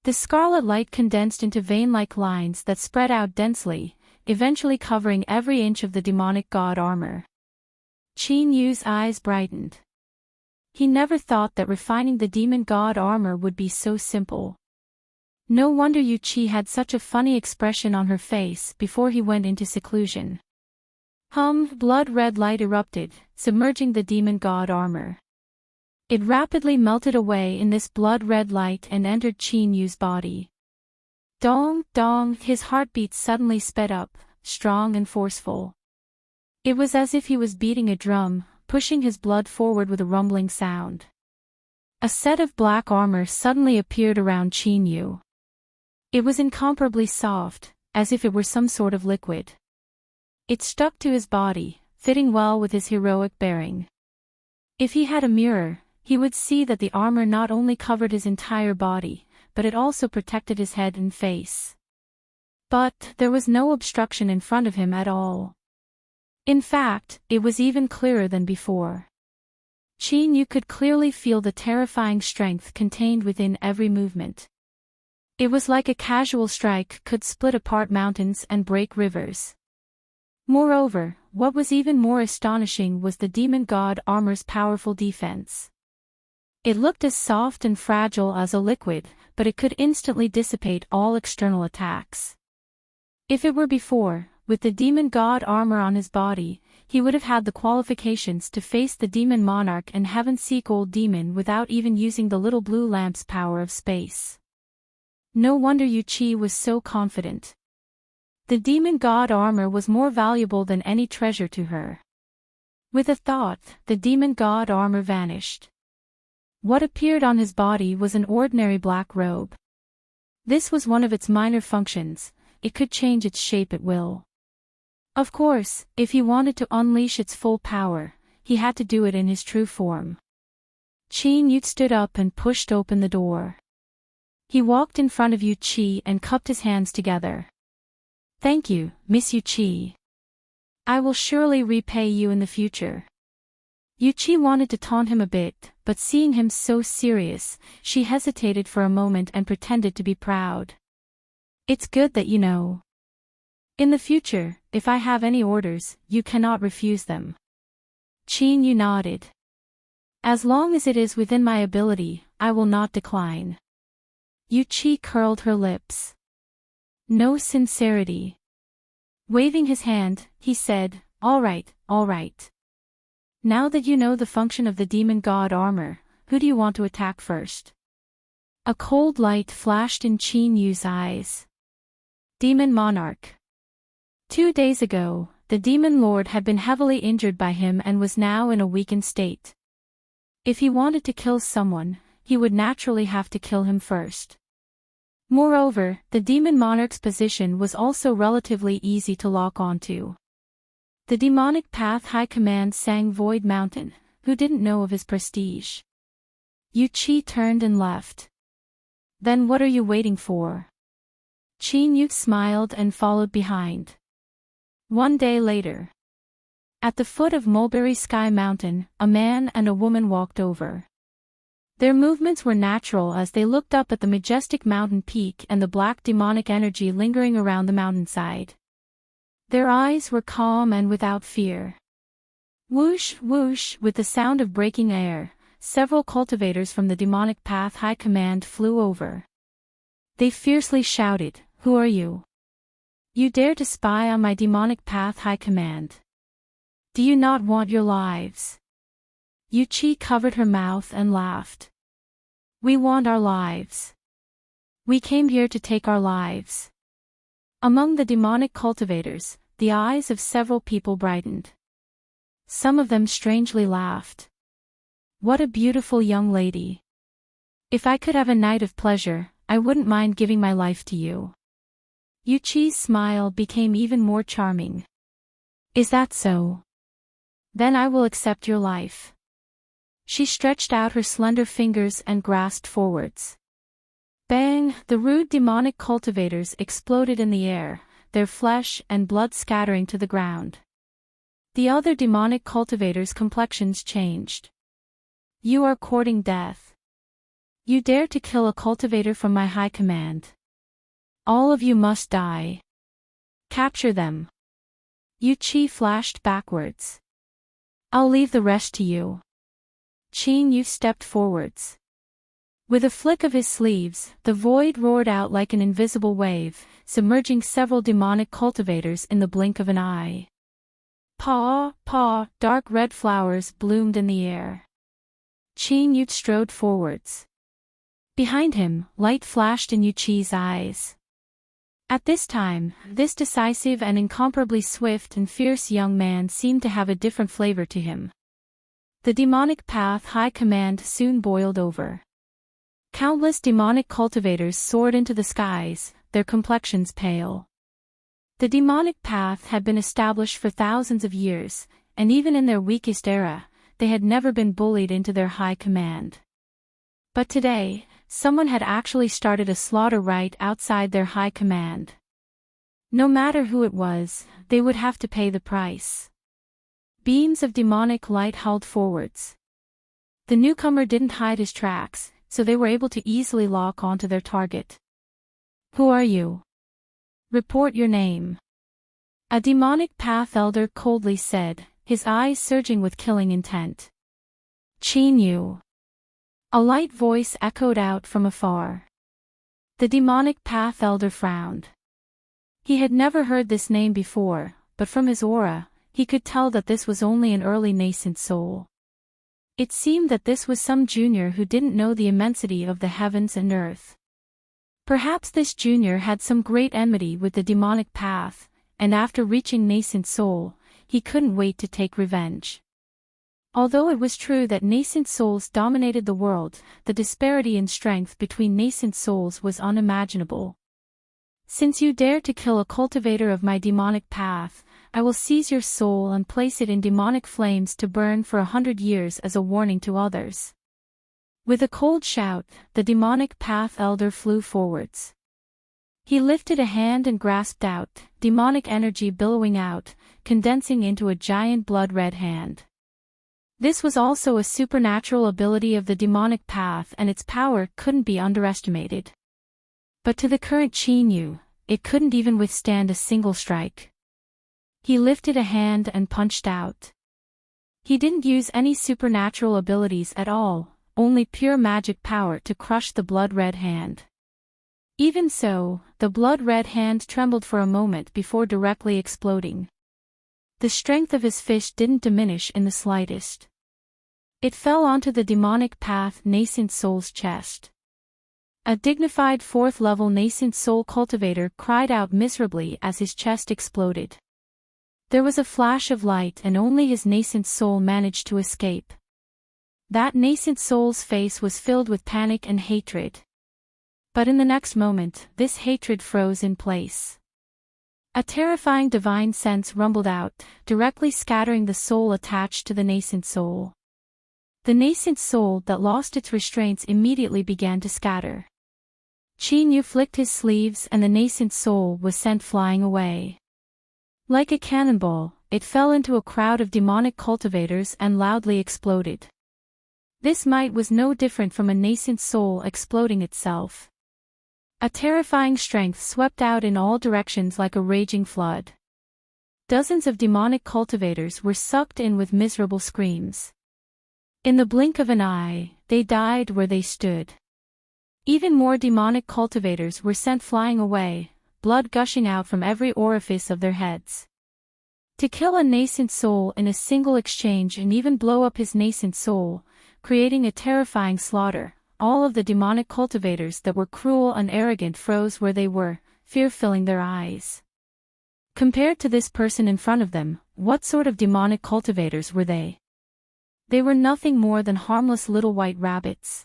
The scarlet light condensed into vein-like lines that spread out densely, eventually covering every inch of the demonic god armor. Qin Yu's eyes brightened. He never thought that refining the demon god armor would be so simple. No wonder Yu Qi had such a funny expression on her face before he went into seclusion. Blood-red light erupted, submerging the demon god armor. It rapidly melted away in this blood-red light and entered Qin Yu's body. Dong, dong, his heartbeat suddenly sped up, strong and forceful. It was as if he was beating a drum, pushing his blood forward with a rumbling sound. A set of black armor suddenly appeared around Qin Yu. It was incomparably soft, as if it were some sort of liquid. It stuck to his body, fitting well with his heroic bearing. If he had a mirror, he would see that the armor not only covered his entire body, but it also protected his head and face. But there was no obstruction in front of him at all. In fact, it was even clearer than before. Qin Yu could clearly feel the terrifying strength contained within every movement. It was like a casual strike could split apart mountains and break rivers. Moreover, what was even more astonishing was the demon god armor's powerful defense. It looked as soft and fragile as a liquid, but it could instantly dissipate all external attacks. If it were before, with the demon god armor on his body, he would have had the qualifications to face the demon monarch and heaven-seek old demon without even using the little blue lamp's power of space. No wonder Yu Qi was so confident. The demon god armor was more valuable than any treasure to her. With a thought, the demon god armor vanished. What appeared on his body was an ordinary black robe. This was one of its minor functions, it could change its shape at will. Of course, if he wanted to unleash its full power, he had to do it in his true form. Qin Yu stood up and pushed open the door. He walked in front of Yu Qi and cupped his hands together. "Thank you, Miss Yu Qi. I will surely repay you in the future." Yu Qi wanted to taunt him a bit, but seeing him so serious, she hesitated for a moment and pretended to be proud. "It's good that you know. In the future, if I have any orders, you cannot refuse them." Qin Yu nodded. "As long as it is within my ability, I will not decline." Yu Qi curled her lips. No sincerity. Waving his hand, he said, all right. Now that you know the function of the demon god armor, who do you want to attack first?" A cold light flashed in Qin Yu's eyes. Demon Monarch. 2 days ago, the demon lord had been heavily injured by him and was now in a weakened state. If he wanted to kill someone, he would naturally have to kill him first. Moreover, the demon monarch's position was also relatively easy to lock onto. The demonic path high command sang Void Mountain, who didn't know of his prestige. Yu Qi turned and left. "Then what are you waiting for?" Qin Yu smiled and followed behind. 1 day later. At the foot of Mulberry Sky Mountain, a man and a woman walked over. Their movements were natural as they looked up at the majestic mountain peak and the black demonic energy lingering around the mountainside. Their eyes were calm and without fear. Whoosh, whoosh, with the sound of breaking air, several cultivators from the demonic path high command flew over. They fiercely shouted, "Who are you? You dare to spy on my demonic path high command? Do you not want your lives?" Yu Qi covered her mouth and laughed. "We want our lives. We came here to take our lives." Among the demonic cultivators, the eyes of several people brightened. Some of them strangely laughed. What a beautiful young lady. If I could have a night of pleasure, I wouldn't mind giving my life to you. Yuchi's smile became even more charming. Is that so? Then I will accept your life. She stretched out her slender fingers and grasped forwards. Bang! The rude demonic cultivators exploded in the air, their flesh and blood scattering to the ground. The other demonic cultivators' complexions changed. You are courting death. You dare to kill a cultivator from my high command. All of you must die. Capture them. Yuchi flashed backwards. I'll leave the rest to you. Qin Yu stepped forwards. With a flick of his sleeves, the void roared out like an invisible wave, submerging several demonic cultivators in the blink of an eye. Paw, paw, dark red flowers bloomed in the air. Qin Yu strode forwards. Behind him, light flashed in Yuchi's eyes. At this time, this decisive and incomparably swift and fierce young man seemed to have a different flavor to him. The demonic path high command soon boiled over. Countless demonic cultivators soared into the skies, their complexions pale. The demonic path had been established for thousands of years, and even in their weakest era, they had never been bullied into their high command. But today, someone had actually started a slaughter right outside their high command. No matter who it was, they would have to pay the price. Beams of demonic light hurled forwards. The newcomer didn't hide his tracks, so they were able to easily lock onto their target. Who are you? Report your name. A demonic path elder coldly said, his eyes surging with killing intent. Qin Yu. A light voice echoed out from afar. The demonic path elder frowned. He had never heard this name before, but from his aura, he could tell that this was only an early nascent soul. It seemed that this was some junior who didn't know the immensity of the heavens and earth. Perhaps this junior had some great enmity with the demonic path, and after reaching nascent soul, he couldn't wait to take revenge. Although it was true that nascent souls dominated the world, the disparity in strength between nascent souls was unimaginable. Since you dare to kill a cultivator of my demonic path, I will seize your soul and place it in demonic flames to burn for 100 years as a warning to others. With a cold shout, the demonic path elder flew forwards. He lifted a hand and grasped out, demonic energy billowing out, condensing into a giant blood-red hand. This was also a supernatural ability of the demonic path, and its power couldn't be underestimated. But to the current Qin Yu, it couldn't even withstand a single strike. He lifted a hand and punched out. He didn't use any supernatural abilities at all, only pure magic power to crush the blood-red hand. Even so, the blood-red hand trembled for a moment before directly exploding. The strength of his fist didn't diminish in the slightest. It fell onto the demonic path nascent soul's chest. A dignified fourth-level nascent soul cultivator cried out miserably as his chest exploded. There was a flash of light and only his nascent soul managed to escape. That nascent soul's face was filled with panic and hatred. But in the next moment, this hatred froze in place. A terrifying divine sense rumbled out, directly scattering the soul attached to the nascent soul. The nascent soul that lost its restraints immediately began to scatter. Qin Yu flicked his sleeves and the nascent soul was sent flying away. Like a cannonball, it fell into a crowd of demonic cultivators and loudly exploded. This might was no different from a nascent soul exploding itself. A terrifying strength swept out in all directions like a raging flood. Dozens of demonic cultivators were sucked in with miserable screams. In the blink of an eye, they died where they stood. Even more demonic cultivators were sent flying away, blood gushing out from every orifice of their heads. To kill a nascent soul in a single exchange and even blow up his nascent soul, creating a terrifying slaughter, all of the demonic cultivators that were cruel and arrogant froze where they were, fear filling their eyes. Compared to this person in front of them, what sort of demonic cultivators were they? They were nothing more than harmless little white rabbits.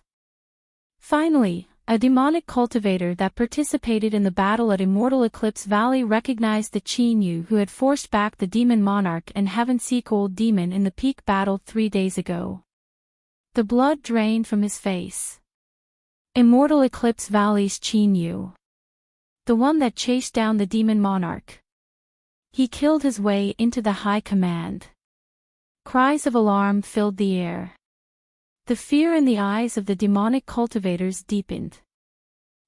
Finally, a demonic cultivator that participated in the battle at Immortal Eclipse Valley recognized the Chinyu who had forced back the demon monarch and heaven-seek old demon in the peak battle 3 days ago. The blood drained from his face. Immortal Eclipse Valley's Chinyu. The one that chased down the demon monarch. He killed his way into the high command. Cries of alarm filled the air. The fear in the eyes of the demonic cultivators deepened.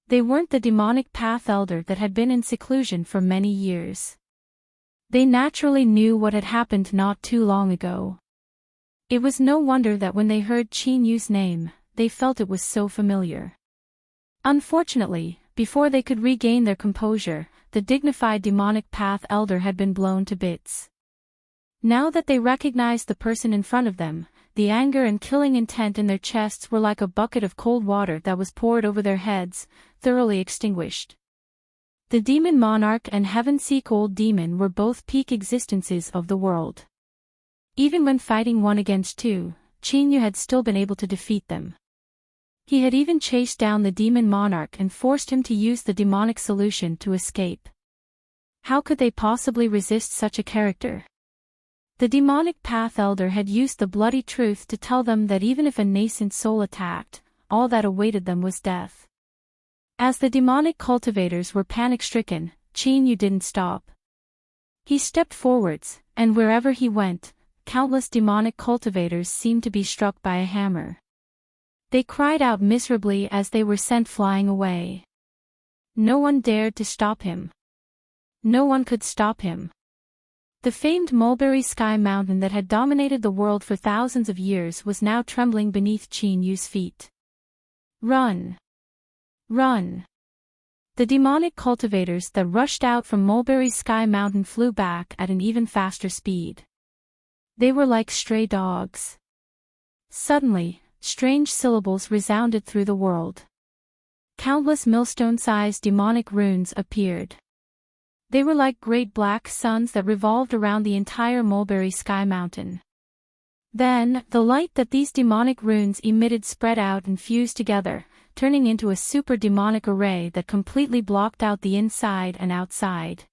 They weren't the demonic path elder that had been in seclusion for many years. They naturally knew what had happened not too long ago. It was no wonder that when they heard Chinyu's name, they felt it was so familiar. Unfortunately, before they could regain their composure, the dignified demonic path elder had been blown to bits. Now that they recognized the person in front of them, the anger and killing intent in their chests were like a bucket of cold water that was poured over their heads, thoroughly extinguished. The demon monarch and heaven-seek old demon were both peak existences of the world. Even when fighting 1 against 2, Chinyu had still been able to defeat them. He had even chased down the demon monarch and forced him to use the demonic solution to escape. How could they possibly resist such a character? The demonic path elder had used the bloody truth to tell them that even if a nascent soul attacked, all that awaited them was death. As the demonic cultivators were panic-stricken, Chinyu didn't stop. He stepped forwards, and wherever he went, countless demonic cultivators seemed to be struck by a hammer. They cried out miserably as they were sent flying away. No one dared to stop him. No one could stop him. The famed Mulberry Sky Mountain that had dominated the world for thousands of years was now trembling beneath Chinyu's feet. Run! Run! The demonic cultivators that rushed out from Mulberry Sky Mountain flew back at an even faster speed. They were like stray dogs. Suddenly, strange syllables resounded through the world. Countless millstone-sized demonic runes appeared. They were like great black suns that revolved around the entire Mulberry Sky Mountain. Then, the light that these demonic runes emitted spread out and fused together, turning into a super demonic array that completely blocked out the inside and outside.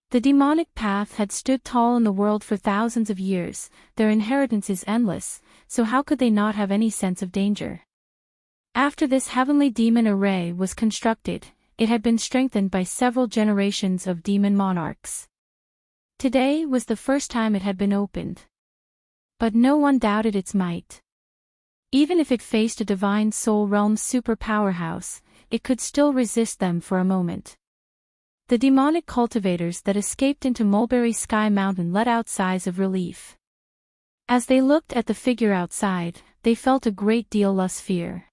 The demonic path had stood tall in the world for thousands of years, their inheritance is endless, so how could they not have any sense of danger? After this heavenly demon array was constructed, it had been strengthened by several generations of demon monarchs. Today was the first time it had been opened. But no one doubted its might. Even if it faced a divine soul realm super powerhouse, it could still resist them for a moment. The demonic cultivators that escaped into Mulberry Sky Mountain let out sighs of relief. As they looked at the figure outside, they felt a great deal less fear.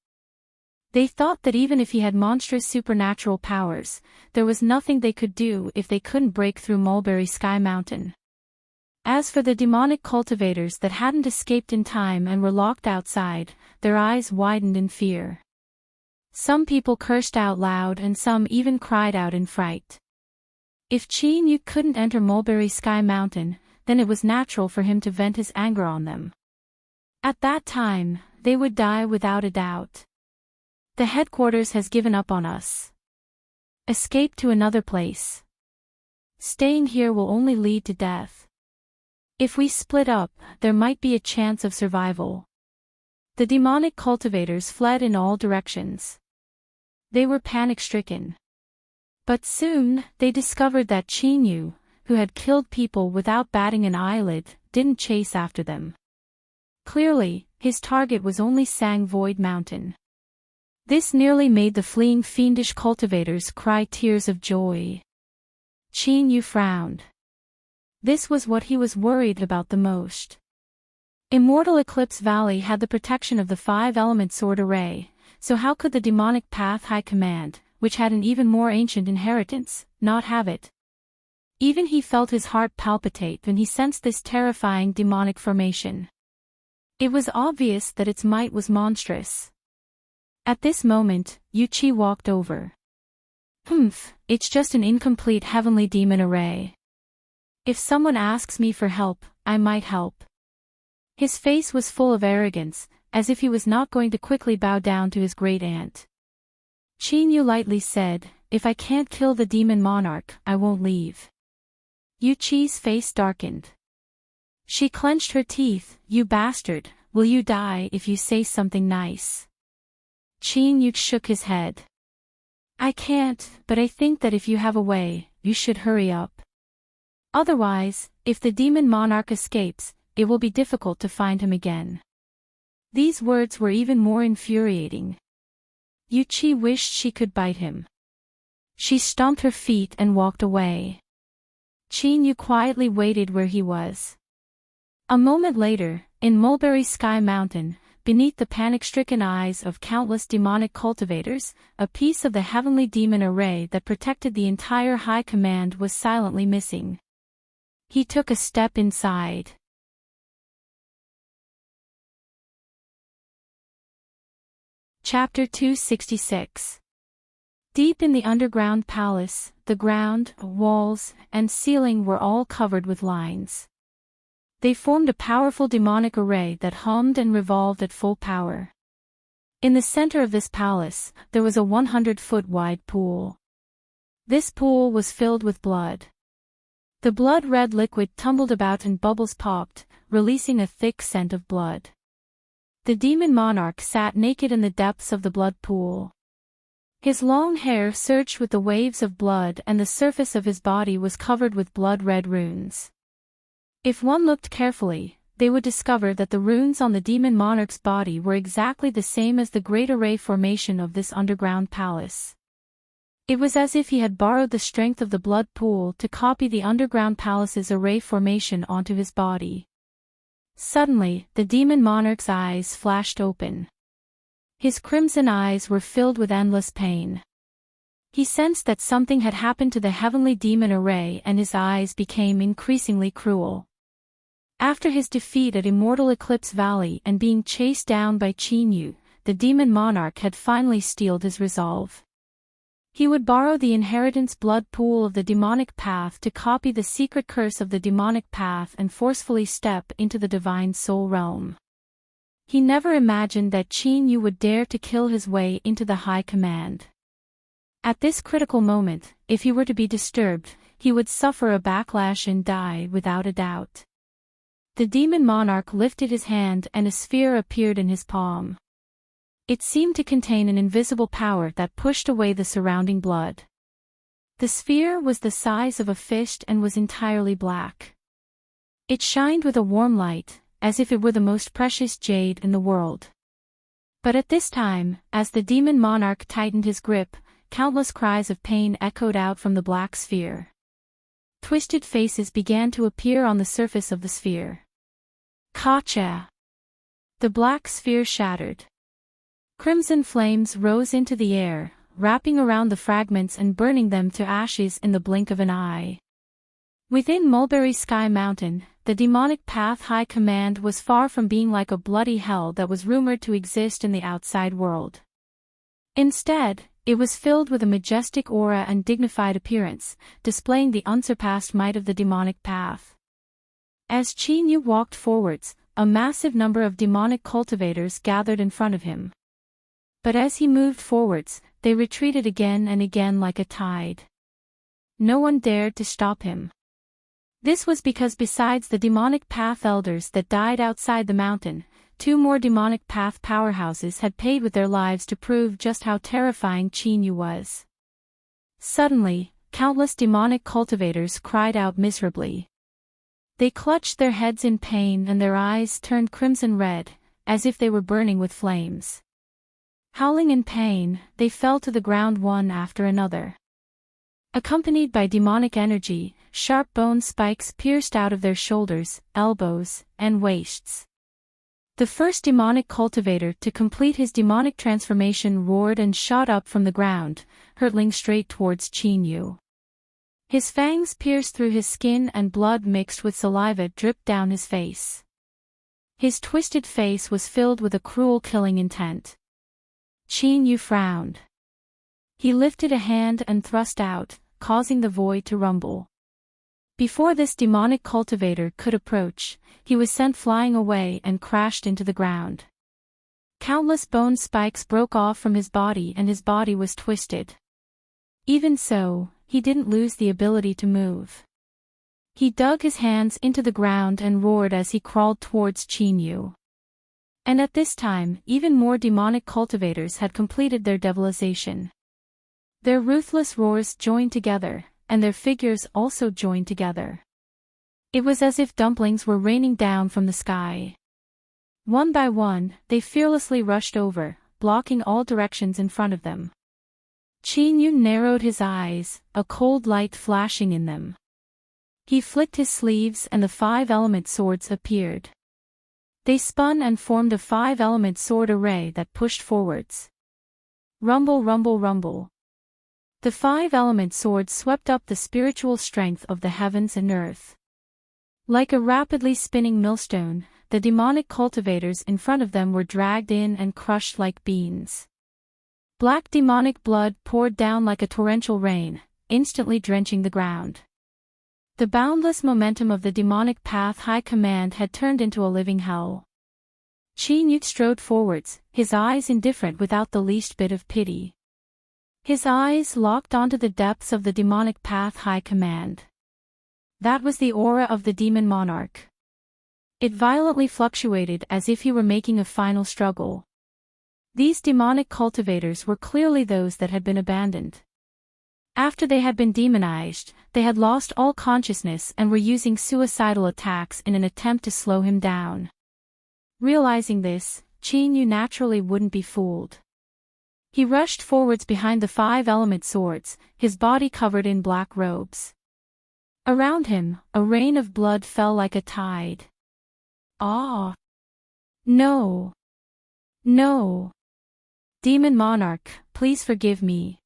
They thought that even if he had monstrous supernatural powers, there was nothing they could do if they couldn't break through Mulberry Sky Mountain. As for the demonic cultivators that hadn't escaped in time and were locked outside, their eyes widened in fear. Some people cursed out loud and some even cried out in fright. If Chinyu couldn't enter Mulberry Sky Mountain, then it was natural for him to vent his anger on them. At that time, they would die without a doubt. The headquarters has given up on us. Escape to another place. Staying here will only lead to death. If we split up, there might be a chance of survival. The demonic cultivators fled in all directions. They were panic-stricken. But soon, they discovered that Chinyu, who had killed people without batting an eyelid, didn't chase after them. Clearly, his target was only Sang Void Mountain. This nearly made the fleeing fiendish cultivators cry tears of joy. Chinyu frowned. This was what he was worried about the most. Immortal Eclipse Valley had the protection of the 5-element sword array, so how could the demonic path high command, which had an even more ancient inheritance, not have it? Even he felt his heart palpitate when he sensed this terrifying demonic formation. It was obvious that its might was monstrous. At this moment, Yuchi walked over. It's just an incomplete heavenly demon array. If someone asks me for help, I might help. His face was full of arrogance, as if he was not going to quickly bow down to his great aunt. Chinyu lightly said, "If I can't kill the demon monarch, I won't leave." Yu Chi's face darkened. She clenched her teeth. "You bastard, will you die if you say something nice?" Chinyu shook his head. "I can't, but I think that if you have a way, you should hurry up. Otherwise, if the demon monarch escapes, it will be difficult to find him again." These words were even more infuriating. Yu Chi wished she could bite him. She stomped her feet and walked away. Chinyu quietly waited where he was. A moment later, in Mulberry Sky Mountain, beneath the panic-stricken eyes of countless demonic cultivators, a piece of the heavenly demon array that protected the entire High Command was silently missing. He took a step inside. Chapter 266. Deep in the underground palace, the ground, walls, and ceiling were all covered with lines. They formed a powerful demonic array that hummed and revolved at full power. In the center of this palace, there was a 100-foot-wide pool. This pool was filled with blood. The blood-red liquid tumbled about and bubbles popped, releasing a thick scent of blood. The demon monarch sat naked in the depths of the blood pool. His long hair surged with the waves of blood and the surface of his body was covered with blood-red runes. If one looked carefully, they would discover that the runes on the demon monarch's body were exactly the same as the great array formation of this underground palace. It was as if he had borrowed the strength of the blood pool to copy the underground palace's array formation onto his body. Suddenly, the demon monarch's eyes flashed open. His crimson eyes were filled with endless pain. He sensed that something had happened to the heavenly demon array and his eyes became increasingly cruel. After his defeat at Immortal Eclipse Valley and being chased down by Chinyu, the demon monarch had finally steeled his resolve. He would borrow the inheritance blood pool of the demonic path to copy the secret curse of the demonic path and forcefully step into the divine soul realm. He never imagined that Chinyu would dare to kill his way into the high command. At this critical moment, if he were to be disturbed, he would suffer a backlash and die without a doubt. The demon monarch lifted his hand and a sphere appeared in his palm. It seemed to contain an invisible power that pushed away the surrounding blood. The sphere was the size of a fist and was entirely black. It shined with a warm light, as if it were the most precious jade in the world. But at this time, as the demon monarch tightened his grip, countless cries of pain echoed out from the black sphere. Twisted faces began to appear on the surface of the sphere. Kacha! The black sphere shattered. Crimson flames rose into the air, wrapping around the fragments and burning them to ashes in the blink of an eye. Within Mulberry Sky Mountain, the demonic path high command was far from being like a bloody hell that was rumored to exist in the outside world. Instead, it was filled with a majestic aura and dignified appearance, displaying the unsurpassed might of the demonic path. As Chinyu walked forwards, a massive number of demonic cultivators gathered in front of him. But as he moved forwards, they retreated again and again like a tide. No one dared to stop him. This was because besides the demonic path elders that died outside the mountain, 2 more demonic path powerhouses had paid with their lives to prove just how terrifying Chinyu was. Suddenly, countless demonic cultivators cried out miserably. They clutched their heads in pain and their eyes turned crimson red, as if they were burning with flames. Howling in pain, they fell to the ground one after another. Accompanied by demonic energy, sharp bone spikes pierced out of their shoulders, elbows, and waists. The first demonic cultivator to complete his demonic transformation roared and shot up from the ground, hurtling straight towards Chinyu. His fangs pierced through his skin and blood mixed with saliva dripped down his face. His twisted face was filled with a cruel killing intent. Chinyu frowned. He lifted a hand and thrust out, causing the void to rumble. Before this demonic cultivator could approach, he was sent flying away and crashed into the ground. Countless bone spikes broke off from his body and his body was twisted. Even so, he didn't lose the ability to move. He dug his hands into the ground and roared as he crawled towards Chinyu. And at this time, even more demonic cultivators had completed their devilization. Their ruthless roars joined together, and their figures also joined together. It was as if dumplings were raining down from the sky. One by one, they fearlessly rushed over, blocking all directions in front of them. Chinyu narrowed his eyes, a cold light flashing in them. He flicked his sleeves and the 5-element swords appeared. They spun and formed a 5-element sword array that pushed forwards. Rumble, rumble, rumble. The 5-element swords swept up the spiritual strength of the heavens and earth. Like a rapidly spinning millstone, the demonic cultivators in front of them were dragged in and crushed like beans. Black demonic blood poured down like a torrential rain, instantly drenching the ground. The boundless momentum of the demonic path high command had turned into a living hell. Chinyu strode forwards, his eyes indifferent without the least bit of pity. His eyes locked onto the depths of the demonic path high command. That was the aura of the demon monarch. It violently fluctuated as if he were making a final struggle. These demonic cultivators were clearly those that had been abandoned. After they had been demonized, they had lost all consciousness and were using suicidal attacks in an attempt to slow him down. Realizing this, Chinyu naturally wouldn't be fooled. He rushed forwards behind the 5-element swords, his body covered in black robes. Around him, a rain of blood fell like a tide. Ah! No! No! Demon Monarch, please forgive me.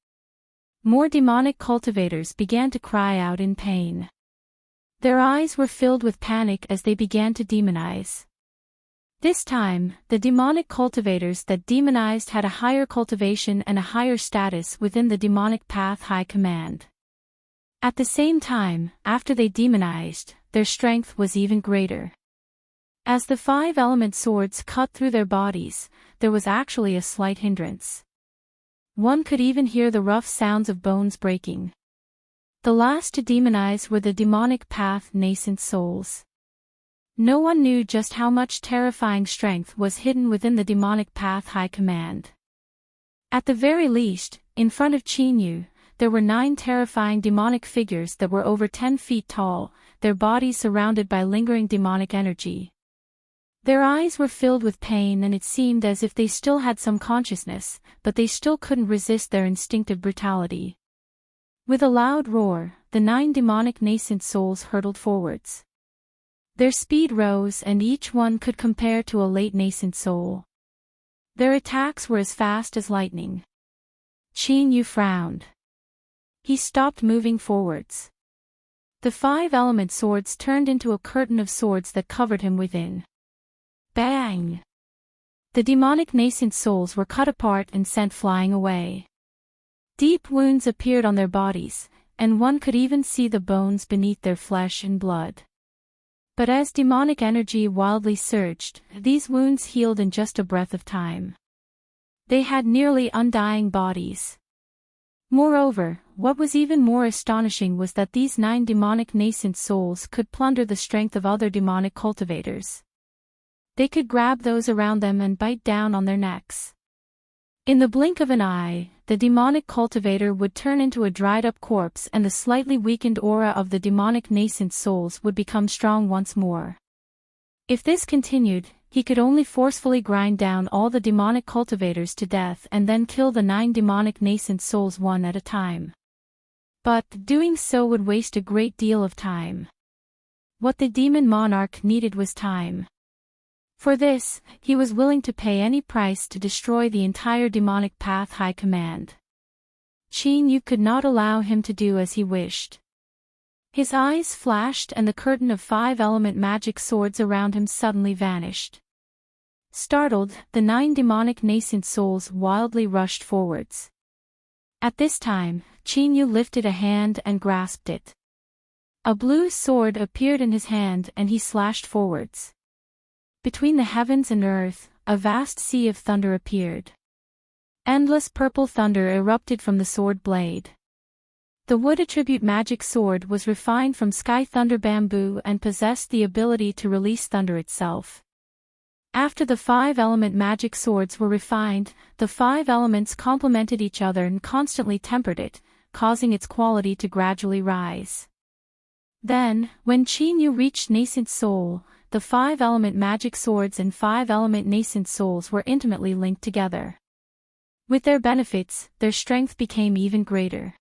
More demonic cultivators began to cry out in pain. Their eyes were filled with panic as they began to demonize. This time, the demonic cultivators that demonized had a higher cultivation and a higher status within the demonic path high command. At the same time, after they demonized, their strength was even greater. As the 5-element swords cut through their bodies, there was actually a slight hindrance. One could even hear the rough sounds of bones breaking. The last to demonize were the demonic path nascent souls. No one knew just how much terrifying strength was hidden within the demonic path high command. At the very least, in front of Chinyu, there were 9 terrifying demonic figures that were over 10 feet tall, their bodies surrounded by lingering demonic energy. Their eyes were filled with pain and it seemed as if they still had some consciousness, but they still couldn't resist their instinctive brutality. With a loud roar, the 9 demonic nascent souls hurtled forwards. Their speed rose and each one could compare to a late nascent soul. Their attacks were as fast as lightning. Chinyu frowned. He stopped moving forwards. The 5-element swords turned into a curtain of swords that covered him within. Bang! The demonic nascent souls were cut apart and sent flying away. Deep wounds appeared on their bodies, and one could even see the bones beneath their flesh and blood. But as demonic energy wildly surged, these wounds healed in just a breath of time. They had nearly undying bodies. Moreover, what was even more astonishing was that these 9 demonic nascent souls could plunder the strength of other demonic cultivators. They could grab those around them and bite down on their necks. In the blink of an eye, the demonic cultivator would turn into a dried-up corpse and the slightly weakened aura of the demonic nascent souls would become strong once more. If this continued, he could only forcefully grind down all the demonic cultivators to death and then kill the 9 demonic nascent souls one at a time. But doing so would waste a great deal of time. What the demon monarch needed was time. For this, he was willing to pay any price to destroy the entire demonic path high command. Chinyu could not allow him to do as he wished. His eyes flashed and the curtain of 5-element magic swords around him suddenly vanished. Startled, the 9 demonic nascent souls wildly rushed forwards. At this time, Chinyu lifted a hand and grasped it. A blue sword appeared in his hand and he slashed forwards. Between the heavens and earth, a vast sea of thunder appeared. Endless purple thunder erupted from the sword blade. The wood attribute magic sword was refined from sky thunder bamboo and possessed the ability to release thunder itself. After the 5-element magic swords were refined, the 5 elements complemented each other and constantly tempered it, causing its quality to gradually rise. Then, when Qin Yu reached nascent soul, the 5-element magic swords and 5-element nascent souls were intimately linked together. With their benefits, their strength became even greater.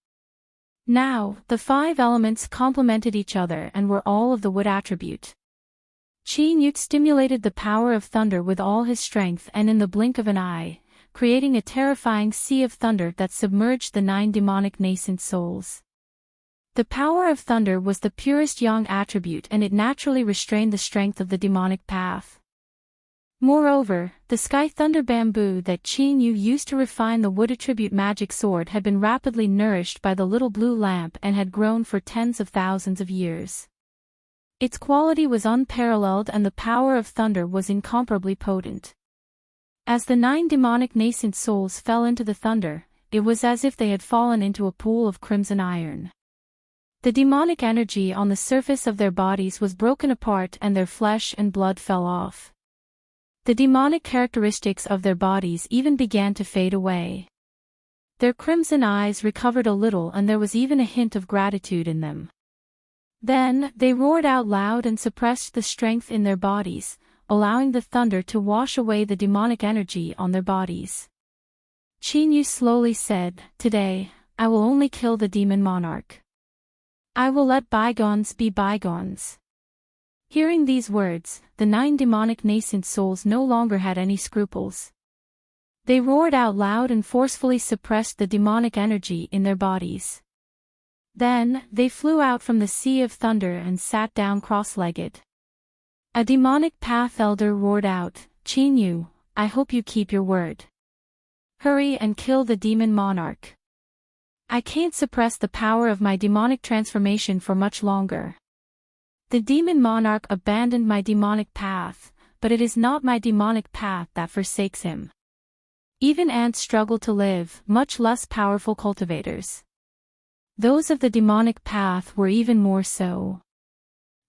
Now, the 5 elements complemented each other and were all of the wood attribute. Qin Yu stimulated the power of thunder with all his strength and in the blink of an eye, creating a terrifying sea of thunder that submerged the 9 demonic nascent souls. The power of thunder was the purest yang attribute and it naturally restrained the strength of the demonic path. Moreover, the sky thunder bamboo that Qin Yu used to refine the wood attribute magic sword had been rapidly nourished by the little blue lamp and had grown for tens of thousands of years. Its quality was unparalleled and the power of thunder was incomparably potent. As the 9 demonic nascent souls fell into the thunder, it was as if they had fallen into a pool of crimson iron. The demonic energy on the surface of their bodies was broken apart and their flesh and blood fell off. The demonic characteristics of their bodies even began to fade away. Their crimson eyes recovered a little and there was even a hint of gratitude in them. Then, they roared out loud and suppressed the strength in their bodies, allowing the thunder to wash away the demonic energy on their bodies. Qin Yu slowly said, "Today, I will only kill the demon monarch. I will let bygones be bygones." Hearing these words, the 9 demonic nascent souls no longer had any scruples. They roared out loud and forcefully suppressed the demonic energy in their bodies. Then, they flew out from the sea of thunder and sat down cross-legged. A demonic path elder roared out, "Qin Yu, I hope you keep your word. Hurry and kill the demon monarch. I can't suppress the power of my demonic transformation for much longer. The demon monarch abandoned my demonic path, but it is not my demonic path that forsakes him. Even ants struggle to live, much less powerful cultivators. Those of the demonic path were even more so."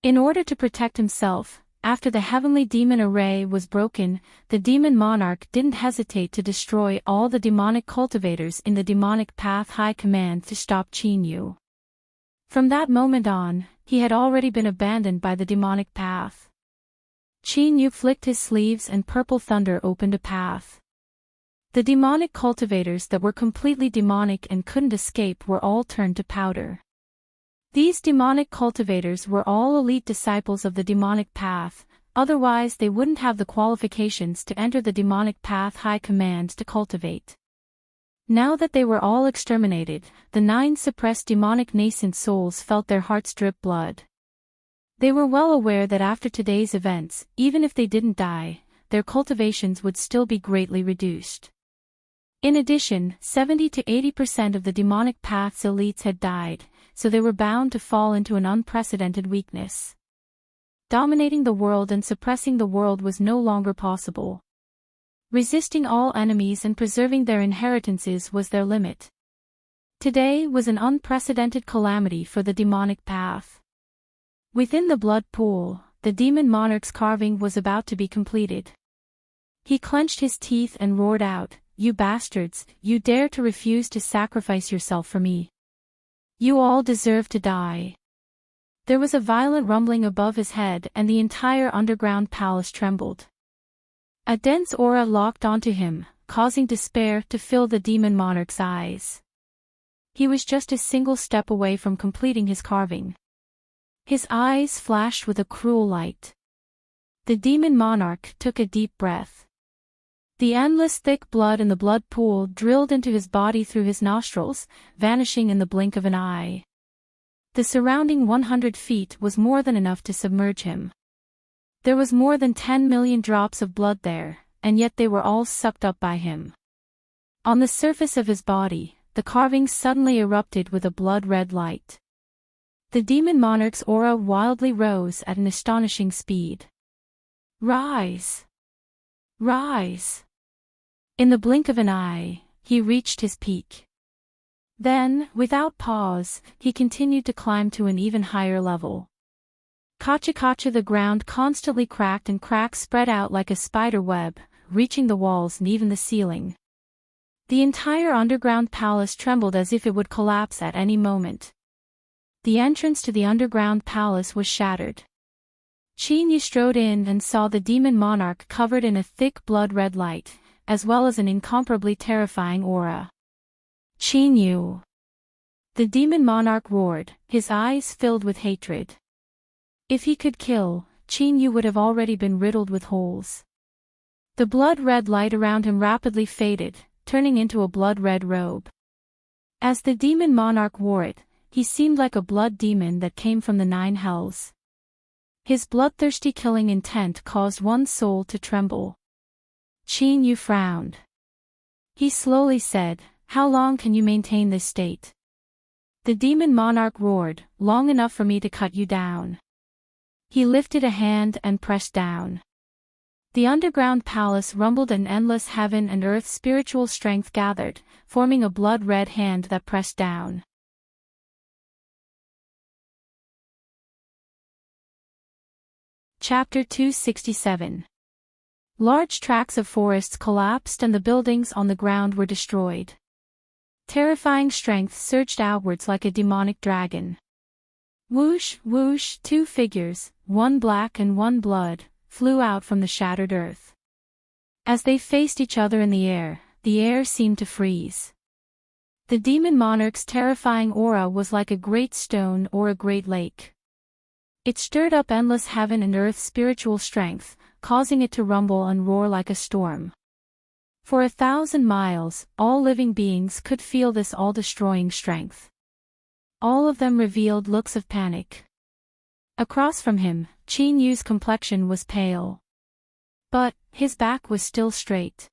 In order to protect himself, after the heavenly demon array was broken, the demon monarch didn't hesitate to destroy all the demonic cultivators in the demonic path high command to stop Qin Yu. From that moment on, he had already been abandoned by the demonic path. Qin Yu flicked his sleeves and purple thunder opened a path. The demonic cultivators that were completely demonic and couldn't escape were all turned to powder. These demonic cultivators were all elite disciples of the demonic path, otherwise they wouldn't have the qualifications to enter the demonic path high command to cultivate. Now that they were all exterminated, the 9 suppressed demonic nascent souls felt their hearts drip blood. They were well aware that after today's events, even if they didn't die, their cultivations would still be greatly reduced. In addition, 70 to 80% of the demonic path's elites had died, so they were bound to fall into an unprecedented weakness. Dominating the world and suppressing the world was no longer possible. Resisting all enemies and preserving their inheritances was their limit. Today was an unprecedented calamity for the demonic path. Within the blood pool, the demon monarch's carving was about to be completed. He clenched his teeth and roared out, "You bastards, you dare to refuse to sacrifice yourself for me. You all deserve to die." There was a violent rumbling above his head and the entire underground palace trembled. A dense aura locked onto him, causing despair to fill the demon monarch's eyes. He was just a single step away from completing his carving. His eyes flashed with a cruel light. The demon monarch took a deep breath. The endless thick blood in the blood pool drilled into his body through his nostrils, vanishing in the blink of an eye. The surrounding 100 feet was more than enough to submerge him. There was more than 10 million drops of blood there, and yet they were all sucked up by him. On the surface of his body, the carvings suddenly erupted with a blood-red light. The demon monarch's aura wildly rose at an astonishing speed. Rise! Rise! In the blink of an eye, he reached his peak. Then, without pause, he continued to climb to an even higher level. Kacha-kacha, the ground constantly cracked and cracks spread out like a spider web, reaching the walls and even the ceiling. The entire underground palace trembled as if it would collapse at any moment. The entrance to the underground palace was shattered. Qin strode in and saw the demon monarch covered in a thick blood-red light, as well as an incomparably terrifying aura. Qin. The demon monarch roared, his eyes filled with hatred. If he could kill, Qin would have already been riddled with holes. The blood-red light around him rapidly faded, turning into a blood-red robe. As the demon monarch wore it, he seemed like a blood demon that came from the 9 hells. His bloodthirsty killing intent caused one's soul to tremble. Qin frowned. He slowly said, "How long can you maintain this state?" The demon monarch roared, "Long enough for me to cut you down." He lifted a hand and pressed down. The underground palace rumbled, and endless heaven and earth spiritual strength gathered, forming a blood-red hand that pressed down. Chapter 267. Large tracts of forests collapsed and the buildings on the ground were destroyed. Terrifying strength surged outwards like a demonic dragon. Whoosh, whoosh, 2 figures, one black and one blood, flew out from the shattered earth. As they faced each other in the air seemed to freeze. The demon monarch's terrifying aura was like a great stone or a great lake. It stirred up endless heaven and earth spiritual strength, causing it to rumble and roar like a storm. For 1,000 miles, all living beings could feel this all-destroying strength. All of them revealed looks of panic. Across from him, Qin complexion was pale. But his back was still straight.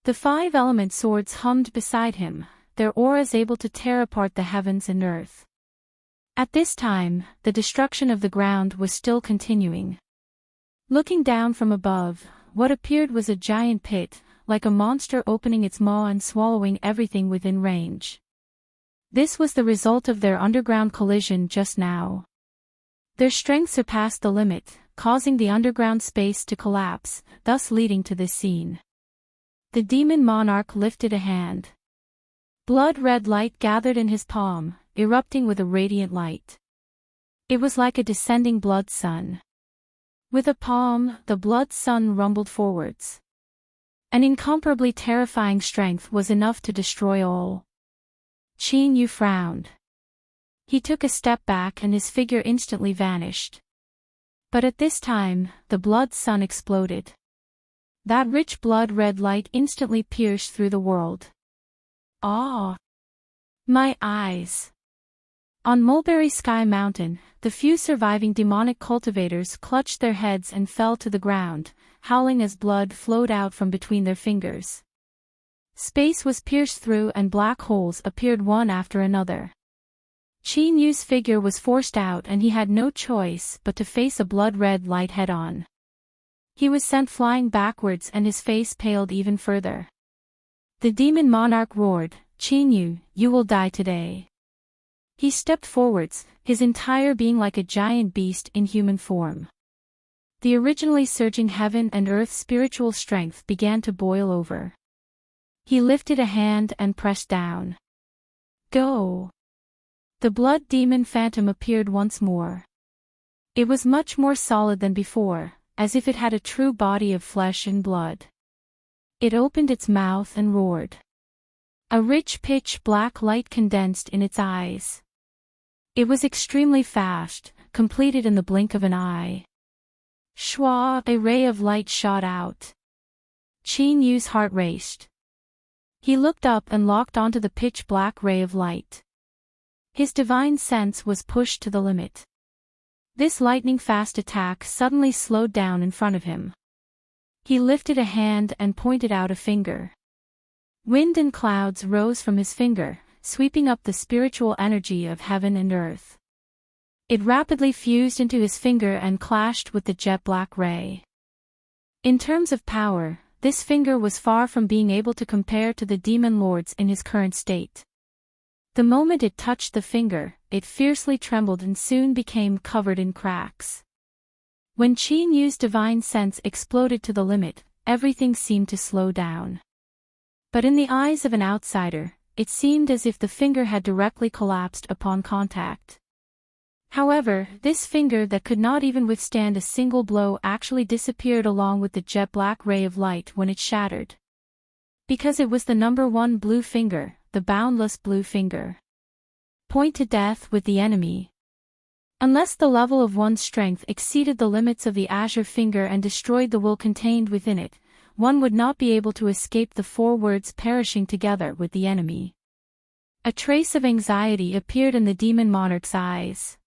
The 5-element swords hummed beside him, their auras able to tear apart the heavens and earth. At this time, the destruction of the ground was still continuing. Looking down from above, what appeared was a giant pit, like a monster opening its maw and swallowing everything within range. This was the result of their underground collision just now. Their strength surpassed the limit, causing the underground space to collapse, thus leading to this scene. The demon monarch lifted a hand. Blood-red light gathered in his palm, erupting with a radiant light. It was like a descending blood sun. With a palm, the blood sun rumbled forwards. An incomparably terrifying strength was enough to destroy all. Qin frowned. He took a step back and his figure instantly vanished. But at this time, the blood sun exploded. That rich blood-red light instantly pierced through the world. Ah! My eyes! On Mulberry Sky Mountain, the few surviving demonic cultivators clutched their heads and fell to the ground, howling as blood flowed out from between their fingers. Space was pierced through and black holes appeared one after another. Qin figure was forced out and he had no choice but to face a blood-red light head-on. He was sent flying backwards and his face paled even further. The demon monarch roared, "Qin, you will die today." He stepped forwards, his entire being like a giant beast in human form. The originally surging heaven and earth spiritual strength began to boil over. He lifted a hand and pressed down. Go! The blood demon phantom appeared once more. It was much more solid than before, as if it had a true body of flesh and blood. It opened its mouth and roared. A rich pitch-black light condensed in its eyes. It was extremely fast, completed in the blink of an eye. Shwa! A ray of light shot out. Qin heart raced. He looked up and locked onto the pitch-black ray of light. His divine sense was pushed to the limit. This lightning-fast attack suddenly slowed down in front of him. He lifted a hand and pointed out a finger. Wind and clouds rose from his finger, sweeping up the spiritual energy of heaven and earth. It rapidly fused into his finger and clashed with the jet-black ray. In terms of power, this finger was far from being able to compare to the demon lords in his current state. The moment it touched the finger, it fiercely trembled and soon became covered in cracks. When Qin Yu's divine sense exploded to the limit, everything seemed to slow down. But in the eyes of an outsider, it seemed as if the finger had directly collapsed upon contact. However, this finger that could not even withstand a single blow actually disappeared along with the jet-black ray of light when it shattered. Because it was the number 1 blue finger, the boundless blue finger. Point to death with the enemy. Unless the level of one's strength exceeded the limits of the azure finger and destroyed the will contained within it, one would not be able to escape the 4 words perishing together with the enemy. A trace of anxiety appeared in the demon monarch's eyes.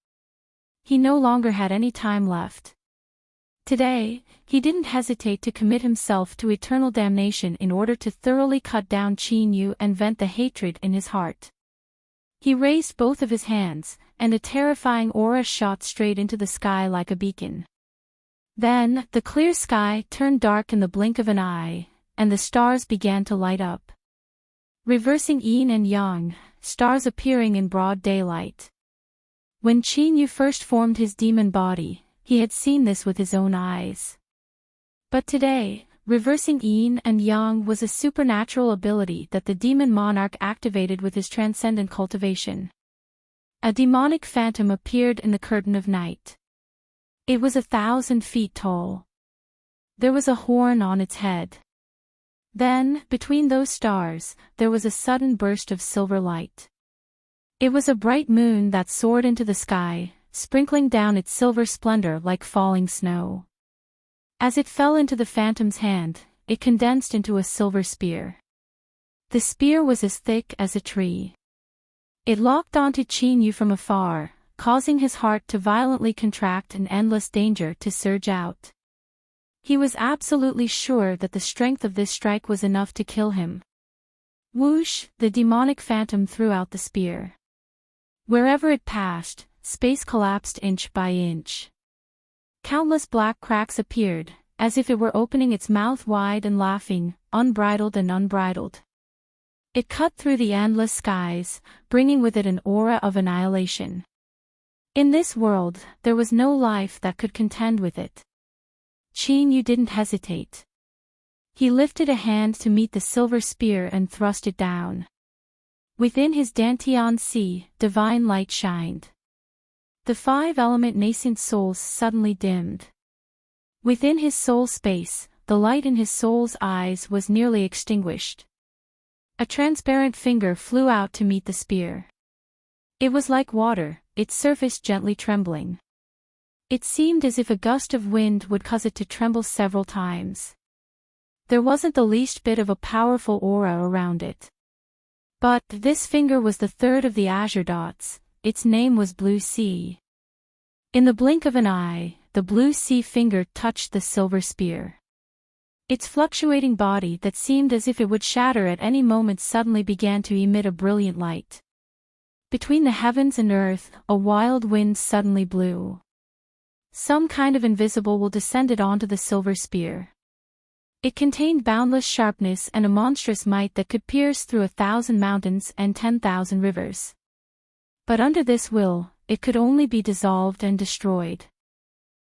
He no longer had any time left. Today, he didn't hesitate to commit himself to eternal damnation in order to thoroughly cut down Qin Yu and vent the hatred in his heart. He raised both of his hands, and a terrifying aura shot straight into the sky like a beacon. Then, the clear sky turned dark in the blink of an eye, and the stars began to light up. Reversing yin and yang, stars appearing in broad daylight. When Qin Yu first formed his demon body, he had seen this with his own eyes. But today, reversing yin and yang was a supernatural ability that the demon monarch activated with his transcendent cultivation. A demonic phantom appeared in the curtain of night. It was 1,000 feet tall. There was a horn on its head. Then, between those stars, there was a sudden burst of silver light. It was a bright moon that soared into the sky, sprinkling down its silver splendor like falling snow. As it fell into the phantom's hand, it condensed into a silver spear. The spear was as thick as a tree. It locked onto Qin Yu from afar, causing his heart to violently contract and endless danger to surge out. He was absolutely sure that the strength of this strike was enough to kill him. Whoosh! The demonic phantom threw out the spear. Wherever it passed, space collapsed inch by inch. Countless black cracks appeared, as if it were opening its mouth wide and laughing, unbridled and unbridled. It cut through the endless skies, bringing with it an aura of annihilation. In this world, there was no life that could contend with it. Qin Yu didn't hesitate. He lifted a hand to meet the silver spear and thrust it down. Within his Dantian Sea, divine light shined. The 5-element nascent souls suddenly dimmed. Within his soul space, the light in his soul's eyes was nearly extinguished. A transparent finger flew out to meet the spear. It was like water, its surface gently trembling. It seemed as if a gust of wind would cause it to tremble several times. There wasn't the least bit of a powerful aura around it. But this finger was the 3rd of the azure dots. Its name was Blue Sea. In the blink of an eye, the Blue Sea finger touched the silver spear. Its fluctuating body that seemed as if it would shatter at any moment suddenly began to emit a brilliant light. Between the heavens and earth, a wild wind suddenly blew. Some kind of invisible will descended onto the silver spear. It contained boundless sharpness and a monstrous might that could pierce through 1,000 mountains and 10,000 rivers. But under this will, it could only be dissolved and destroyed.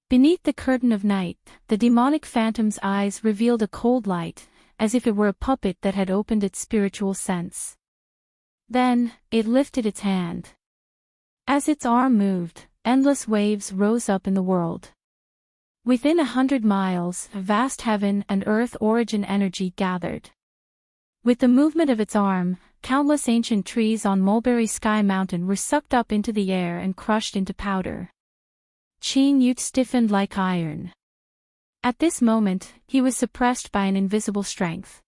Beneath the curtain of night, the demonic phantom's eyes revealed a cold light, as if it were a puppet that had opened its spiritual sense. Then, it lifted its hand. As its arm moved, endless waves rose up in the world. Within 100 miles, vast heaven and earth origin energy gathered. With the movement of its arm, countless ancient trees on Mulberry Sky Mountain were sucked up into the air and crushed into powder. Qin Yu stiffened like iron. At this moment, he was suppressed by an invisible strength.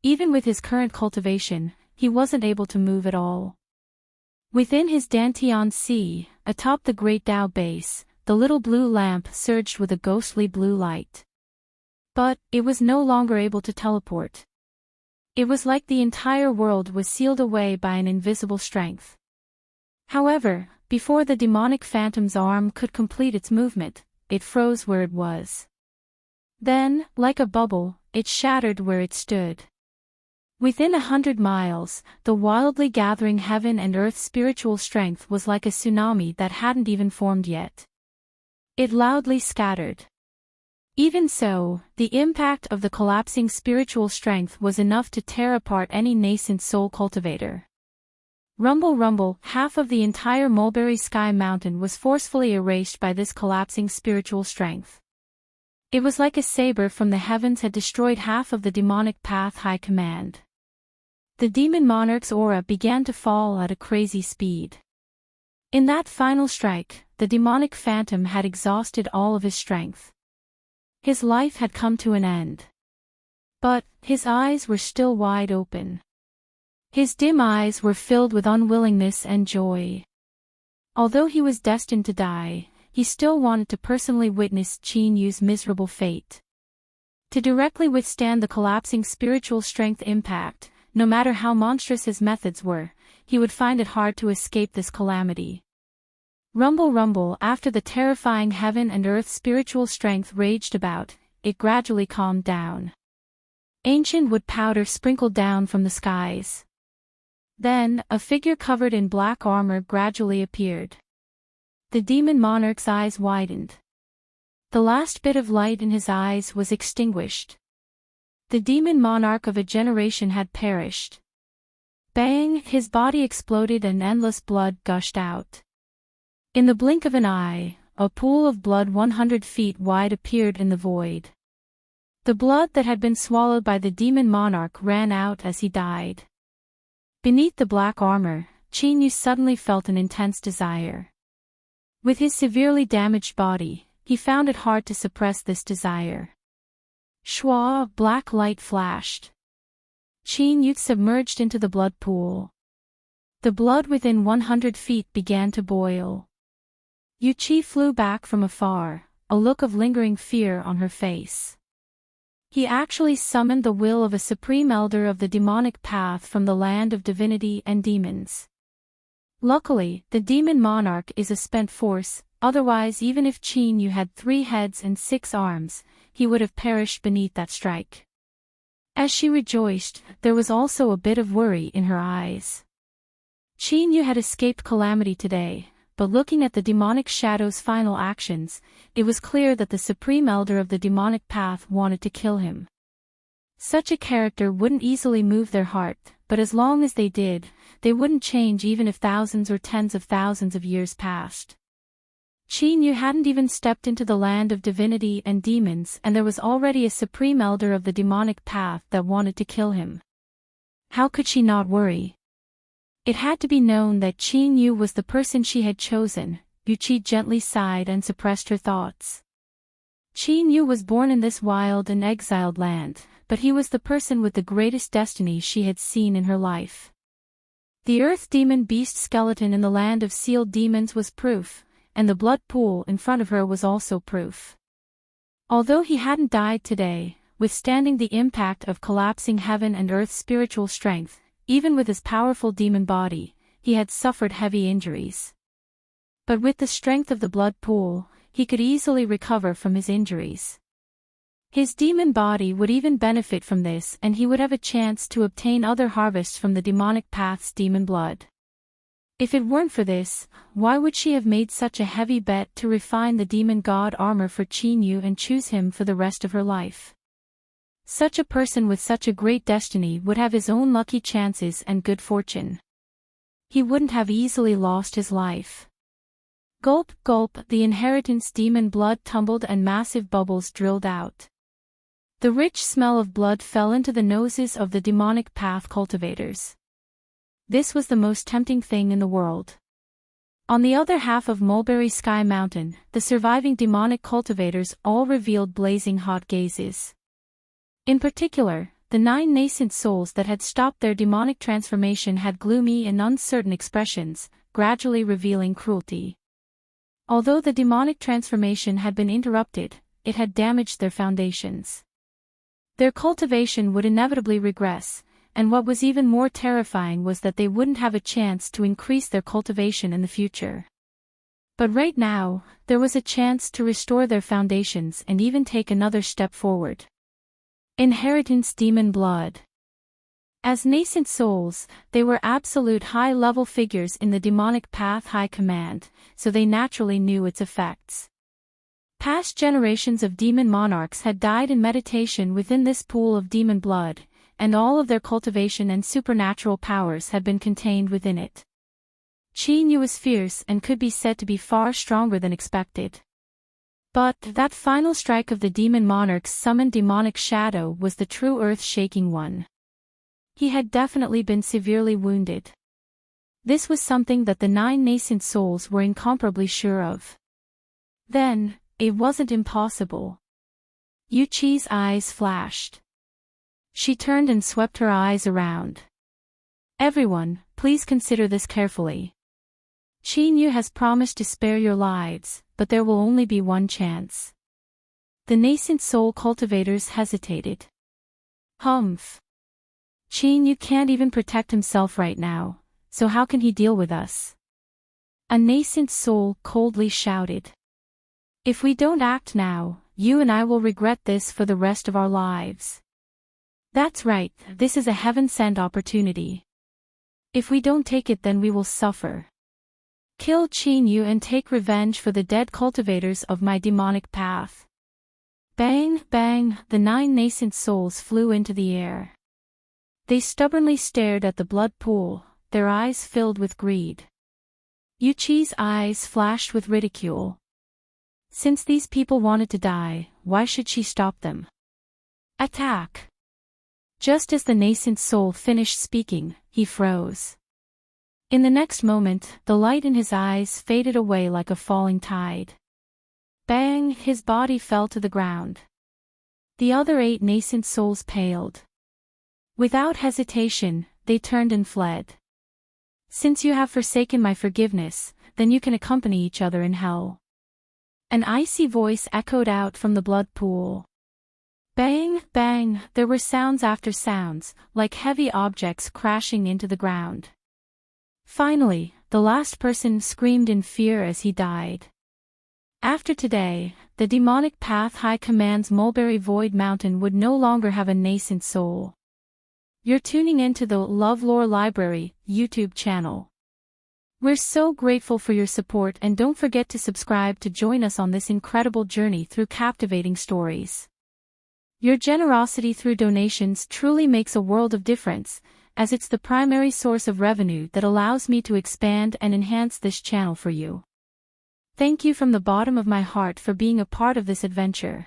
Even with his current cultivation, he wasn't able to move at all. Within his Dantian Sea, atop the great Tao base, the little blue lamp surged with a ghostly blue light. But, it was no longer able to teleport. It was like the entire world was sealed away by an invisible strength. However, before the demonic phantom's arm could complete its movement, it froze where it was. Then, like a bubble, it shattered where it stood. Within 100 miles, the wildly gathering heaven and earth spiritual strength was like a tsunami that hadn't even formed yet. It loudly scattered. Even so, the impact of the collapsing spiritual strength was enough to tear apart any nascent soul cultivator. Rumble rumble, half of the entire Mulberry Sky Mountain was forcefully erased by this collapsing spiritual strength. It was like a saber from the heavens had destroyed half of the demonic path high command. The demon monarch's aura began to fall at a crazy speed. In that final strike, the demonic phantom had exhausted all of his strength. His life had come to an end. But his eyes were still wide open. His dim eyes were filled with unwillingness and joy. Although he was destined to die, he still wanted to personally witness Qin Yu's miserable fate. To directly withstand the collapsing spiritual strength impact, no matter how monstrous his methods were, he would find it hard to escape this calamity. Rumble rumble, after the terrifying heaven and earth spiritual strength raged about, it gradually calmed down. Ancient wood powder sprinkled down from the skies. Then, a figure covered in black armor gradually appeared. The demon monarch's eyes widened. The last bit of light in his eyes was extinguished. The demon monarch of a generation had perished. Bang! His body exploded and endless blood gushed out. In the blink of an eye, a pool of blood 100 feet wide appeared in the void. The blood that had been swallowed by the demon monarch ran out as he died. Beneath the black armor, Qin Yu suddenly felt an intense desire. With his severely damaged body, he found it hard to suppress this desire. Shwa, black light flashed. Qin Yu submerged into the blood pool. The blood within 100 feet began to boil. Yu Qi flew back from afar, a look of lingering fear on her face. He actually summoned the will of a supreme elder of the demonic path from the land of divinity and demons. Luckily, the demon monarch is a spent force, otherwise even if Qin Yu had 3 heads and 6 arms, he would have perished beneath that strike. As she rejoiced, there was also a bit of worry in her eyes. Qin Yu had escaped calamity today, but looking at the demonic shadow's final actions, it was clear that the supreme elder of the demonic path wanted to kill him. Such a character wouldn't easily move their heart, but as long as they did, they wouldn't change even if thousands or tens of thousands of years passed. Qin Yu hadn't even stepped into the land of divinity and demons, and there was already a supreme elder of the demonic path that wanted to kill him. How could she not worry? It had to be known that Qin Yu was the person she had chosen. Yu Qi gently sighed and suppressed her thoughts. Qin Yu was born in this wild and exiled land, but he was the person with the greatest destiny she had seen in her life. The earth demon beast skeleton in the land of sealed demons was proof, and the blood pool in front of her was also proof. Although he hadn't died today, withstanding the impact of collapsing heaven and earth's spiritual strength, even with his powerful demon body, he had suffered heavy injuries. But with the strength of the blood pool, he could easily recover from his injuries. His demon body would even benefit from this, and he would have a chance to obtain other harvests from the demonic path's demon blood. If it weren't for this, why would she have made such a heavy bet to refine the demon god armor for Qin Yu and choose him for the rest of her life? Such a person with such a great destiny would have his own lucky chances and good fortune. He wouldn't have easily lost his life. Gulp, gulp, the inheritance demon blood tumbled and massive bubbles drilled out. The rich smell of blood fell into the noses of the demonic path cultivators. This was the most tempting thing in the world. On the other half of Mulberry Sky Mountain, the surviving demonic cultivators all revealed blazing hot gazes. In particular, the 9 nascent souls that had stopped their demonic transformation had gloomy and uncertain expressions, gradually revealing cruelty. Although the demonic transformation had been interrupted, it had damaged their foundations. Their cultivation would inevitably regress, and what was even more terrifying was that they wouldn't have a chance to increase their cultivation in the future. But right now, there was a chance to restore their foundations and even take another step forward. Inheritance demon blood. As nascent souls, they were absolute high-level figures in the demonic path high command, so they naturally knew its effects. Past generations of demon monarchs had died in meditation within this pool of demon blood, and all of their cultivation and supernatural powers had been contained within it. Qin Yu was fierce and could be said to be far stronger than expected. But that final strike of the demon monarch's summoned demonic shadow was the true earth-shaking one. He had definitely been severely wounded. This was something that the 9 nascent souls were incomparably sure of. Then, it wasn't impossible. Yu Qi's eyes flashed. She turned and swept her eyes around. Everyone, please consider this carefully. Qin Yu has promised to spare your lives, but there will only be one chance. The nascent soul cultivators hesitated. Humph. Qin Yu can't even protect himself right now, so how can he deal with us? A nascent soul coldly shouted. If we don't act now, you and I will regret this for the rest of our lives. That's right, this is a heaven-sent opportunity. If we don't take it, then we will suffer. Kill Qin Yu and take revenge for the dead cultivators of my demonic path. Bang, bang, the 9 nascent souls flew into the air. They stubbornly stared at the blood pool, their eyes filled with greed. Yu Qi's eyes flashed with ridicule. Since these people wanted to die, why should she stop them? Attack! Just as the nascent soul finished speaking, he froze. In the next moment, the light in his eyes faded away like a falling tide. Bang! His body fell to the ground. The other 8 nascent souls paled. Without hesitation, they turned and fled. Since you have forsaken my forgiveness, then you can accompany each other in hell. An icy voice echoed out from the blood pool. Bang, bang, there were sounds after sounds, like heavy objects crashing into the ground. Finally, the last person screamed in fear as he died. After today, the demonic path high command's Mulberry Void Mountain would no longer have a nascent soul. You're tuning into the LoveLore Library YouTube channel. We're so grateful for your support, and don't forget to subscribe to join us on this incredible journey through captivating stories. Your generosity through donations truly makes a world of difference, as it's the primary source of revenue that allows me to expand and enhance this channel for you. Thank you from the bottom of my heart for being a part of this adventure.